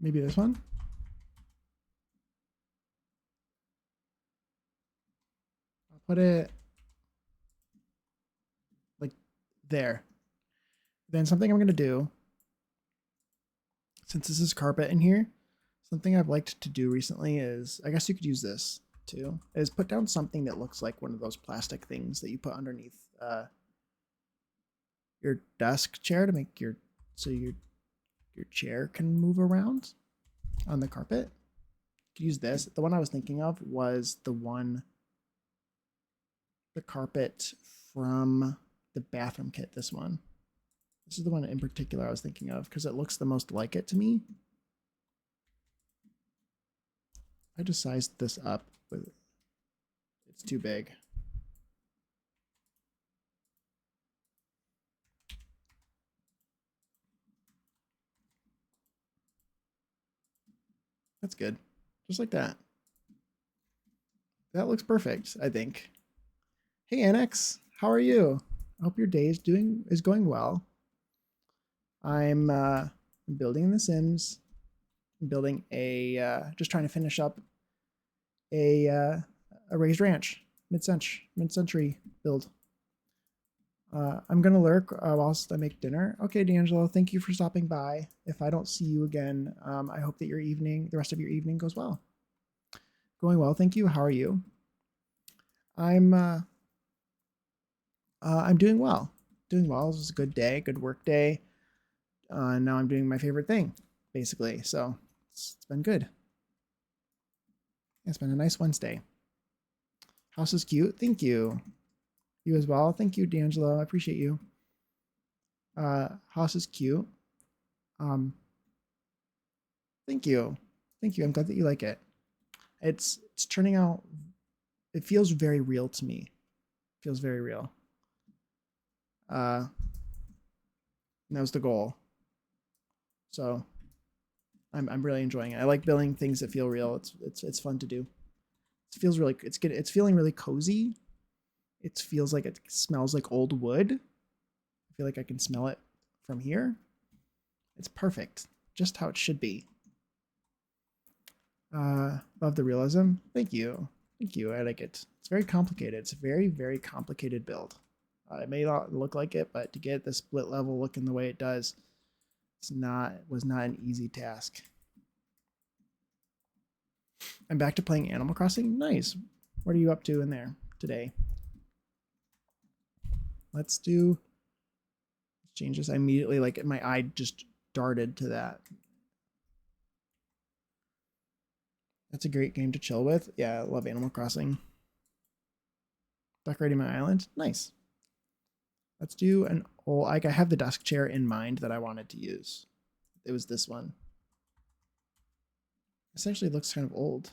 Maybe this one? I'll put it like there. Then something I'm going to do, since this is carpet in here, something I've liked to do recently is, I guess you could use this too, is put down something that looks like one of those plastic things that you put underneath your desk chair to make your chair can move around on the carpet. You could use this. The one I was thinking of was the carpet from the bathroom kit, this one. This is the one in particular I was thinking of because it looks the most like it to me. I just sized this up with, it's too big. That's good. Just like that. That looks perfect, I think. Hey Annex, how are you? I hope your day is going well. I'm building in The Sims. I'm building just trying to finish up a raised ranch, mid-century build. I'm gonna lurk whilst I make dinner. Okay, D'Angelo, thank you for stopping by. If I don't see you again, I hope that the rest of your evening goes well. Going well, thank you. How are you? I'm doing well. Doing well. It was a good day, good work day. Now I'm doing my favorite thing, basically. So it's been good. It's been a nice Wednesday. House is cute. Thank you. You as well. Thank you, D'Angelo. I appreciate you. House is cute. Thank you. Thank you. I'm glad that you like it. It's turning out, it feels very real to me. It feels very real. That was the goal. So I'm really enjoying it. I like building things that feel real. It's fun to do. It feels really, it's good. It's feeling really cozy. It feels like it smells like old wood. I feel like I can smell it from here. It's perfect. Just how it should be. Love the realism. Thank you. Thank you. I like it. It's very complicated. It's a very, very complicated build. It may not look like it, but to get the split level looking the way it does, was not an easy task. I'm back to playing Animal Crossing. Nice. What are you up to in there today? Let's change this. I immediately, like, my eye just darted to that. That's a great game to chill with. Yeah, I love Animal Crossing. Decorating my island. Nice. Let's do an old, like, I have the desk chair in mind that I wanted to use. It was this one. This actually looks kind of old.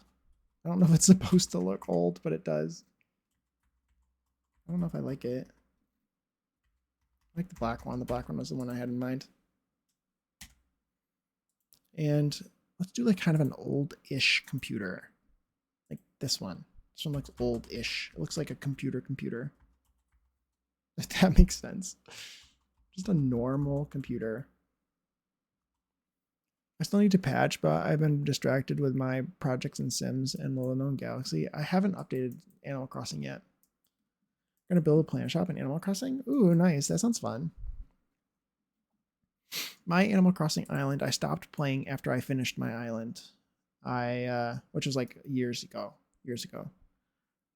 I don't know if it's supposed to look old, but it does. I don't know if I like it. I like the black one. The black one was the one I had in mind. And let's do like kind of an old-ish computer. Like this one. This one looks old-ish. It looks like a computer. If that makes sense. Just a normal computer. I still need to patch, but I've been distracted with my projects in Sims and Little Known Galaxy. I haven't updated Animal Crossing yet. I'm gonna build a plant shop in Animal Crossing. Ooh, nice. That sounds fun. My Animal Crossing island, I stopped playing after I finished my island. Which was like years ago.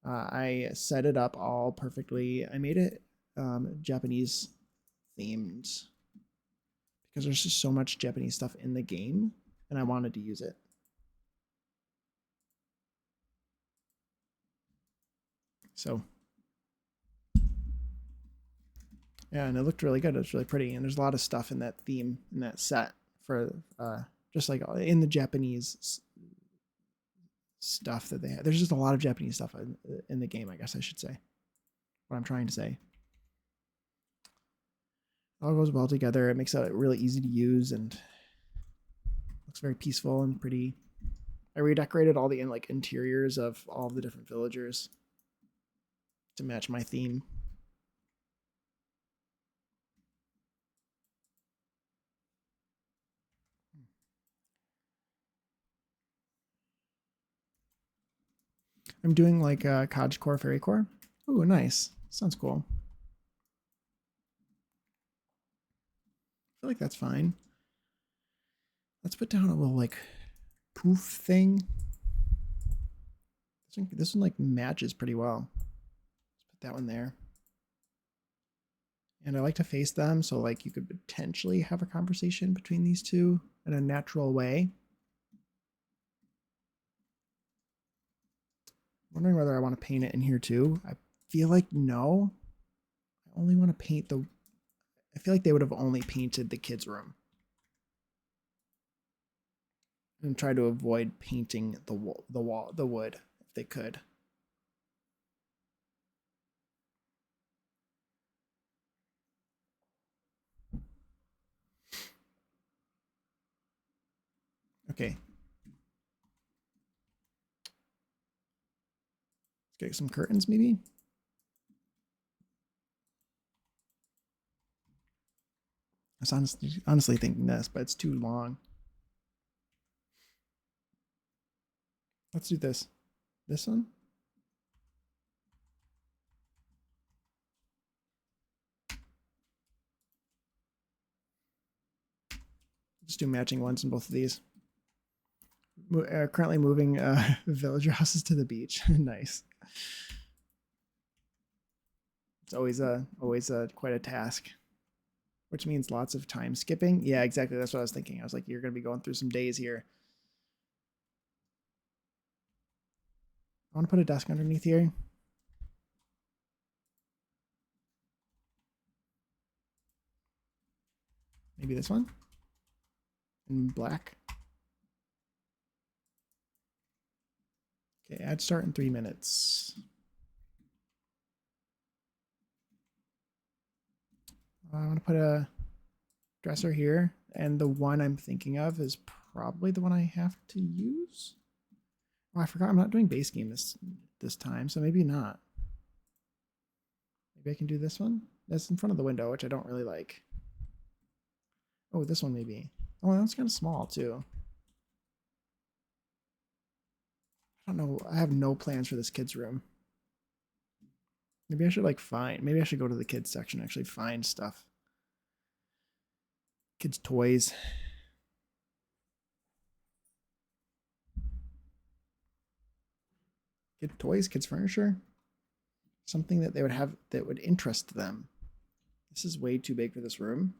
I set it up all perfectly. I made it Japanese themed because there's just so much Japanese stuff in the game and I wanted to use it. So yeah, and it looked really good. It was really pretty, and there's a lot of stuff in that theme, in that set for just like in the Japanese stuff that they have. There's just a lot of Japanese stuff in the game, I guess I should say. What I'm trying to say. It all goes well together. It makes it really easy to use and looks very peaceful and pretty. I redecorated all the interiors of all the different villagers to match my theme. I'm doing like Cottagecore, Fairy Core. Ooh, nice. Sounds cool. feel like that's fine. Let's put down a little like poof thing. This one like matches pretty well. Let's put that one there. And I like to face them, so like you could potentially have a conversation between these two in a natural way. I'm wondering whether I want to paint it in here too. I feel like no. I only want to paint the... I feel like they would have only painted the kids' room. And try to avoid painting the wood if they could. Okay. Let's get some curtains maybe. I was honestly thinking this, but it's too long. Let's do this. This one. Just do matching ones in both of these. Currently moving villager houses to the beach. Nice. It's always quite a task, which means lots of time skipping. Yeah, exactly. That's what I was thinking. I was like, you're going to be going through some days here. I want to put a desk underneath here. Maybe this one in black. Okay, add start in 3 minutes. I want to put a dresser here, and the one I'm thinking of is probably the one I have to use. Oh, I forgot I'm not doing base game this time, so maybe not. Maybe I can do this one. That's in front of the window, which I don't really like. Oh, this one maybe. Oh, that's kind of small too. I don't know. I have no plans for this kid's room. Maybe I should like find. Maybe I should go to the kids section and actually find stuff. Kids' toys. Kid toys, kids' furniture. Something that they would have that would interest them. This is way too big for this room.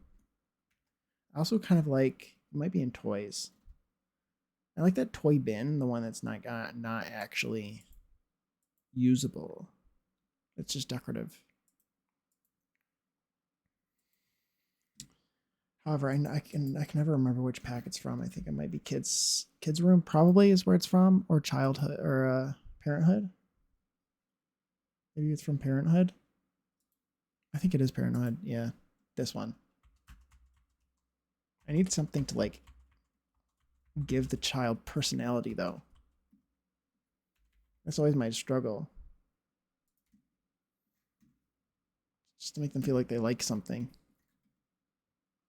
I also kind of like, it might be in toys. I like that toy bin, the one that's not actually usable. It's just decorative. However, I can never remember which pack it's from. I think it might be kids room probably is where it's from, or childhood or parenthood. Maybe it's from parenthood. I think it is parenthood. Yeah, this one. I need something to like give the child personality though. That's always my struggle. Just to make them feel like they like something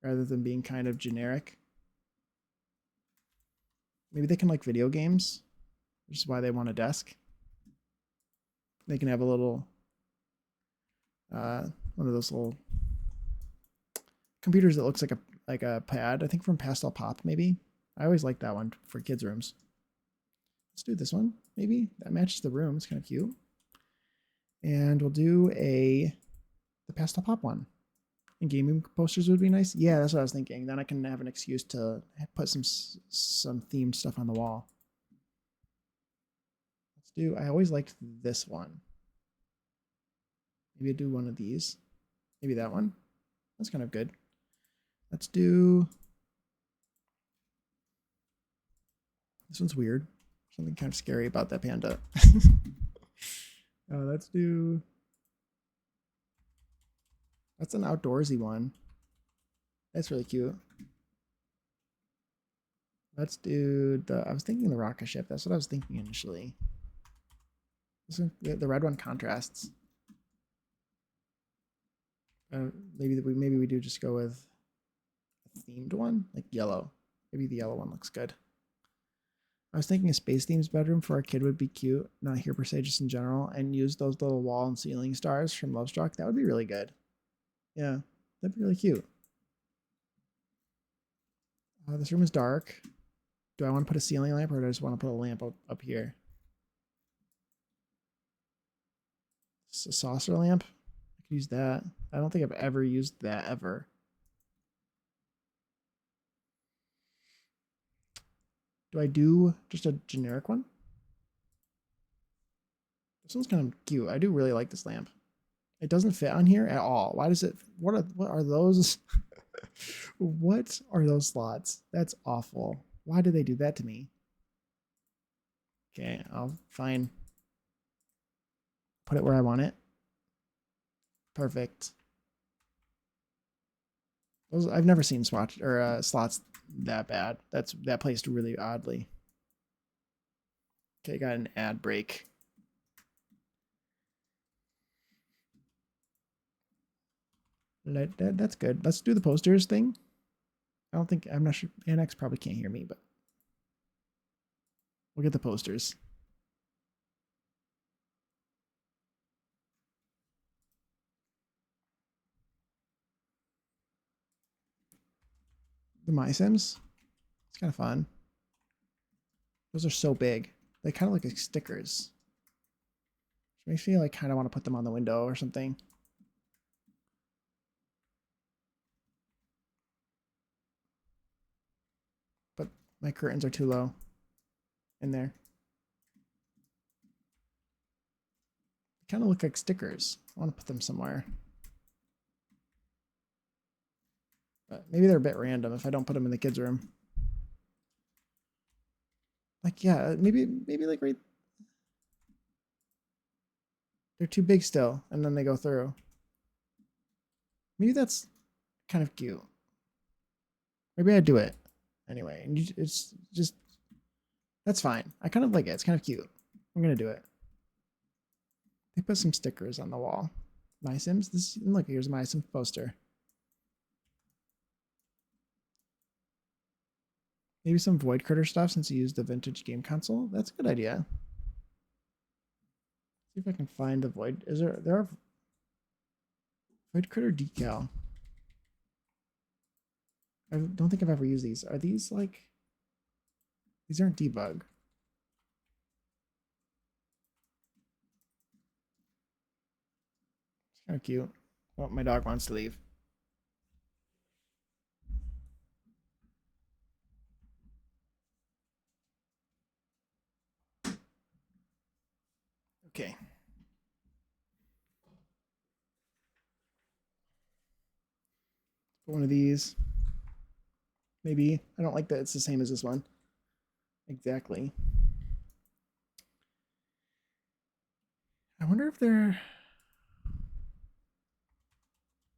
rather than being kind of generic. Maybe they can like video games, which is why they want a desk. They can have a little, one of those little computers that looks like a pad. I think from Pastel Pop, maybe. I always like that one for kids' rooms. Let's do this one, maybe. That matches the room. It's kind of cute. And we'll do the Pastel Pop one. And gaming posters would be nice. Yeah, that's what I was thinking. Then I can have an excuse to put some themed stuff on the wall. Let's do. I always liked this one. Maybe I'll do one of these. Maybe that one. That's kind of good. Let's do. This one's weird. Something kind of scary about that panda. Let's do. That's an outdoorsy one. That's really cute. Let's do I was thinking the rocket ship. That's what I was thinking initially. The red one contrasts. Maybe we do just go with a themed one, like yellow. Maybe the yellow one looks good. I was thinking a space themes bedroom for a kid would be cute, not here per se, just in general, and use those little wall and ceiling stars from Lovestruck. That would be really good. Yeah, that'd be really cute. This room is dark. Do I want to put a ceiling lamp or do I just want to put a lamp up here? It's a saucer lamp. I could use that. I don't think I've ever used that ever. Do I do just a generic one? This one's kind of cute. I do really like this lamp. It doesn't fit on here at all. Why does it? What are those? What are those slots? That's awful. Why did they do that to me? Okay, I'll fine. Put it where I want it. Perfect. Those I've never seen swatch or slots that bad. That placed really oddly. Okay, got an ad break. That's good. Let's do the posters thing. I'm not sure. Annex probably can't hear me, but we'll get the posters. The My Sims. It's kind of fun. Those are so big. They kind of look like stickers. Which makes me like kind of want to put them on the window or something. But my curtains are too low in there. They kind of look like stickers. I want to put them somewhere. But maybe they're a bit random if I don't put them in the kids' room. Like, yeah, maybe like right. They're too big still, and then they go through. Maybe that's kind of cute. Maybe I do it anyway. And it's just that's fine. I kind of like it. It's kind of cute. I'm gonna do it. They put some stickers on the wall. My Sims. This look. Here's my Sims poster. Maybe some Void Critter stuff since you used the vintage game console. That's a good idea. See if I can find the Void. There are Void Critter decal. I don't think I've ever used these. Are these like... These aren't debug. It's kind of cute. Oh, my dog wants to leave. Okay. Put one of these. Maybe. I don't like that it's the same as this one. Exactly. I wonder if they're...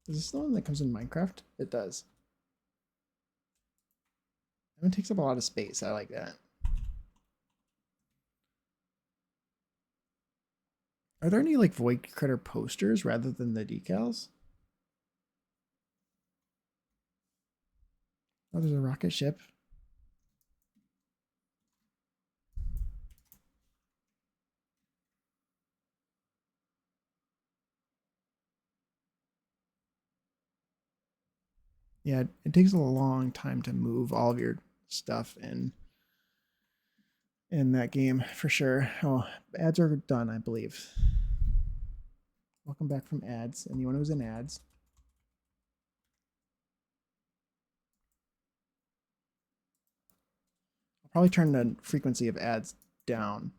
Is this the one that comes in Minecraft? It does. That one takes up a lot of space. I like that. Are there any like Void Critter posters rather than the decals? Oh, there's a rocket ship. Yeah, it takes a long time to move all of your stuff in that game for sure. Oh, ads are done, I believe. Welcome back from ads. Anyone who's in ads. I'll probably turn the frequency of ads down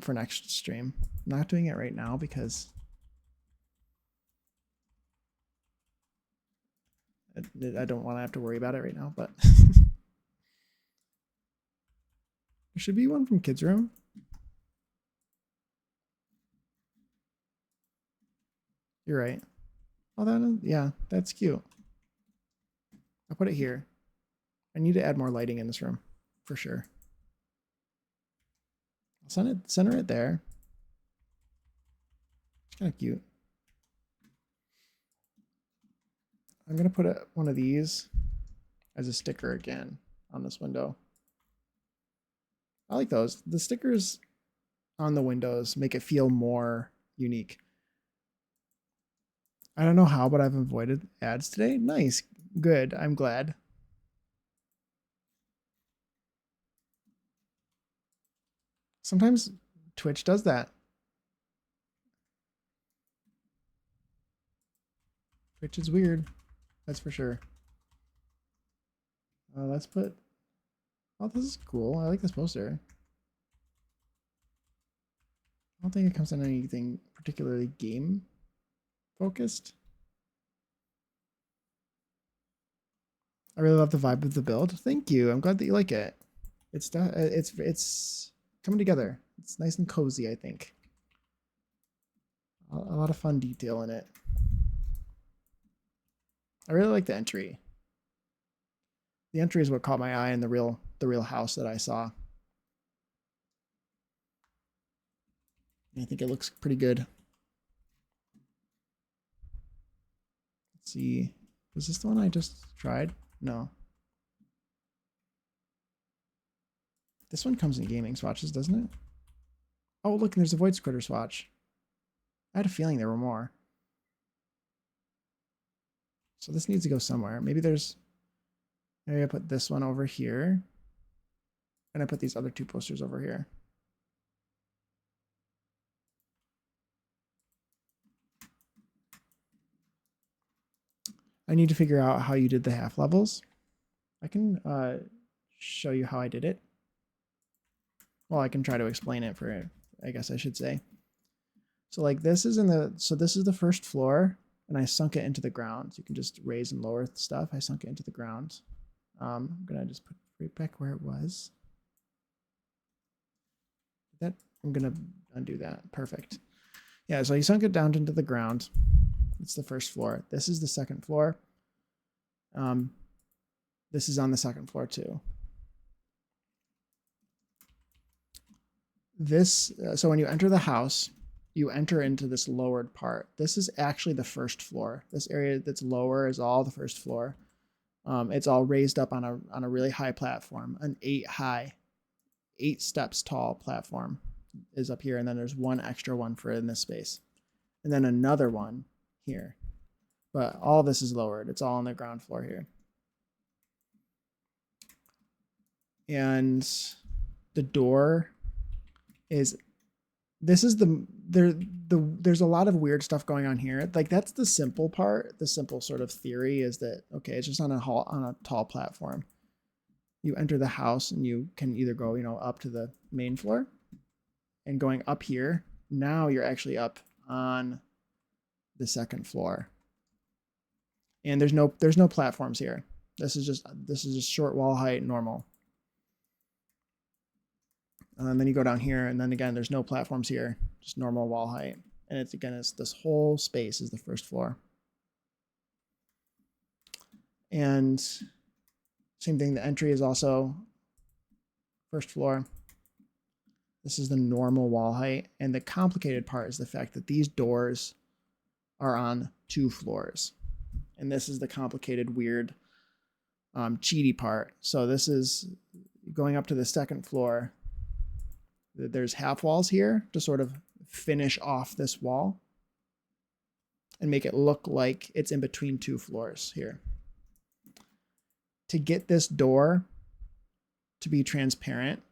for next stream. I'm not doing it right now because I don't want to have to worry about it right now, but there should be one from Kids Room. You're right. Oh, that is, yeah, that's cute. I'll put it here. I need to add more lighting in this room for sure. I'll center it there. It's kind of cute. I'm going to put one of these as a sticker again on this window. I like those. The stickers on the windows make it feel more unique. I don't know how, but I've avoided ads today. Nice. Good. I'm glad. Sometimes Twitch does that. Twitch is weird. That's for sure. Let's put... Oh, this is cool. I like this poster. I don't think it comes in anything particularly game focused. I really love the vibe of the build. Thank you. I'm glad that you like it. It's coming together. It's nice and cozy, I think. A lot of fun detail in it. I really like the entry. The entry is what caught my eye in the real house that I saw. I think it looks pretty good. Let's see. Was this the one I just tried? No. This one comes in gaming swatches, doesn't it? Oh, look, there's a Void Squitter swatch. I had a feeling there were more. So this needs to go somewhere. Maybe I put this one over here. And I put these other two posters over here. I need to figure out how you did the half levels. I can show you how I did it. Well, I can try to explain it for, I guess I should say. So like this is this is the first floor, and I sunk it into the ground. So you can just raise and lower stuff. I sunk it into the ground. I'm gonna just put it right back where it was. I'm gonna undo that. Perfect. Yeah, so you sunk it down into the ground. It's the first floor. This is the second floor. This is on the second floor too. So when you enter the house, you enter into this lowered part. This is actually the first floor. This area that's lower is all the first floor. It's all raised up on a really high platform, an 8 steps tall platform is up here, and then there's one extra one for in this space, and then another one here. But all this is lowered. It's all on the ground floor here. And the door is, this is there's a lot of weird stuff going on here. Like that's the simple part. The simple sort of theory is that, okay, it's just on a tall platform. You enter the house and you can either go, up to the main floor, and going up here, now you're actually up on the second floor. And there's no platforms here. This is just short wall height, normal. And then you go down here, and then again, there's no platforms here, just normal wall height. And it's this whole space is the first floor. And same thing, the entry is also first floor. This is the normal wall height. And the complicated part is the fact that these doors are on 2 floors. And this is the complicated, weird, cheaty part. So this is going up to the second floor. There's half walls here to sort of finish off this wall and make it look like it's in between 2 floors here. To get this door to be transparent,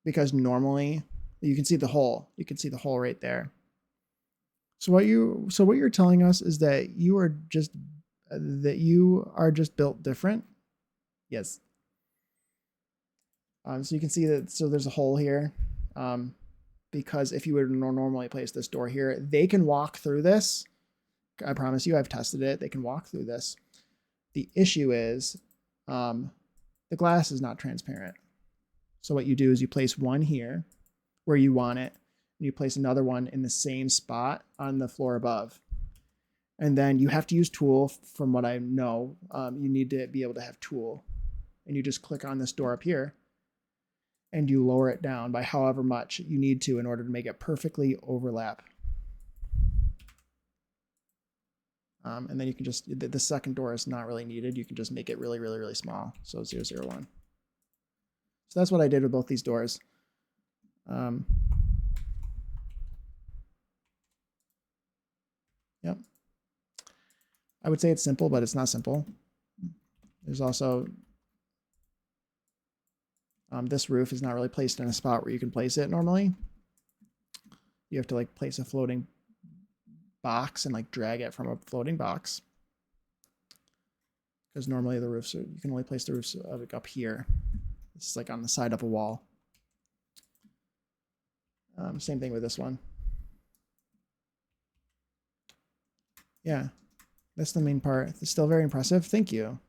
because normally you can see the hole. You can see the hole right there. So what you're telling us is that you are just built different. Yes. So you can see that, so there's a hole here, because if you would normally place this door here, they can walk through this. I promise you, I've tested it. They can walk through this. The issue is the glass is not transparent. So what you do is you place one here where you want it, and you place another one in the same spot on the floor above. And then you have to use tool. From what I know, you need to be able to have tool. And you just click on this door up here, and you lower it down by however much you need to in order to make it perfectly overlap. And then you can just, the second door is not really needed. You can just make it really, really, really small. So 001. So that's what I did with both these doors. Yep. I would say it's simple, but it's not simple. There's also this roof is not really placed in a spot where you can place it normally. You have to like place a floating box and like drag it from a floating box. Because normally the roofs are, you can only place the roofs up here. This is like on the side of a wall. Same thing with this one. Yeah, that's the main part. It's still very impressive. Thank you.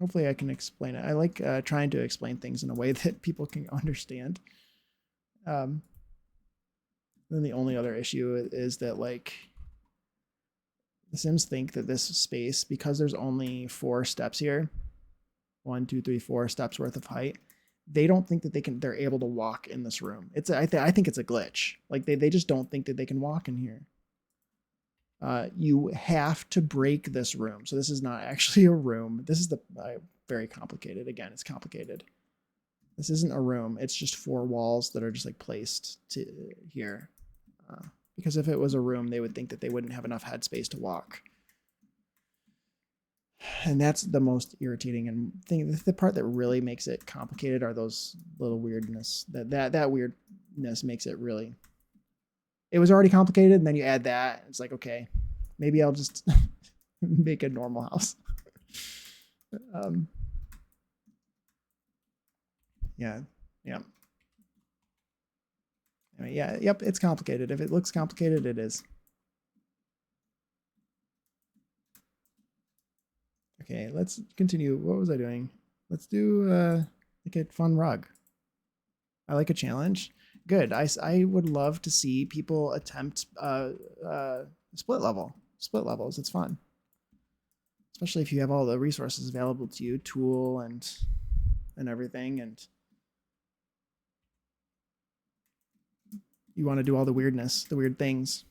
Hopefully I can explain it. I like trying to explain things in a way that people can understand. Then the only other issue is that like the Sims think that this space, because there's only 4 steps here, 1, 2, 3, 4 steps worth of height, they don't think that they're able to walk in this room. I think it's a glitch. Like they just don't think that they can walk in here. You have to break this room. So this is not actually a room. This is very complicated. Again, it's complicated. This isn't a room. It's just 4 walls that are just like placed to here. Because if it was a room, they would think that they wouldn't have enough headspace to walk. And that's the most irritating and thing. The part that really makes it complicated are those little weirdness. That weirdness makes it really. It was already complicated, and then you add that. It's like, okay, maybe I'll just make a normal house. Yeah. Anyway, yeah, yep, it's complicated. If it looks complicated, it is. Okay, let's continue. What was I doing? Let's do like a fun rug. I like a challenge. Good. I would love to see people attempt split levels. It's fun, especially if you have all the resources available to you, tool and everything, and you want to do all the weirdness, the weird things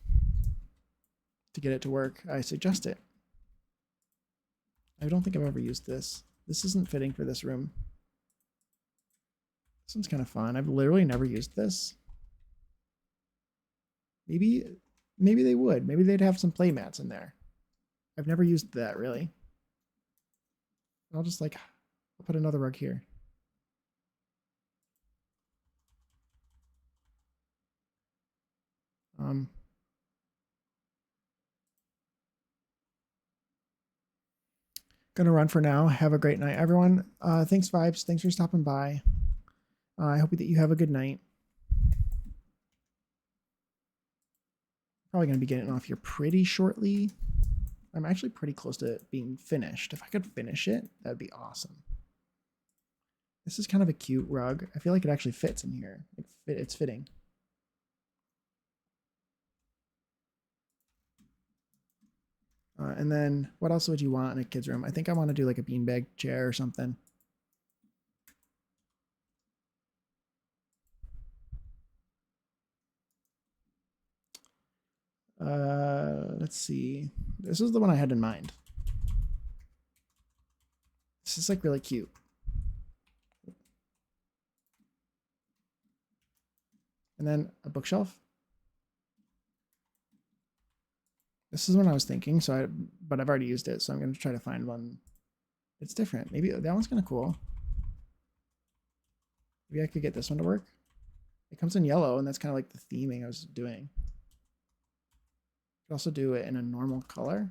to get it to work. I suggest it. I don't think I've ever used this. This isn't fitting for this room. This one's kind of fun. I've literally never used this. Maybe they would. Maybe they'd have some play mats in there. I've never used that really. I'll just like, I'll put another rug here. Gonna run for now. Have a great night, everyone. Thanks, Vibes. Thanks for stopping by. I hope that you have a good night. Probably gonna be getting off here pretty shortly. I'm actually pretty close to being finished. If I could finish it, that'd be awesome. This is kind of a cute rug. I feel like it actually fits in here. It's fitting. And then what else would you want in a kid's room? I think I want to do like a beanbag chair or something. Let's see. This is the one I had in mind. This is like really cute. And then a bookshelf. This is what I was thinking, but I've already used it, so I'm going to try to find one that's different. Maybe that one's kind of cool. Maybe I could get this one to work. It comes in yellow, and that's kind of like the theming I was doing. Could also do it in a normal color.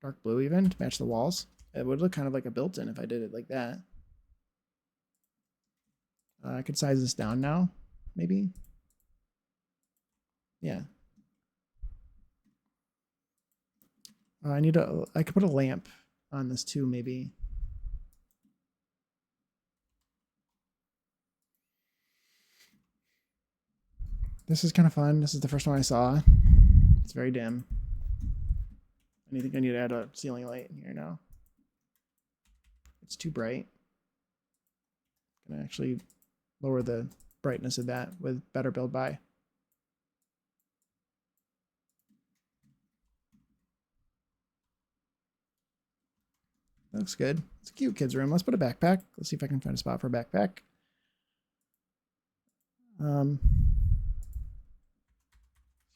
Dark blue even, to match the walls. It would look kind of like a built-in if I did it like that. I could size this down now, maybe. Yeah. I could put a lamp on this too, maybe. This is kind of fun. This is the first one I saw. It's very dim. I think I need to add a ceiling light in here now. It's too bright. I'm gonna actually lower the brightness of that with better build by. That looks good. It's a cute kid's room. Let's put a backpack. Let's see if I can find a spot for a backpack.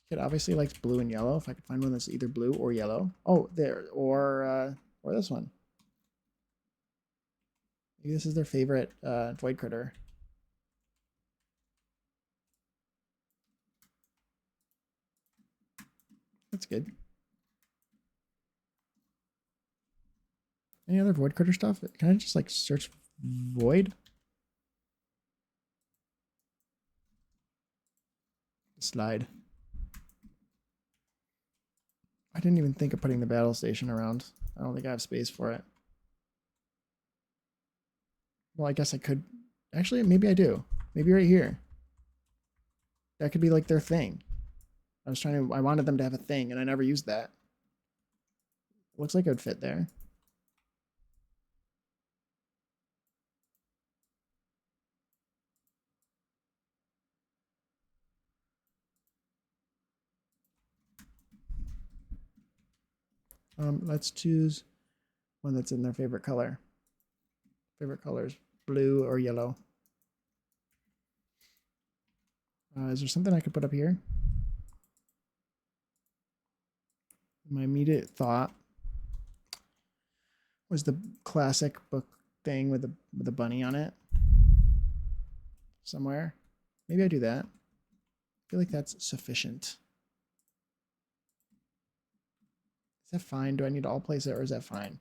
Kid obviously likes blue and yellow. If I could find one that's either blue or yellow. Oh, there. Or this one. Maybe this is their favorite void critter. That's good. Any other void critter stuff? Can I just like search void? Slide. I didn't even think of putting the battle station around. I don't think I have space for it. Well, I guess I could. Actually, maybe I do. Maybe right here. That could be like their thing. I wanted them to have a thing, and I never used that. Looks like it would fit there. Let's choose one that's in their favorite color. Favorite colors, blue or yellow. Is there something I could put up here? My immediate thought was the classic book thing with the bunny on it. Somewhere. Maybe I do that. I feel like that's sufficient. Is that fine? Do I need to all place it, or is that fine?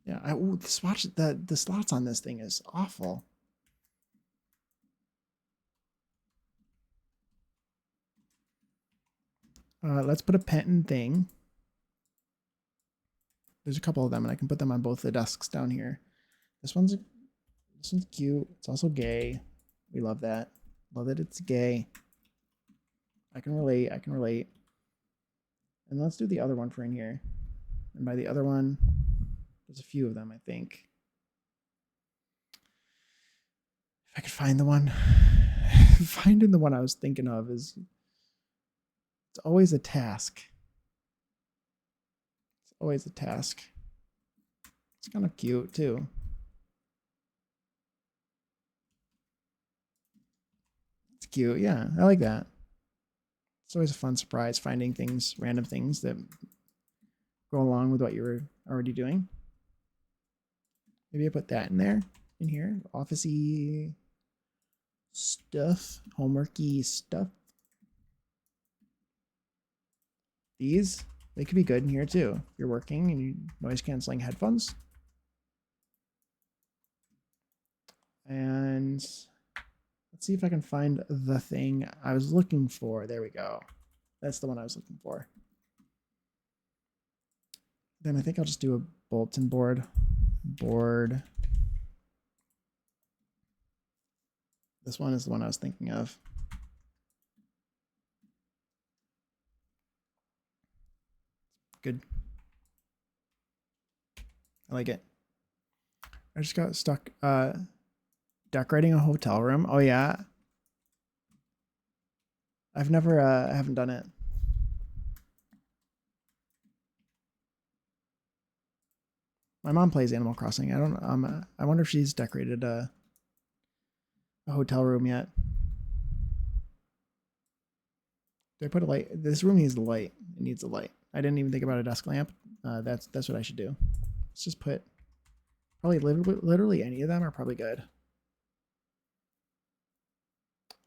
Yeah, the swatch, the slots on this thing is awful. Let's put a Penton thing. There's a couple of them, and I can put them on both the desks down here. This one's cute. It's also gay. We love that. Love that it's gay. I can relate. I can relate. And let's do the other one for in here. And by the other one, there's a few of them, I think. If I could find the one. Finding the one I was thinking of is... It's always a task. It's always a task. It's kind of cute, too. It's cute. Yeah, I like that. It's always a fun surprise finding things, random things that go along with what you were already doing. Maybe I put that in there, in here. Office-y stuff, homeworky stuff. These, they could be good in here too. If you're working and you noise canceling headphones. And let's see if I can find the thing I was looking for. There we go. That's the one I was looking for. Then I think I'll just do a bulletin board. This one is the one I was thinking of. Good. I like it. I just got stuck decorating a hotel room. Oh yeah. I've never I haven't done it. My mom plays Animal Crossing. I don't I wonder if she's decorated a hotel room yet. Did I put a light? This room needs a light. It needs a light. I didn't even think about a desk lamp. That's what I should do. Let's just put probably literally any of them are probably good.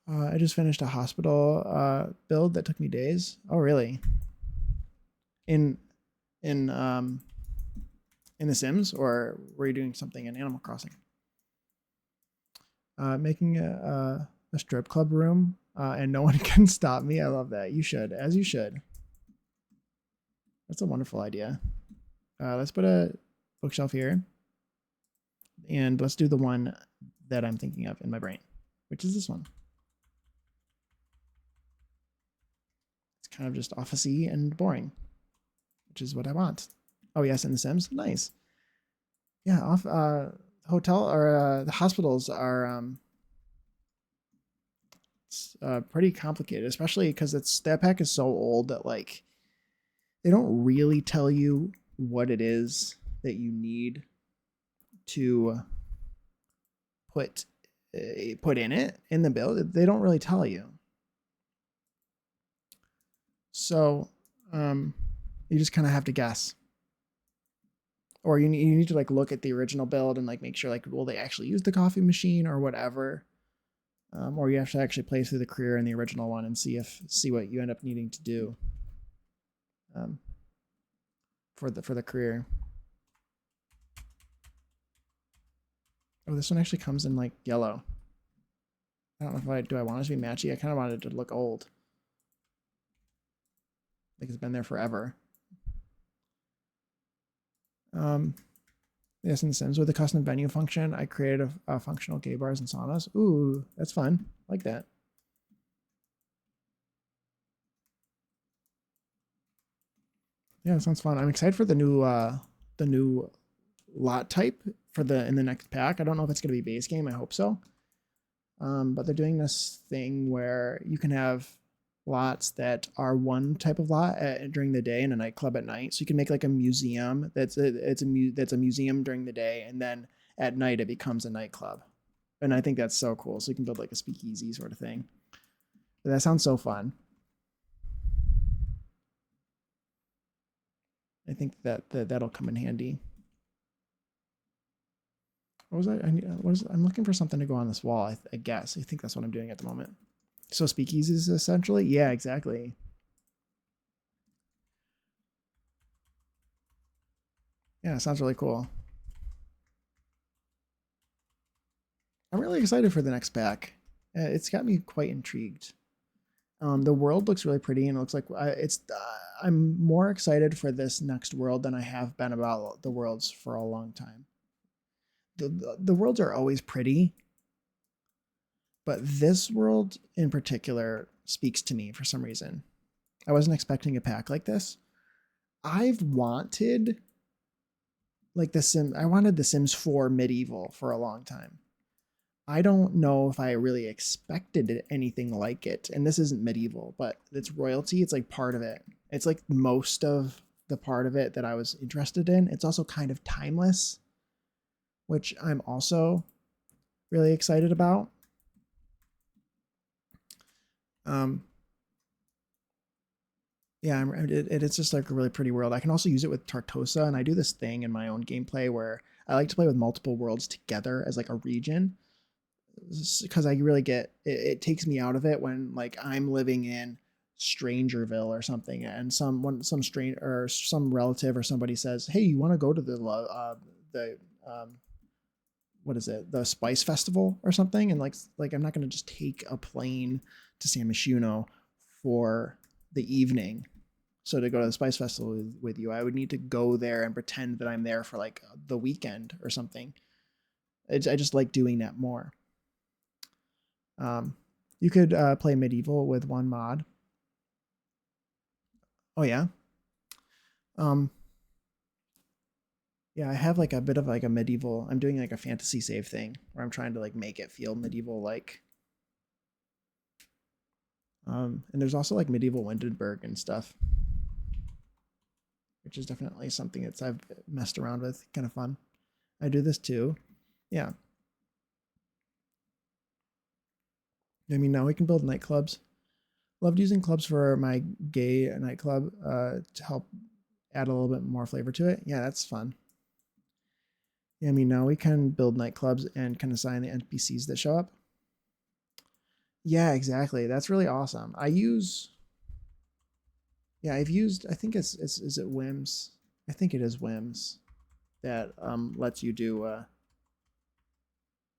I just finished a hospital build that took me days. Oh really? In The Sims, or were you doing something in Animal Crossing? Making a strip club room, and no one can stop me. I love that. You should, as you should. That's a wonderful idea. Let's put a bookshelf here, and let's do the one that I'm thinking of in my brain, which is this one. It's kind of just office-y and boring, which is what I want. Oh yes, in The Sims, nice. Yeah, hotel or the hospitals are pretty complicated, especially because that pack is so old that like they don't really tell you what it is that you need to put in it in the build. They don't really tell you. So you just kind of have to guess. Or you need to like look at the original build and like make sure like will they actually use the coffee machine or whatever. Or you have to actually play through the career in the original one and see what you end up needing to do for the career. Oh, this one actually comes in like yellow. I don't know if I want it to be matchy. I kind of want it to look old. Like it's been there forever. Yes, in The Sims with the custom venue function, I created a functional gay bars and saunas. Ooh, that's fun. I like that. Yeah, that sounds fun. I'm excited for the new lot type in the next pack. I don't know if it's gonna be base game. I hope so. But they're doing this thing where you can have lots that are one type of lot during the day and a nightclub at night. So you can make like a museum that's a museum during the day, and then at night it becomes a nightclub. And I think that's so cool. So you can build like a speakeasy sort of thing. But that sounds so fun. I think that'll come in handy. What was I? I'm looking for something to go on this wall. I guess. I think that's what I'm doing at the moment. So speakeasies essentially? Yeah, exactly. Yeah, sounds really cool. I'm really excited for the next pack. It's got me quite intrigued. The world looks really pretty, and it looks like I'm more excited for this next world than I have been about the worlds for a long time. The worlds are always pretty, but this world in particular speaks to me for some reason. I wasn't expecting a pack like this. I've wanted I wanted The Sims 4 medieval for a long time. I don't know if I really expected anything like it. And this isn't medieval, but it's royalty. It's like part of it. It's like most of the part of it that I was interested in. It's also kind of timeless, which I'm also really excited about. Yeah, it's just like a really pretty world. I can also use it with Tartosa, and I do this thing in my own gameplay where I like to play with multiple worlds together as like a region, because I really get it takes me out of it when like I'm living in Strangerville or something, and some strange or some relative or somebody says, "Hey, you want to go to the what is it, the Spice Festival or something?" And like I'm not gonna just take a plane to San Myshuno for the evening. So to go to the Spice Festival with you, I would need to go there and pretend that I'm there for like the weekend or something. I just like doing that more. You could play medieval with one mod. Oh yeah. Yeah, I have like a bit of like a medieval. I'm doing like a fantasy save thing where I'm trying to like make it feel medieval like. And there's also like medieval Windenburg and stuff, which is definitely something that I've messed around with. Kind of fun. I do this too. Yeah. I mean, now we can build nightclubs. Loved using clubs for my gay nightclub to help add a little bit more flavor to it. Yeah, that's fun. Yeah, I mean, now we can build nightclubs and can assign the NPCs that show up. Yeah, exactly. That's really awesome. I've used, I think is it Whims? I think it is Whims that lets you do,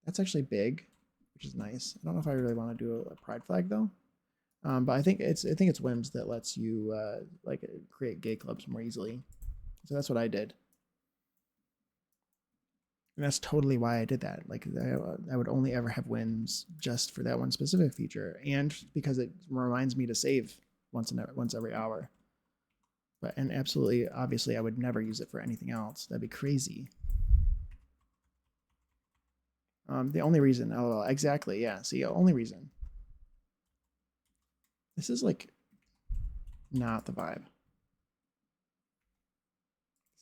that's actually big, which is nice. I don't know if I really want to do a pride flag though. But I think it's Whims that lets you like create gay clubs more easily. So that's what I did. And that's totally why I did that. Like I would only ever have Whims just for that one specific feature, and because it reminds me to save once every hour. And absolutely, obviously, I would never use it for anything else. That'd be crazy. The only reason, oh, exactly, yeah. See, the only reason. This is like not the vibe.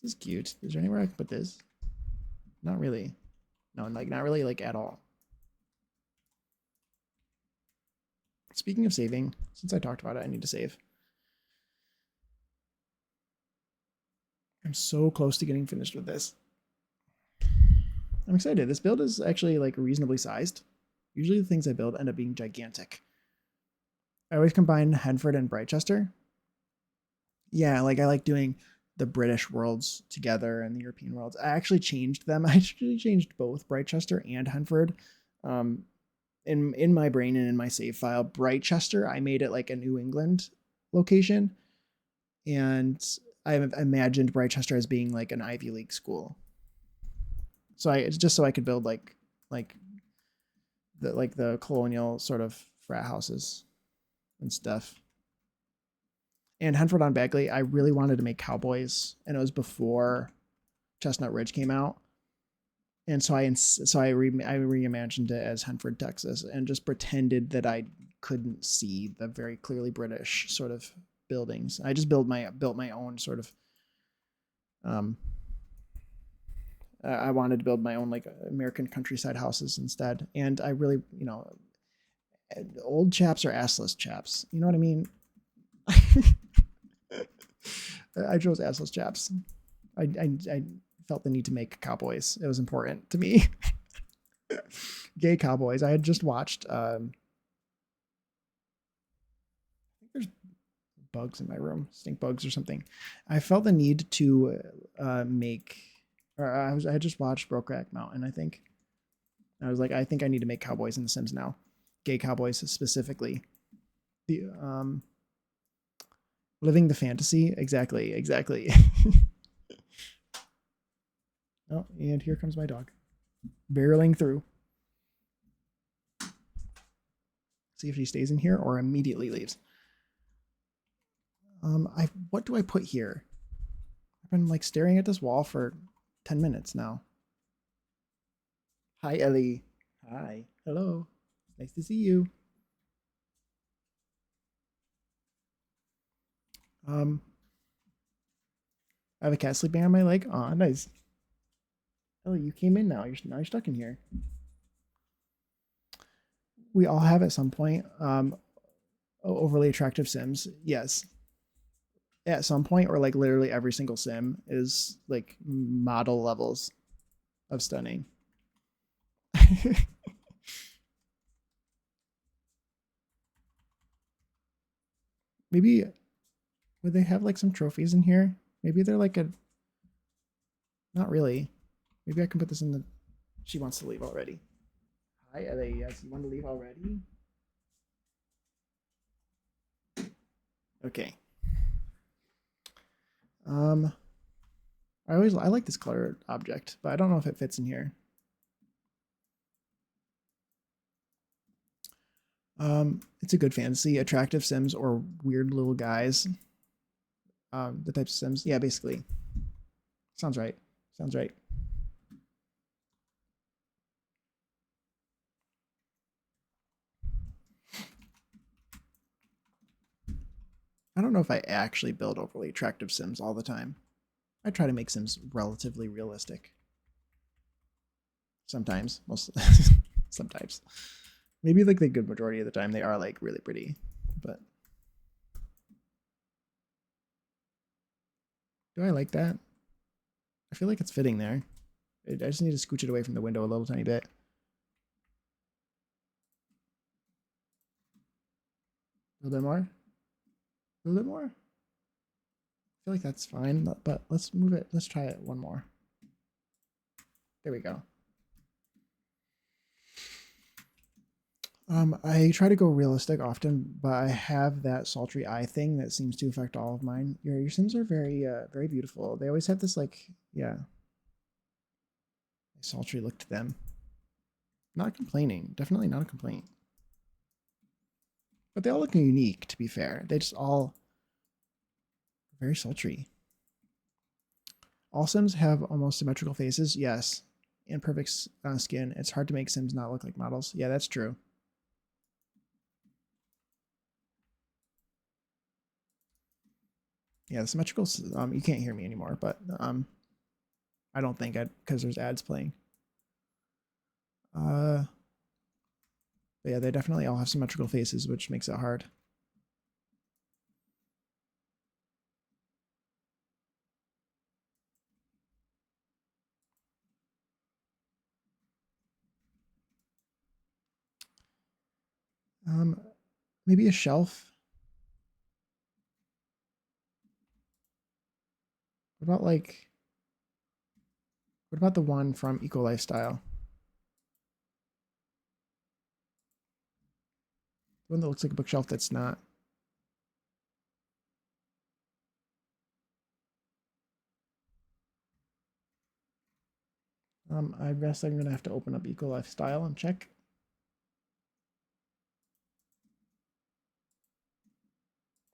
This is cute. Is there anywhere I can put this? Not really. No, like not really, like at all. Speaking of saving, since I talked about it, I need to save. I'm so close to getting finished with this. I'm excited. This build is actually like reasonably sized. Usually the things I build end up being gigantic. I always combine Henford and Brightchester. Yeah, like I like doing the British worlds together and the European worlds. I actually changed them. I actually changed both Brightchester and Henford. In my brain and in my save file, Brightchester, I made it like a New England location, and I imagined Brightchester as being like an Ivy League school. So I could build like the colonial sort of frat houses and stuff. And Henford on Bagley, I really wanted to make cowboys, and it was before Chestnut Ridge came out. And so I reimagined it as Henford, Texas, and just pretended that I couldn't see the very clearly British sort of buildings. I just built my own sort of. I wanted to build my own like American countryside houses instead, and I really, old chaps are assless chaps. You know what I mean? I chose assless chaps. I felt the need to make cowboys. It was important to me. Gay cowboys. I had just watched. I think there's bugs in my room, stink bugs or something. I felt the need to make. Or I had just watched Brokeback Mountain. I think. I was like, I think I need to make cowboys in The Sims now, gay cowboys specifically. The living the fantasy, exactly. Oh, and here comes my dog, barreling through. See if he stays in here or immediately leaves. What do I put here? I've been like staring at this wall for 10 minutes now. Hi, Ellie. Hi. Hello. Nice to see you. I have a cat sleeping on my leg. Aw, nice. Ellie, you came in now. You're stuck in here. We all have at some point overly attractive Sims. Yes. At some point, or like literally every single Sim is like model levels of stunning. Maybe would they have like some trophies in here? Maybe they're like a. Not really. Maybe I can put this in the. She wants to leave already. Hi, Ellie. Yes, you want to leave already? Okay. I like this color object, but I don't know if it fits in here. It's a good fantasy, attractive Sims or weird little guys. The types of Sims. Yeah, basically. Sounds right. Sounds right. I don't know if I actually build overly attractive Sims all the time. I try to make Sims relatively realistic. Sometimes, most sometimes. Maybe like the good majority of the time they are like really pretty, but do I like that? I feel like it's fitting there. I just need to scooch it away from the window a little tiny bit. A little bit more. A little bit more. I feel like that's fine, but let's move it. Let's try it one more. There we go. I try to go realistic often, but I have that sultry eye thing that seems to affect all of mine. Your Sims are very beautiful. They always have this like, yeah, sultry look to them. Not complaining, definitely not a complaint. But they all look unique, to be fair. They just all very sultry. All Sims have almost symmetrical faces, yes, and perfect skin. It's hard to make Sims not look like models. Yeah, that's true. Yeah, the symmetrical. You can't hear me anymore, but I don't think because there's ads playing. But yeah, they definitely all have symmetrical faces, which makes it hard. Maybe a shelf. What about like, what about the one from Eco Lifestyle? The one that looks like a bookshelf that's not. I guess I'm gonna have to open up Eco Lifestyle and check.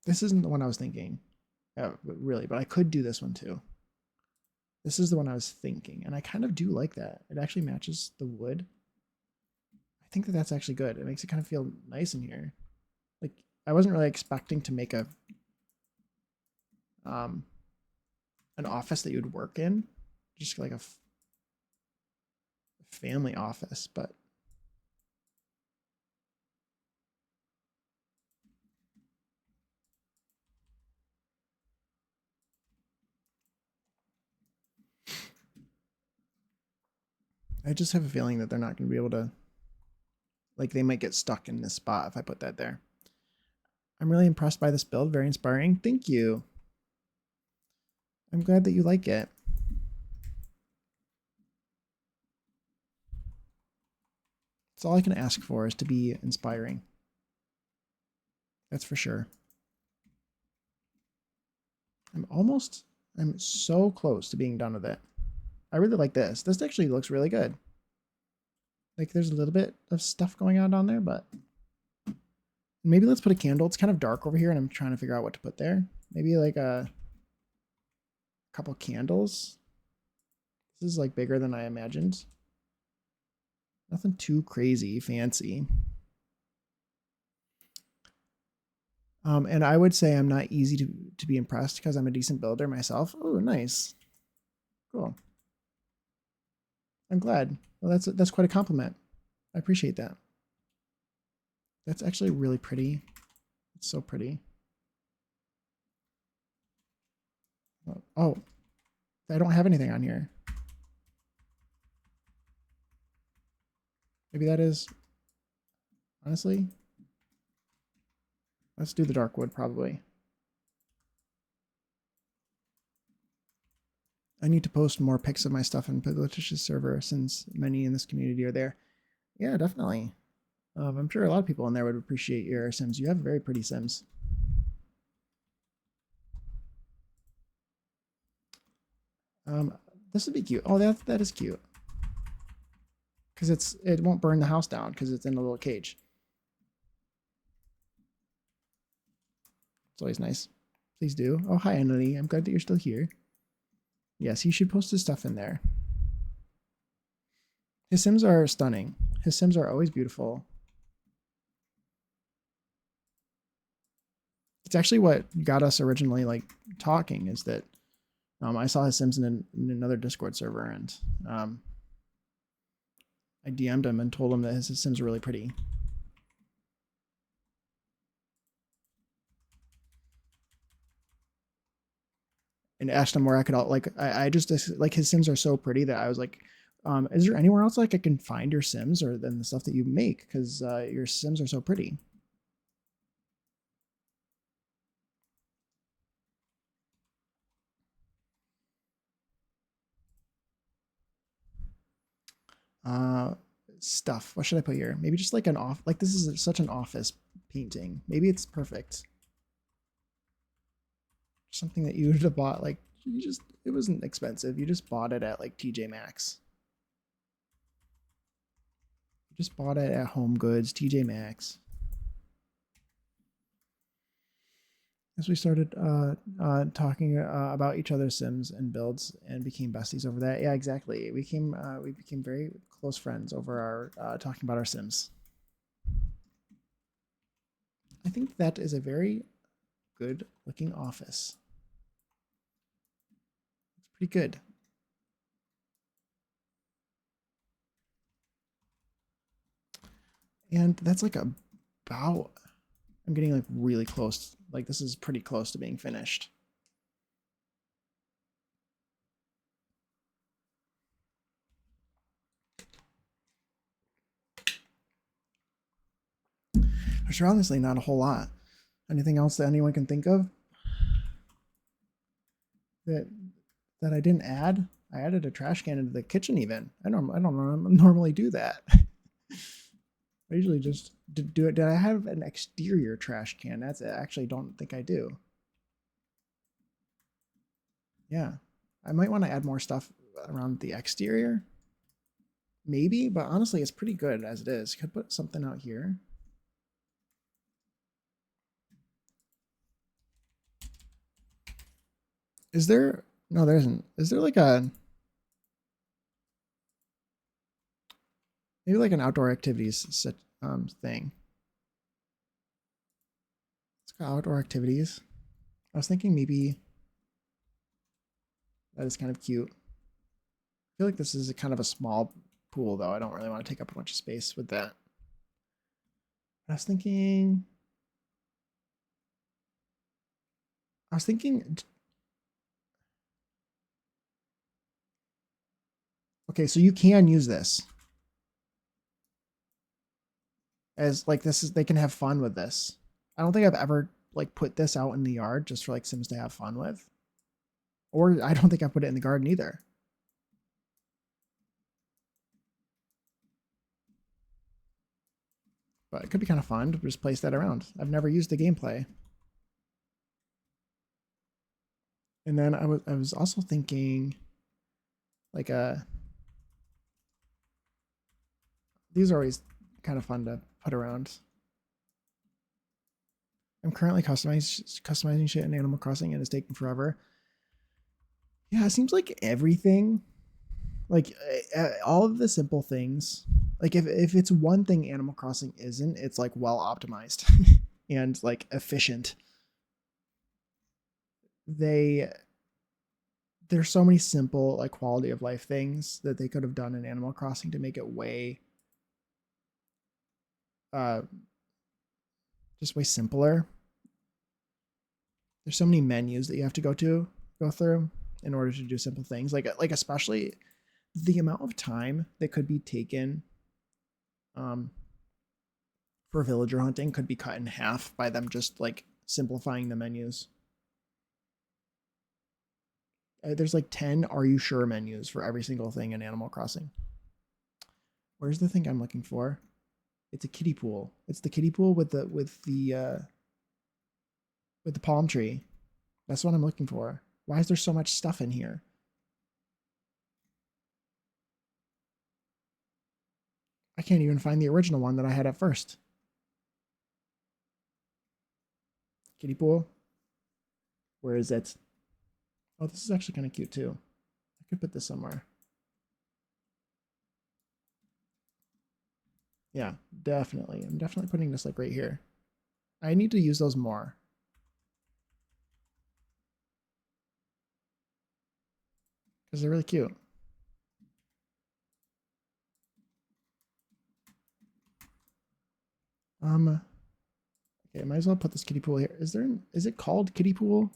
This isn't the one I was thinking, really, but I could do this one too. This is the one I was thinking, and I kind of do like that. It actually matches the wood. I think that that's actually good. It makes it kind of feel nice in here. Like, I wasn't really expecting to make a an office that you would work in, just like a family office, but I just have a feeling that they're not going to be able to, like, they might get stuck in this spot if I put that there. I'm really impressed by this build. Very inspiring. Thank you. I'm glad that you like it. It's all I can ask for is to be inspiring. That's for sure. I'm so close to being done with it. I really like this. This actually looks really good. Like there's a little bit of stuff going on down there, but maybe let's put a candle. It's kind of dark over here and I'm trying to figure out what to put there. Maybe like a couple candles. This is like bigger than I imagined. Nothing too crazy fancy. And I would say I'm not easy to be impressed because I'm a decent builder myself. Oh, nice. Cool. I'm glad. Well, that's quite a compliment. I appreciate that. That's actually really pretty. It's so pretty. Oh, I don't have anything on here. Maybe that is, honestly, let's do the dark wood probably. I need to post more pics of my stuff in Pigletish's server since many in this community are there. Yeah, definitely. I'm sure a lot of people in there would appreciate your Sims. You have very pretty Sims. This would be cute. Oh, that is cute. Because it won't burn the house down because it's in a little cage. It's always nice. Please do. Oh, hi, Emily. I'm glad that you're still here. Yes, you should post his stuff in there. His Sims are stunning. His Sims are always beautiful. It's actually what got us originally like talking is that I saw his Sims in another Discord server and I DM'd him and told him that his Sims are really pretty. And asked him where I could I just like his Sims are so pretty that I was like, is there anywhere else like I can find your Sims or than the stuff that you make? Because your Sims are so pretty. Stuff. What should I put here? Maybe just like this is such an office painting. Maybe it's perfect. Something that you would have bought like it wasn't expensive. You just bought it at like TJ Maxx. You just bought it at Home Goods, TJ Maxx. As we started talking about each other's Sims and builds and became besties over that. Yeah, exactly. We became very close friends over our talking about our Sims. I think that is a very good looking office. It's pretty good. And that's like about, I'm getting like really close. Like this is pretty close to being finished. There's honestly not a whole lot. Anything else that anyone can think of that that I didn't add? I added a trash can into the kitchen even. I don't normally do that. I usually just do it. Did I have an exterior trash can? That's it. I actually don't think I do. Yeah. I might want to add more stuff around the exterior. Maybe, but honestly, it's pretty good as it is. Could put something out here. Is there? No, there isn't. Is there like a maybe like an outdoor activities thing? Let's go outdoor activities. I was thinking maybe that is kind of cute. I feel like this is a kind of a small pool though. I don't really want to take up a bunch of space with that. I was thinking. Okay, so you can use this as like this is they can have fun with this. I don't think I've ever like put this out in the yard just for like Sims to have fun with. Or I don't think I put it in the garden either. But it could be kind of fun to just place that around. I've never used the gameplay. And then I was also thinking like these are always kind of fun to put around. I'm currently customizing shit in Animal Crossing and it's taking forever. Yeah, it seems like everything, like all of the simple things, like if it's one thing Animal Crossing isn't, it's like well optimized and like efficient. There's so many simple like quality of life things that they could have done in Animal Crossing to make it way uh just way simpler. There's so many menus that you have to go through in order to do simple things. Like especially the amount of time that could be taken um for villager hunting could be cut in half by them just like simplifying the menus. There's like 10 are you sure menus for every single thing in Animal Crossing. Where's the thing I'm looking for? It's a kiddie pool. It's the kiddie pool with the palm tree. That's what I'm looking for. Why is there so much stuff in here? I can't even find the original one that I had at first. Kiddie pool. Where is it? Oh, this is actually kind of cute too. I could put this somewhere. Yeah, definitely. I'm definitely putting this like right here. I need to use those more. Because they're really cute. Okay, I might as well put this kiddie pool here. Is it called kiddie pool?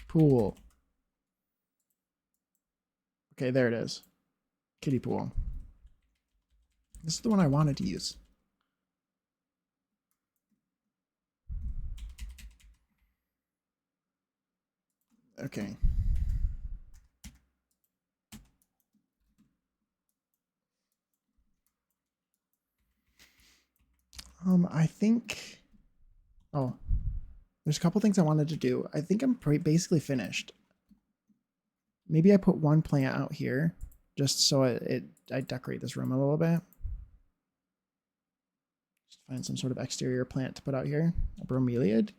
Pool. Okay, there it is. Kiddie pool. This is the one I wanted to use. Okay. I think. Oh, there's a couple things I wanted to do. I think I'm basically finished. Maybe I put one plant out here, just so I decorate this room a little bit. Just find some sort of exterior plant to put out here. A bromeliad.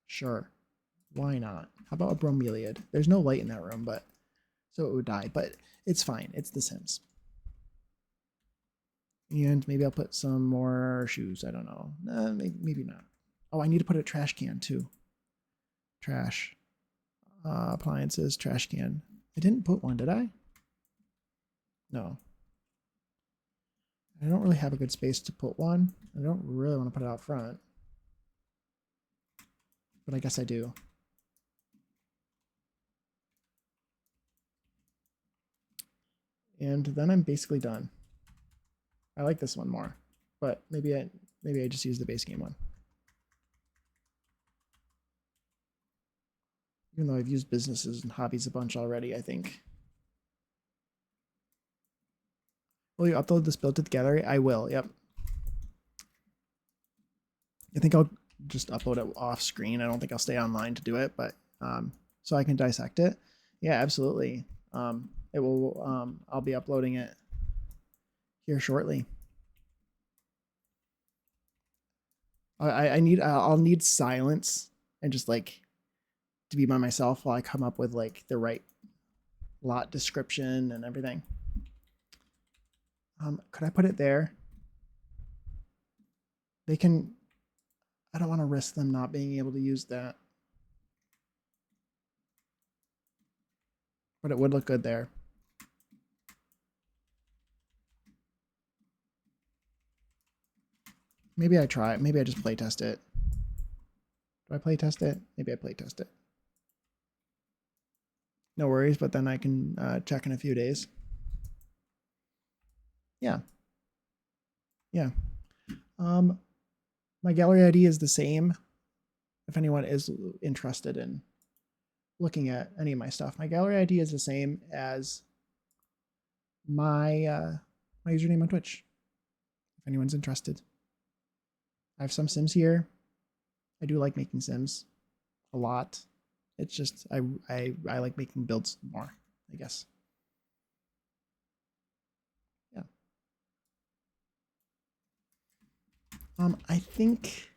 Sure. Why not? How about a bromeliad? There's no light in that room, but so it would die. But it's fine. It's The Sims. And maybe I'll put some more shoes. I don't know. Maybe not. Oh, I need to put a trash can too. Trash. Appliances, trash can. I didn't put one, did I? No. I don't really have a good space to put one. I don't really want to put it out front. But I guess I do. And then I'm basically done. I like this one more, but maybe I just use the base game one. Even though I've used businesses and hobbies a bunch already, I think. Will you upload this build to the gallery? I will, yep. I think I'll just upload it off screen. I don't think I'll stay online to do it, but so I can dissect it. Yeah, absolutely. It will. I'll be uploading it here shortly. I'll need silence and just like to be by myself while I come up with like the right lot description and everything. Could I put it there? They can. I don't want to risk them not being able to use that. But it would look good there. Maybe I try it. Maybe I just play test it. Do I play test it? Maybe I play test it. No worries, but then I can check in a few days. Yeah. Yeah. My gallery ID is the same. If anyone is interested in looking at any of my stuff, my gallery ID is the same as my my username on Twitch. If anyone's interested, I have some Sims here. I do like making Sims a lot. It's just I like making builds more, I guess. Yeah. I think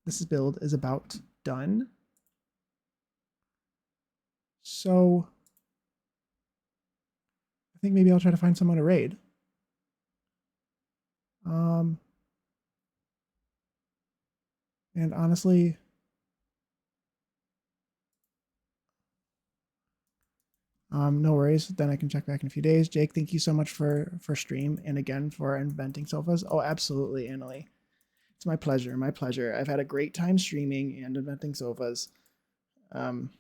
this build is about done. So I think maybe I'll try to find someone to raid. And honestly, no worries. Then I can check back in a few days. Jake, thank you so much for stream and again for inventing sofas. Oh, absolutely, Annalie. It's my pleasure. My pleasure. I've had a great time streaming and inventing sofas. I'm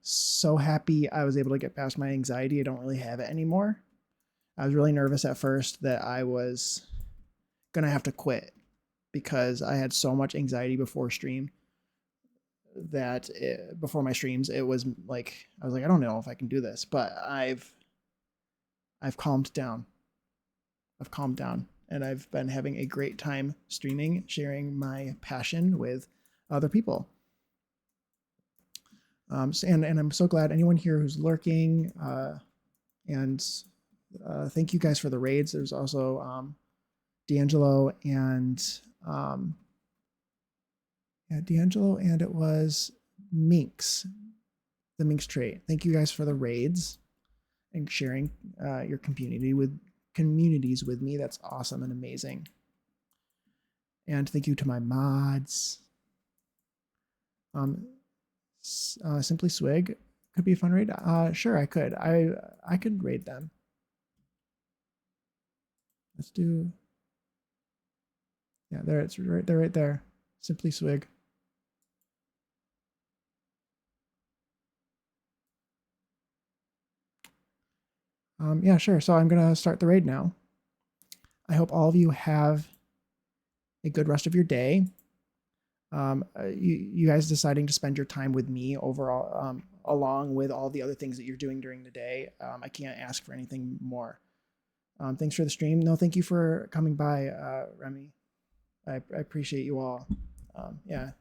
so happy I was able to get past my anxiety. I don't really have it anymore. I was really nervous at first that I was gonna have to quit because I had so much anxiety before stream that before my streams it was like I was like I don't know if I can do this, but I've calmed down. I've calmed down and I've been having a great time streaming, sharing my passion with other people. And I'm so glad anyone here who's lurking and thank you guys for the raids. There's also D'Angelo and yeah, D'Angelo and it was Minx, the Minx trait. Thank you guys for the raids and sharing your communities with me. That's awesome and amazing. And thank you to my mods. Simply Swig could be a fun raid. Sure, I could. I could raid them. Let's do. Yeah, there it's right there, right there. Simply Swig. Yeah, sure. So I'm gonna start the raid now. I hope all of you have a good rest of your day. You guys deciding to spend your time with me overall, along with all the other things that you're doing during the day. I can't ask for anything more. Thanks for the stream. No, thank you for coming by, Remy. I appreciate you all. Yeah.